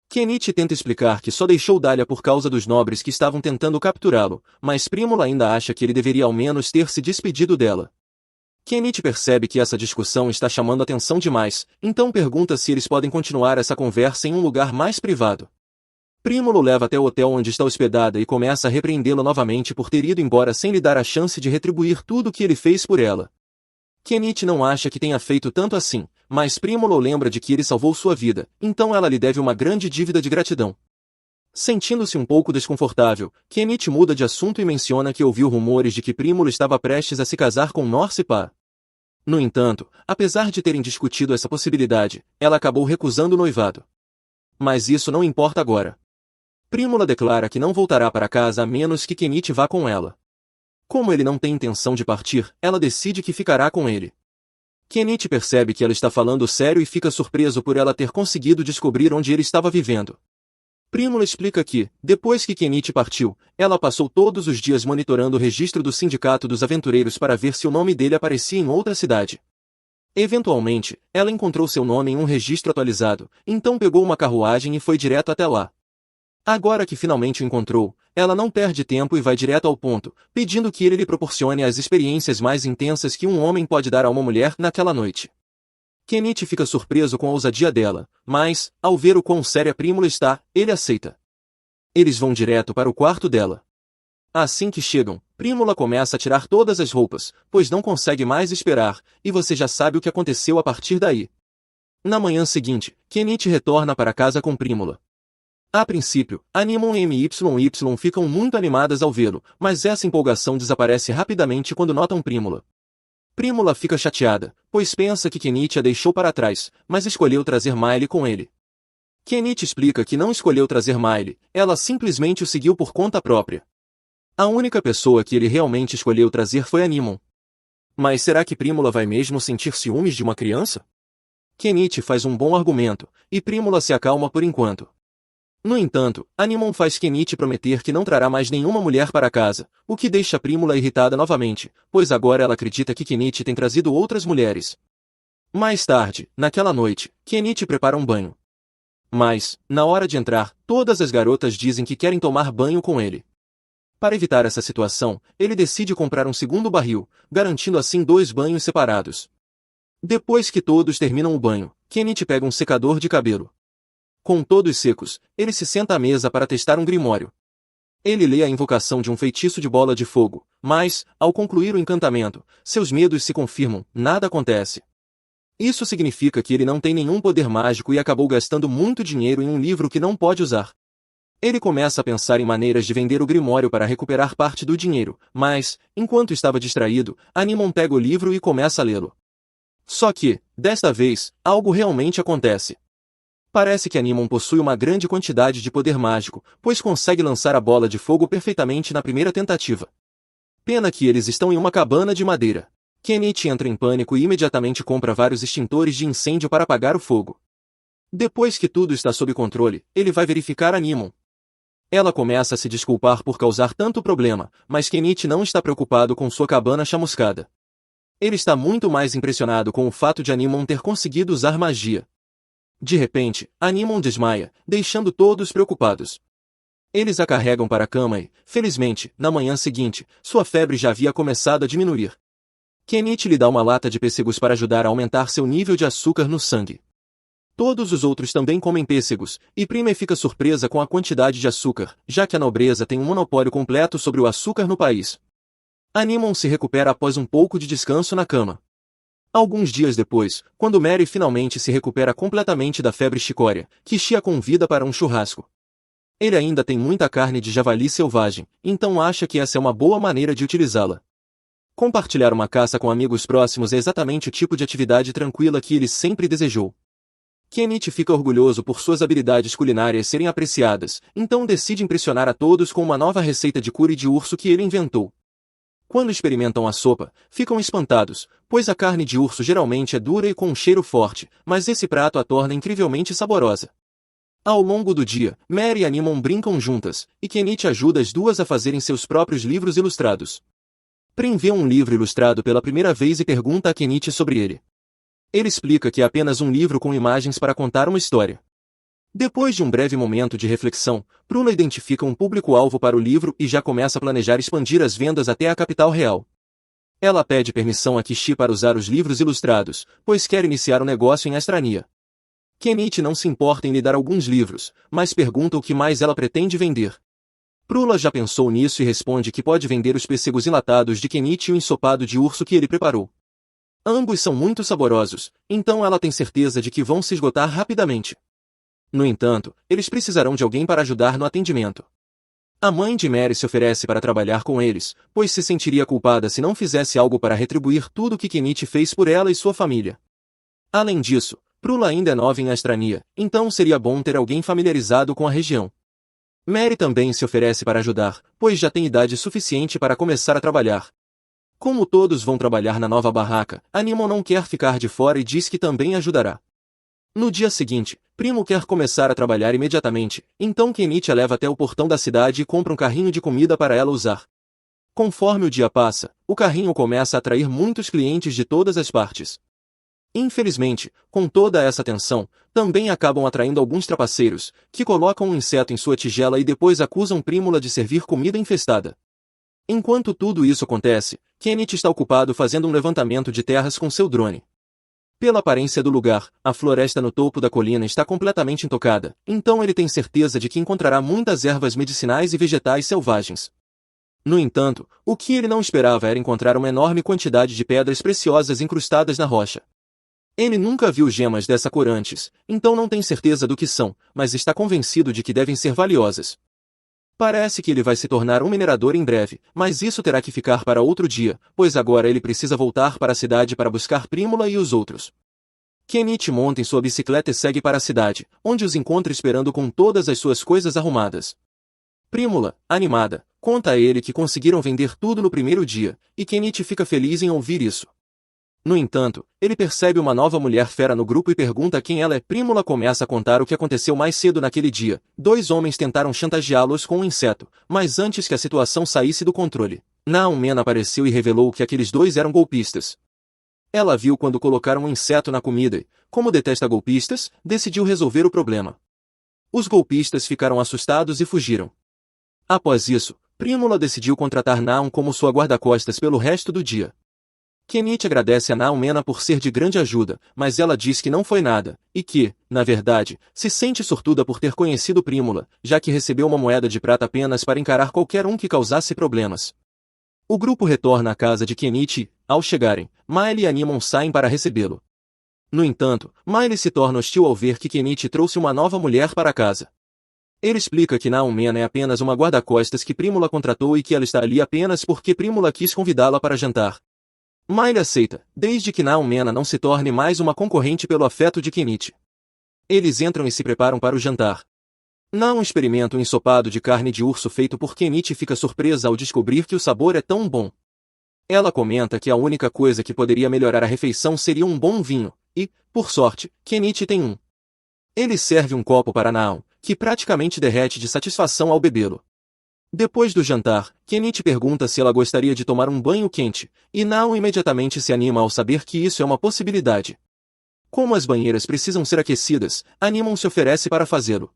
Kenichi tenta explicar que só deixou Dália por causa dos nobres que estavam tentando capturá-lo, mas Prímula ainda acha que ele deveria ao menos ter se despedido dela. Kenichi percebe que essa discussão está chamando atenção demais, então pergunta se eles podem continuar essa conversa em um lugar mais privado. Prímula o leva até o hotel onde está hospedada e começa a repreendê-la novamente por ter ido embora sem lhe dar a chance de retribuir tudo o que ele fez por ela. Kenichi não acha que tenha feito tanto assim, mas Prímula o lembra de que ele salvou sua vida, então ela lhe deve uma grande dívida de gratidão. Sentindo-se um pouco desconfortável, Kenichi muda de assunto e menciona que ouviu rumores de que Prímula estava prestes a se casar com Norcipa. No entanto, apesar de terem discutido essa possibilidade, ela acabou recusando o noivado. Mas isso não importa agora. Prímula declara que não voltará para casa a menos que Kenichi vá com ela. Como ele não tem intenção de partir, ela decide que ficará com ele. Kenichi percebe que ela está falando sério e fica surpreso por ela ter conseguido descobrir onde ele estava vivendo. Prímula explica que, depois que Kenichi partiu, ela passou todos os dias monitorando o registro do Sindicato dos Aventureiros para ver se o nome dele aparecia em outra cidade. Eventualmente, ela encontrou seu nome em um registro atualizado, então pegou uma carruagem e foi direto até lá. Agora que finalmente o encontrou, ela não perde tempo e vai direto ao ponto, pedindo que ele lhe proporcione as experiências mais intensas que um homem pode dar a uma mulher naquela noite. Kenichi fica surpreso com a ousadia dela, mas, ao ver o quão séria Prímula está, ele aceita. Eles vão direto para o quarto dela. Assim que chegam, Prímula começa a tirar todas as roupas, pois não consegue mais esperar, e você já sabe o que aconteceu a partir daí. Na manhã seguinte, Kenichi retorna para casa com Prímula. A princípio, Animon e MYY ficam muito animadas ao vê-lo, mas essa empolgação desaparece rapidamente quando notam Prímula. Prímula fica chateada, pois pensa que Kenichi a deixou para trás, mas escolheu trazer Miley com ele. Kenichi explica que não escolheu trazer Miley, ela simplesmente o seguiu por conta própria. A única pessoa que ele realmente escolheu trazer foi Animon. Mas será que Prímula vai mesmo sentir ciúmes de uma criança? Kenichi faz um bom argumento, e Prímula se acalma por enquanto. No entanto, Animon faz Kenichi prometer que não trará mais nenhuma mulher para casa, o que deixa Prímula irritada novamente, pois agora ela acredita que Kenichi tem trazido outras mulheres. Mais tarde, naquela noite, Kenichi prepara um banho. Mas, na hora de entrar, todas as garotas dizem que querem tomar banho com ele. Para evitar essa situação, ele decide comprar um segundo barril, garantindo assim 2 banhos separados. Depois que todos terminam o banho, Kenichi pega um secador de cabelo. Com todos secos, ele se senta à mesa para testar um grimório. Ele lê a invocação de um feitiço de bola de fogo, mas, ao concluir o encantamento, seus medos se confirmam, nada acontece. Isso significa que ele não tem nenhum poder mágico e acabou gastando muito dinheiro em um livro que não pode usar. Ele começa a pensar em maneiras de vender o grimório para recuperar parte do dinheiro, mas, enquanto estava distraído, Animon pega o livro e começa a lê-lo. Só que, desta vez, algo realmente acontece. Parece que Animon possui uma grande quantidade de poder mágico, pois consegue lançar a bola de fogo perfeitamente na primeira tentativa. Pena que eles estão em uma cabana de madeira. Kenichi entra em pânico e imediatamente compra vários extintores de incêndio para apagar o fogo. Depois que tudo está sob controle, ele vai verificar Animon. Ela começa a se desculpar por causar tanto problema, mas Kenichi não está preocupado com sua cabana chamuscada. Ele está muito mais impressionado com o fato de Animon ter conseguido usar magia. De repente, Animon desmaia, deixando todos preocupados. Eles a carregam para a cama e, felizmente, na manhã seguinte, sua febre já havia começado a diminuir. Kenichi lhe dá uma lata de pêssegos para ajudar a aumentar seu nível de açúcar no sangue. Todos os outros também comem pêssegos, e Prime fica surpresa com a quantidade de açúcar, já que a nobreza tem um monopólio completo sobre o açúcar no país. Animon se recupera após um pouco de descanso na cama. Alguns dias depois, quando Mary finalmente se recupera completamente da febre chicória, Kishi a convida para um churrasco. Ele ainda tem muita carne de javali selvagem, então acha que essa é uma boa maneira de utilizá-la. Compartilhar uma caça com amigos próximos é exatamente o tipo de atividade tranquila que ele sempre desejou. Kenichi fica orgulhoso por suas habilidades culinárias serem apreciadas, então decide impressionar a todos com uma nova receita de curry de urso que ele inventou. Quando experimentam a sopa, ficam espantados, pois a carne de urso geralmente é dura e com um cheiro forte, mas esse prato a torna incrivelmente saborosa. Ao longo do dia, Mary e Animon brincam juntas, e Kenichi ajuda as duas a fazerem seus próprios livros ilustrados. Prim vê um livro ilustrado pela primeira vez e pergunta a Kenichi sobre ele. Ele explica que é apenas um livro com imagens para contar uma história. Depois de um breve momento de reflexão, Pruna identifica um público-alvo para o livro e já começa a planejar expandir as vendas até a capital real. Ela pede permissão a Kishi para usar os livros ilustrados, pois quer iniciar um negócio em Astrania. Kenichi não se importa em lhe dar alguns livros, mas pergunta o que mais ela pretende vender. Prula já pensou nisso e responde que pode vender os pêssegos enlatados de Kenichi e o ensopado de urso que ele preparou. Ambos são muito saborosos, então ela tem certeza de que vão se esgotar rapidamente. No entanto, eles precisarão de alguém para ajudar no atendimento. A mãe de Mary se oferece para trabalhar com eles, pois se sentiria culpada se não fizesse algo para retribuir tudo o que Kenichi fez por ela e sua família. Além disso, Prula ainda é nova em Astrania, então seria bom ter alguém familiarizado com a região. Mary também se oferece para ajudar, pois já tem idade suficiente para começar a trabalhar. Como todos vão trabalhar na nova barraca, Animon não quer ficar de fora e diz que também ajudará. No dia seguinte, Primo quer começar a trabalhar imediatamente, então Kenichi a leva até o portão da cidade e compra um carrinho de comida para ela usar. Conforme o dia passa, o carrinho começa a atrair muitos clientes de todas as partes. Infelizmente, com toda essa atenção, também acabam atraindo alguns trapaceiros, que colocam um inseto em sua tigela e depois acusam Prímula de servir comida infestada. Enquanto tudo isso acontece, Kenichi está ocupado fazendo um levantamento de terras com seu drone. Pela aparência do lugar, a floresta no topo da colina está completamente intocada, então ele tem certeza de que encontrará muitas ervas medicinais e vegetais selvagens. No entanto, o que ele não esperava era encontrar uma enorme quantidade de pedras preciosas incrustadas na rocha. Ele nunca viu gemas dessa cor antes, então não tem certeza do que são, mas está convencido de que devem ser valiosas. Parece que ele vai se tornar um minerador em breve, mas isso terá que ficar para outro dia, pois agora ele precisa voltar para a cidade para buscar Prímula e os outros. Kenichi monta em sua bicicleta e segue para a cidade, onde os encontra esperando com todas as suas coisas arrumadas. Prímula, animada, conta a ele que conseguiram vender tudo no primeiro dia, e Kenichi fica feliz em ouvir isso. No entanto, ele percebe uma nova mulher fera no grupo e pergunta quem ela é. Prímula começa a contar o que aconteceu mais cedo naquele dia. 2 homens tentaram chantageá-los com um inseto, mas antes que a situação saísse do controle, Naumena apareceu e revelou que aqueles 2 eram golpistas. Ela viu quando colocaram um inseto na comida e, como detesta golpistas, decidiu resolver o problema. Os golpistas ficaram assustados e fugiram. Após isso, Prímula decidiu contratar Naum como sua guarda-costas pelo resto do dia. Kenichi agradece a Naumena por ser de grande ajuda, mas ela diz que não foi nada, e que, na verdade, se sente sortuda por ter conhecido Prímula, já que recebeu uma moeda de prata apenas para encarar qualquer um que causasse problemas. O grupo retorna à casa de Kenichi e, ao chegarem, Miley e Animon saem para recebê-lo. No entanto, Miley se torna hostil ao ver que Kenichi trouxe uma nova mulher para casa. Ele explica que Naumena é apenas uma guarda-costas que Prímula contratou e que ela está ali apenas porque Prímula quis convidá-la para jantar. Miley aceita, desde que Naumena não se torne mais uma concorrente pelo afeto de Kenichi. Eles entram e se preparam para o jantar. Naum experimenta um ensopado de carne de urso feito por Kenichi e fica surpresa ao descobrir que o sabor é tão bom. Ela comenta que a única coisa que poderia melhorar a refeição seria um bom vinho, e, por sorte, Kenichi tem um. Ele serve um copo para Naum, que praticamente derrete de satisfação ao bebê-lo. Depois do jantar, Kenichi pergunta se ela gostaria de tomar um banho quente, e Naum imediatamente se anima ao saber que isso é uma possibilidade. Como as banheiras precisam ser aquecidas, Animon se oferece para fazê-lo.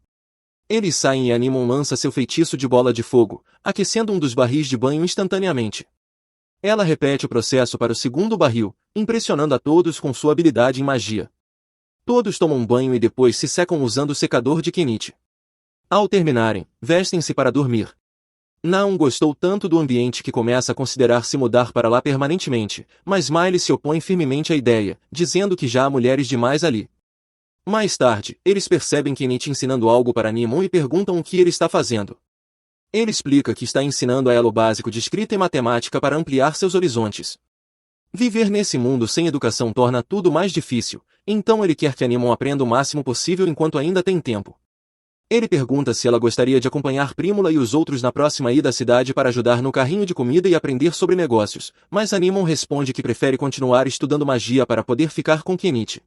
Eles saem e Animon lança seu feitiço de bola de fogo, aquecendo um dos barris de banho instantaneamente. Ela repete o processo para o segundo barril, impressionando a todos com sua habilidade em magia. Todos tomam banho e depois se secam usando o secador de Kenichi. Ao terminarem, vestem-se para dormir. Naum gostou tanto do ambiente que começa a considerar se mudar para lá permanentemente, mas Miley se opõe firmemente à ideia, dizendo que já há mulheres demais ali. Mais tarde, eles percebem Kenichi ensinando algo para Nimon e perguntam o que ele está fazendo. Ele explica que está ensinando a ela o básico de escrita e matemática para ampliar seus horizontes. Viver nesse mundo sem educação torna tudo mais difícil, então ele quer que a Nimon aprenda o máximo possível enquanto ainda tem tempo. Ele pergunta se ela gostaria de acompanhar Prímula e os outros na próxima ida à cidade para ajudar no carrinho de comida e aprender sobre negócios, mas a Nimon responde que prefere continuar estudando magia para poder ficar com Kenichi.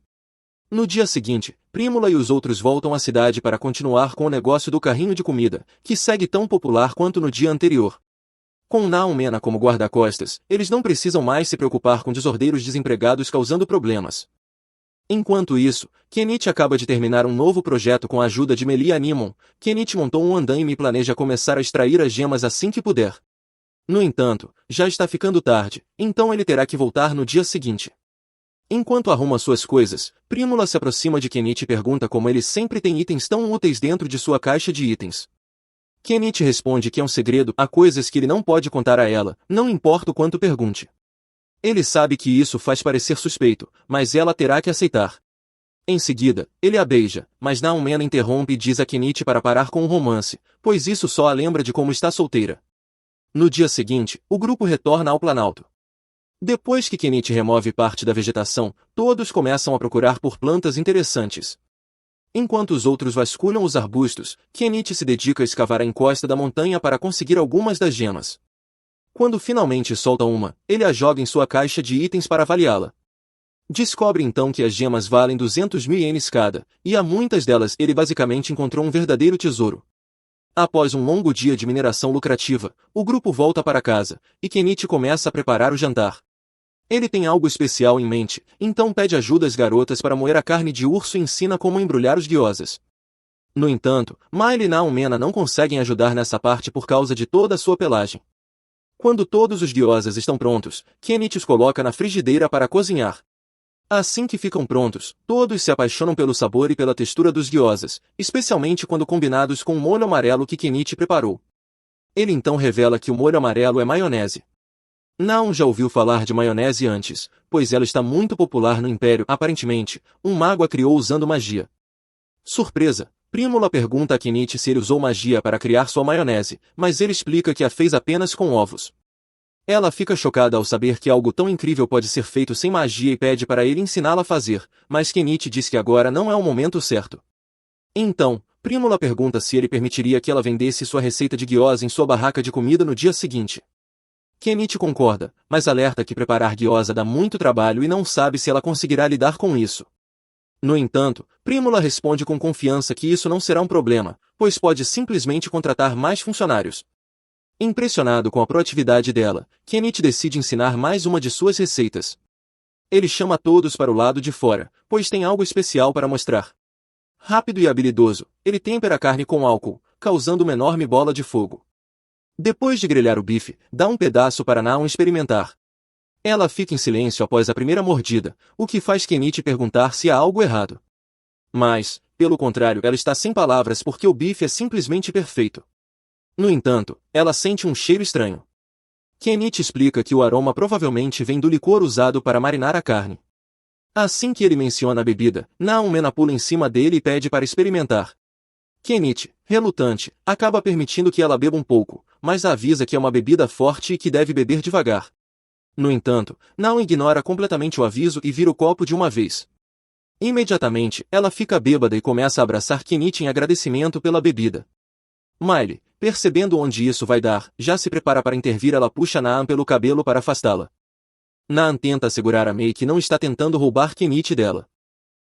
No dia seguinte, Prímula e os outros voltam à cidade para continuar com o negócio do carrinho de comida, que segue tão popular quanto no dia anterior. Com Naum Mena como guarda-costas, eles não precisam mais se preocupar com desordeiros desempregados causando problemas. Enquanto isso, Kenichi acaba de terminar um novo projeto com a ajuda de Melia Nimon. Kenichi montou um andaime e planeja começar a extrair as gemas assim que puder. No entanto, já está ficando tarde, então ele terá que voltar no dia seguinte. Enquanto arruma suas coisas, Prímula se aproxima de Kenichi e pergunta como ele sempre tem itens tão úteis dentro de sua caixa de itens. Kenichi responde que é um segredo, há coisas que ele não pode contar a ela, não importa o quanto pergunte. Ele sabe que isso faz parecer suspeito, mas ela terá que aceitar. Em seguida, ele a beija, mas Naum Mena interrompe e diz a Kenichi para parar com o romance, pois isso só a lembra de como está solteira. No dia seguinte, o grupo retorna ao Planalto. Depois que Kenichi remove parte da vegetação, todos começam a procurar por plantas interessantes. Enquanto os outros vasculham os arbustos, Kenichi se dedica a escavar a encosta da montanha para conseguir algumas das gemas. Quando finalmente solta uma, ele a joga em sua caixa de itens para avaliá-la. Descobre então que as gemas valem 200.000 ienes cada, e há muitas delas ele basicamente encontrou um verdadeiro tesouro. Após um longo dia de mineração lucrativa, o grupo volta para casa, e Kenichi começa a preparar o jantar. Ele tem algo especial em mente, então pede ajuda às garotas para moer a carne de urso e ensina como embrulhar os gyozas. No entanto, Miley e Naum Mena não conseguem ajudar nessa parte por causa de toda a sua pelagem. Quando todos os gyozas estão prontos, Kenichi os coloca na frigideira para cozinhar. Assim que ficam prontos, todos se apaixonam pelo sabor e pela textura dos gyozas, especialmente quando combinados com o molho amarelo que Kenichi preparou. Ele então revela que o molho amarelo é maionese. Naum já ouviu falar de maionese antes, pois ela está muito popular no Império. Aparentemente, um mago a criou usando magia. Surpresa! Prímula pergunta a Kenichi se ele usou magia para criar sua maionese, mas ele explica que a fez apenas com ovos. Ela fica chocada ao saber que algo tão incrível pode ser feito sem magia e pede para ele ensiná-la a fazer, mas Kenichi diz que agora não é o momento certo. Então, Prímula pergunta se ele permitiria que ela vendesse sua receita de gyoza em sua barraca de comida no dia seguinte. Kenichi concorda, mas alerta que preparar gyoza dá muito trabalho e não sabe se ela conseguirá lidar com isso. No entanto, Prímula responde com confiança que isso não será um problema, pois pode simplesmente contratar mais funcionários. Impressionado com a proatividade dela, Kenichi decide ensinar mais uma de suas receitas. Ele chama todos para o lado de fora, pois tem algo especial para mostrar. Rápido e habilidoso, ele tempera a carne com álcool, causando uma enorme bola de fogo. Depois de grelhar o bife, dá um pedaço para Naum experimentar. Ela fica em silêncio após a primeira mordida, o que faz Kenichi perguntar se há algo errado. Mas, pelo contrário, ela está sem palavras porque o bife é simplesmente perfeito. No entanto, ela sente um cheiro estranho. Kenichi explica que o aroma provavelmente vem do licor usado para marinar a carne. Assim que ele menciona a bebida, Naum Mena pula em cima dele e pede para experimentar. Kenichi, relutante, acaba permitindo que ela beba um pouco, mas a avisa que é uma bebida forte e que deve beber devagar. No entanto, Naum ignora completamente o aviso e vira o copo de uma vez. Imediatamente, ela fica bêbada e começa a abraçar Kenichi em agradecimento pela bebida. Miley, percebendo onde isso vai dar, já se prepara para intervir. Ela puxa Naum pelo cabelo para afastá-la. Naum tenta assegurar a Mei que não está tentando roubar Kenichi dela.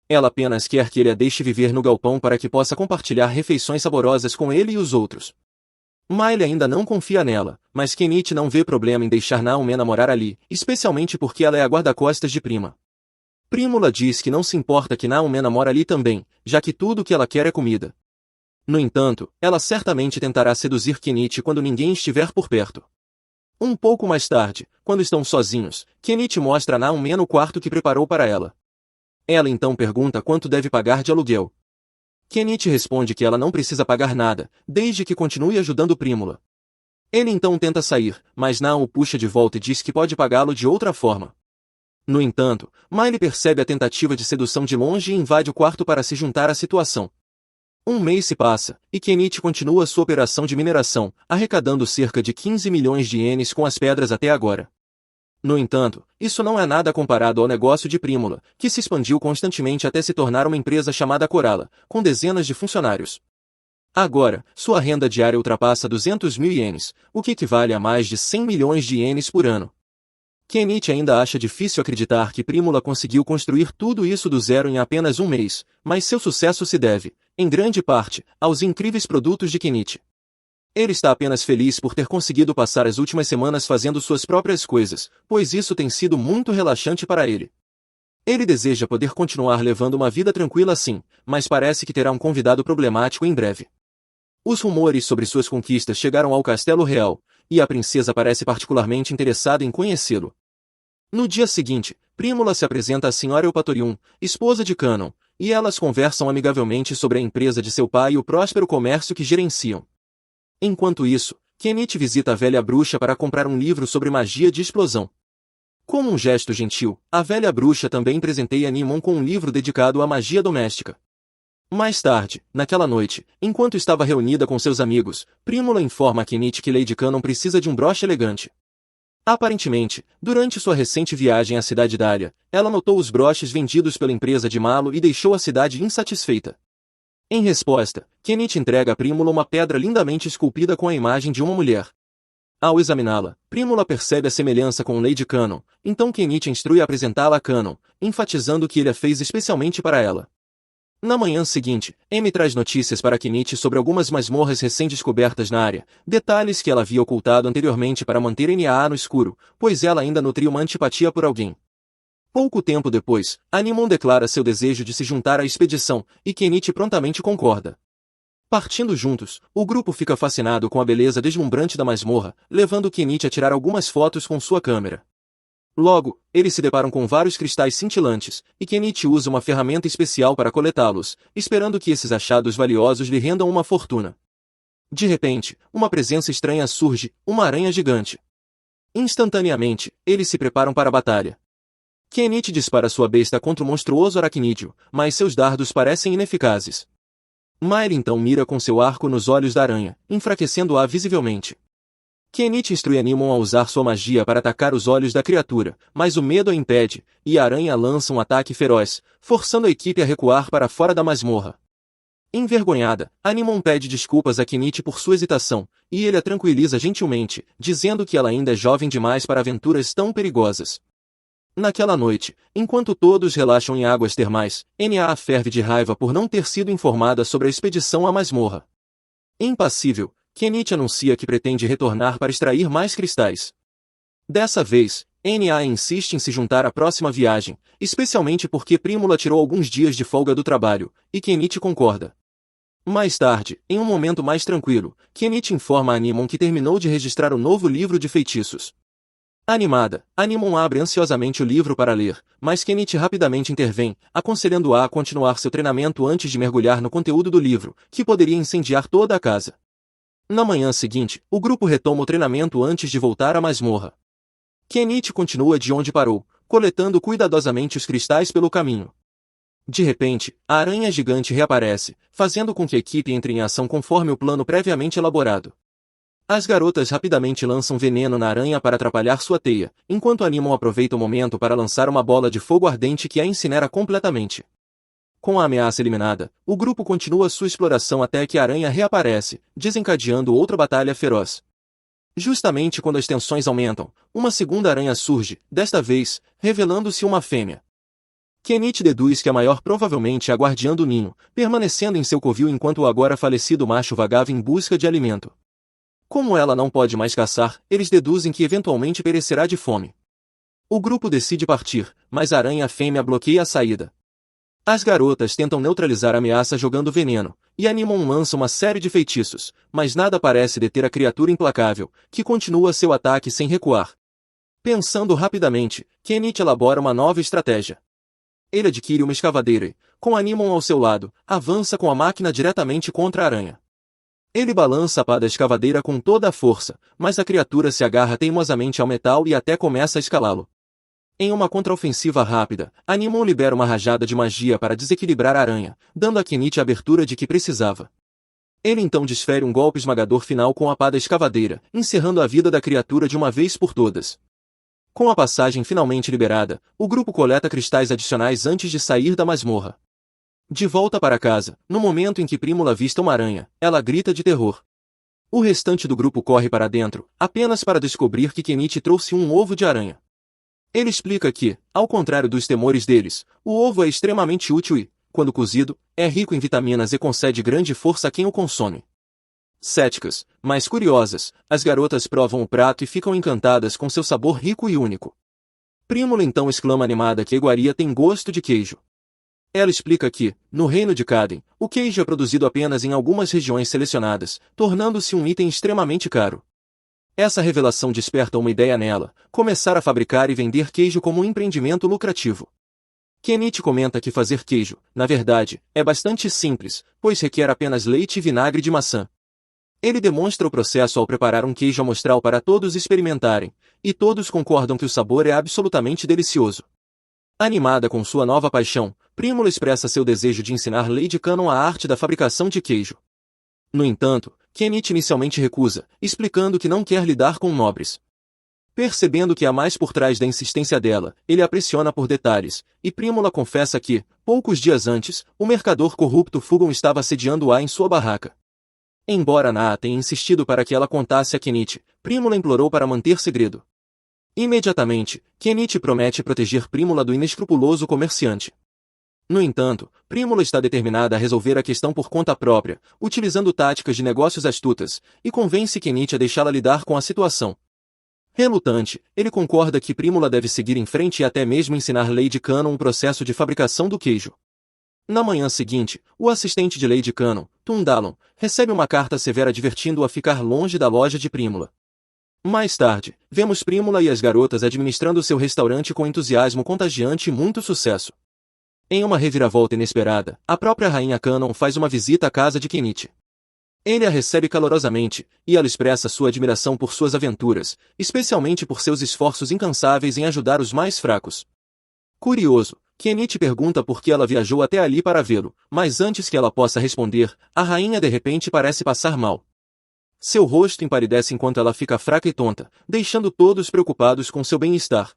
Ela apenas quer que ele a deixe viver no galpão para que possa compartilhar refeições saborosas com ele e os outros. Miley ainda não confia nela, mas Kenichi não vê problema em deixar Naum Mena morar ali, especialmente porque ela é a guarda-costas de Prima. Prímula diz que não se importa que Naum Mena mora ali também, já que tudo o que ela quer é comida. No entanto, ela certamente tentará seduzir Kenichi quando ninguém estiver por perto. Um pouco mais tarde, quando estão sozinhos, Kenichi mostra a Naomi no quarto que preparou para ela. Ela então pergunta quanto deve pagar de aluguel. Kenichi responde que ela não precisa pagar nada, desde que continue ajudando Prímula. Ele então tenta sair, mas Nao o puxa de volta e diz que pode pagá-lo de outra forma. No entanto, Miley percebe a tentativa de sedução de longe e invade o quarto para se juntar à situação. Um mês se passa, e Kenichi continua sua operação de mineração, arrecadando cerca de 15 milhões de ienes com as pedras até agora. No entanto, isso não é nada comparado ao negócio de Prímula, que se expandiu constantemente até se tornar uma empresa chamada Corala, com dezenas de funcionários. Agora, sua renda diária ultrapassa 200 mil ienes, o que equivale a mais de 100 milhões de ienes por ano. Kenichi ainda acha difícil acreditar que Prímula conseguiu construir tudo isso do zero em apenas um mês, mas seu sucesso se deve, em grande parte, aos incríveis produtos de Kenichi. Ele está apenas feliz por ter conseguido passar as últimas semanas fazendo suas próprias coisas, pois isso tem sido muito relaxante para ele. Ele deseja poder continuar levando uma vida tranquila assim, mas parece que terá um convidado problemático em breve. Os rumores sobre suas conquistas chegaram ao Castelo Real, e a princesa parece particularmente interessada em conhecê-lo. No dia seguinte, Prímula se apresenta à Sra. Eupatorium, esposa de Canon, e elas conversam amigavelmente sobre a empresa de seu pai e o próspero comércio que gerenciam. Enquanto isso, Kenichi visita a velha bruxa para comprar um livro sobre magia de explosão. Como um gesto gentil, a velha bruxa também presenteia Nimon com um livro dedicado à magia doméstica. Mais tarde, naquela noite, enquanto estava reunida com seus amigos, Prímula informa a Kenichi que Lady Canon precisa de um broche elegante. Aparentemente, durante sua recente viagem à cidade Dália, ela notou os broches vendidos pela empresa de Malo e deixou a cidade insatisfeita. Em resposta, Kenichi entrega a Prímula uma pedra lindamente esculpida com a imagem de uma mulher. Ao examiná-la, Prímula percebe a semelhança com Lady Canon, então Kenichi instrui a apresentá-la a Canon, enfatizando que ele a fez especialmente para ela. Na manhã seguinte, Amy traz notícias para Kenichi sobre algumas masmorras recém-descobertas na área, detalhes que ela havia ocultado anteriormente para manter NAA no escuro, pois ela ainda nutria uma antipatia por alguém. Pouco tempo depois, Nimon declara seu desejo de se juntar à expedição, e Kenichi prontamente concorda. Partindo juntos, o grupo fica fascinado com a beleza deslumbrante da masmorra, levando Kenichi a tirar algumas fotos com sua câmera. Logo, eles se deparam com vários cristais cintilantes, e Kenichi usa uma ferramenta especial para coletá-los, esperando que esses achados valiosos lhe rendam uma fortuna. De repente, uma presença estranha surge, uma aranha gigante. Instantaneamente, eles se preparam para a batalha. Kenichi dispara sua besta contra o monstruoso aracnídeo, mas seus dardos parecem ineficazes. Miley então mira com seu arco nos olhos da aranha, enfraquecendo-a visivelmente. Kenichi instrui Nimon a usar sua magia para atacar os olhos da criatura, mas o medo a impede, e a aranha lança um ataque feroz, forçando a equipe a recuar para fora da masmorra. Envergonhada, Nimon pede desculpas a Kenichi por sua hesitação, e ele a tranquiliza gentilmente, dizendo que ela ainda é jovem demais para aventuras tão perigosas. Naquela noite, enquanto todos relaxam em águas termais, NAA ferve de raiva por não ter sido informada sobre a expedição à masmorra. Impassível, Kenichi anuncia que pretende retornar para extrair mais cristais. Dessa vez, NAA insiste em se juntar à próxima viagem, especialmente porque Prímula tirou alguns dias de folga do trabalho, e Kenichi concorda. Mais tarde, em um momento mais tranquilo, Kenichi informa a Nimon que terminou de registrar o novo livro de feitiços. Animada, Nimon abre ansiosamente o livro para ler, mas Kenichi rapidamente intervém, aconselhando-a a continuar seu treinamento antes de mergulhar no conteúdo do livro, que poderia incendiar toda a casa. Na manhã seguinte, o grupo retoma o treinamento antes de voltar à masmorra. Kenichi continua de onde parou, coletando cuidadosamente os cristais pelo caminho. De repente, a aranha gigante reaparece, fazendo com que a equipe entre em ação conforme o plano previamente elaborado. As garotas rapidamente lançam veneno na aranha para atrapalhar sua teia, enquanto Nimon aproveita o momento para lançar uma bola de fogo ardente que a incinera completamente. Com a ameaça eliminada, o grupo continua sua exploração até que a aranha reaparece, desencadeando outra batalha feroz. Justamente quando as tensões aumentam, uma segunda aranha surge, desta vez, revelando-se uma fêmea. Kenichi deduz que a maior provavelmente é a guardiã do ninho, permanecendo em seu covil enquanto o agora falecido macho vagava em busca de alimento. Como ela não pode mais caçar, eles deduzem que eventualmente perecerá de fome. O grupo decide partir, mas a aranha fêmea bloqueia a saída. As garotas tentam neutralizar a ameaça jogando veneno, e Animon lança uma série de feitiços, mas nada parece deter a criatura implacável, que continua seu ataque sem recuar. Pensando rapidamente, Kenichi elabora uma nova estratégia. Ele adquire uma escavadeira e, com Animon ao seu lado, avança com a máquina diretamente contra a aranha. Ele balança a pá da escavadeira com toda a força, mas a criatura se agarra teimosamente ao metal e até começa a escalá-lo. Em uma contraofensiva rápida, Animon libera uma rajada de magia para desequilibrar a aranha, dando a Kenichi a abertura de que precisava. Ele então desfere um golpe esmagador final com a pá da escavadeira, encerrando a vida da criatura de uma vez por todas. Com a passagem finalmente liberada, o grupo coleta cristais adicionais antes de sair da masmorra. De volta para casa, no momento em que Prímula avista uma aranha, ela grita de terror. O restante do grupo corre para dentro, apenas para descobrir que Kenichi trouxe um ovo de aranha. Ele explica que, ao contrário dos temores deles, o ovo é extremamente útil e, quando cozido, é rico em vitaminas e concede grande força a quem o consome. Céticas, mas curiosas, as garotas provam o prato e ficam encantadas com seu sabor rico e único. Prímula então exclama animada que a iguaria tem gosto de queijo. Ela explica que, no reino de Caden, o queijo é produzido apenas em algumas regiões selecionadas, tornando-se um item extremamente caro. Essa revelação desperta uma ideia nela, começar a fabricar e vender queijo como um empreendimento lucrativo. Kenichi comenta que fazer queijo, na verdade, é bastante simples, pois requer apenas leite e vinagre de maçã. Ele demonstra o processo ao preparar um queijo amostral para todos experimentarem, e todos concordam que o sabor é absolutamente delicioso. Animada com sua nova paixão, Prímula expressa seu desejo de ensinar Lady Canon a arte da fabricação de queijo. No entanto, Kenichi inicialmente recusa, explicando que não quer lidar com nobres. Percebendo que há mais por trás da insistência dela, ele a pressiona por detalhes, e Prímula confessa que, poucos dias antes, o mercador corrupto Fugon estava assediando-a em sua barraca. Embora Naa tenha insistido para que ela contasse a Kenichi, Prímula implorou para manter segredo. Imediatamente, Kenichi promete proteger Prímula do inescrupuloso comerciante. No entanto, Prímula está determinada a resolver a questão por conta própria, utilizando táticas de negócios astutas, e convence Kenichi a deixá-la lidar com a situação. Relutante, ele concorda que Prímula deve seguir em frente e até mesmo ensinar Lady Canon um processo de fabricação do queijo. Na manhã seguinte, o assistente de Lady Canon, Tundalon, recebe uma carta severa advertindo-o a ficar longe da loja de Prímula. Mais tarde, vemos Prímula e as garotas administrando seu restaurante com entusiasmo contagiante e muito sucesso. Em uma reviravolta inesperada, a própria Rainha Canon faz uma visita à casa de Kenichi. Ele a recebe calorosamente, e ela expressa sua admiração por suas aventuras, especialmente por seus esforços incansáveis em ajudar os mais fracos. Curioso, Kenichi pergunta por que ela viajou até ali para vê-lo, mas antes que ela possa responder, a rainha de repente parece passar mal. Seu rosto empalidece enquanto ela fica fraca e tonta, deixando todos preocupados com seu bem-estar.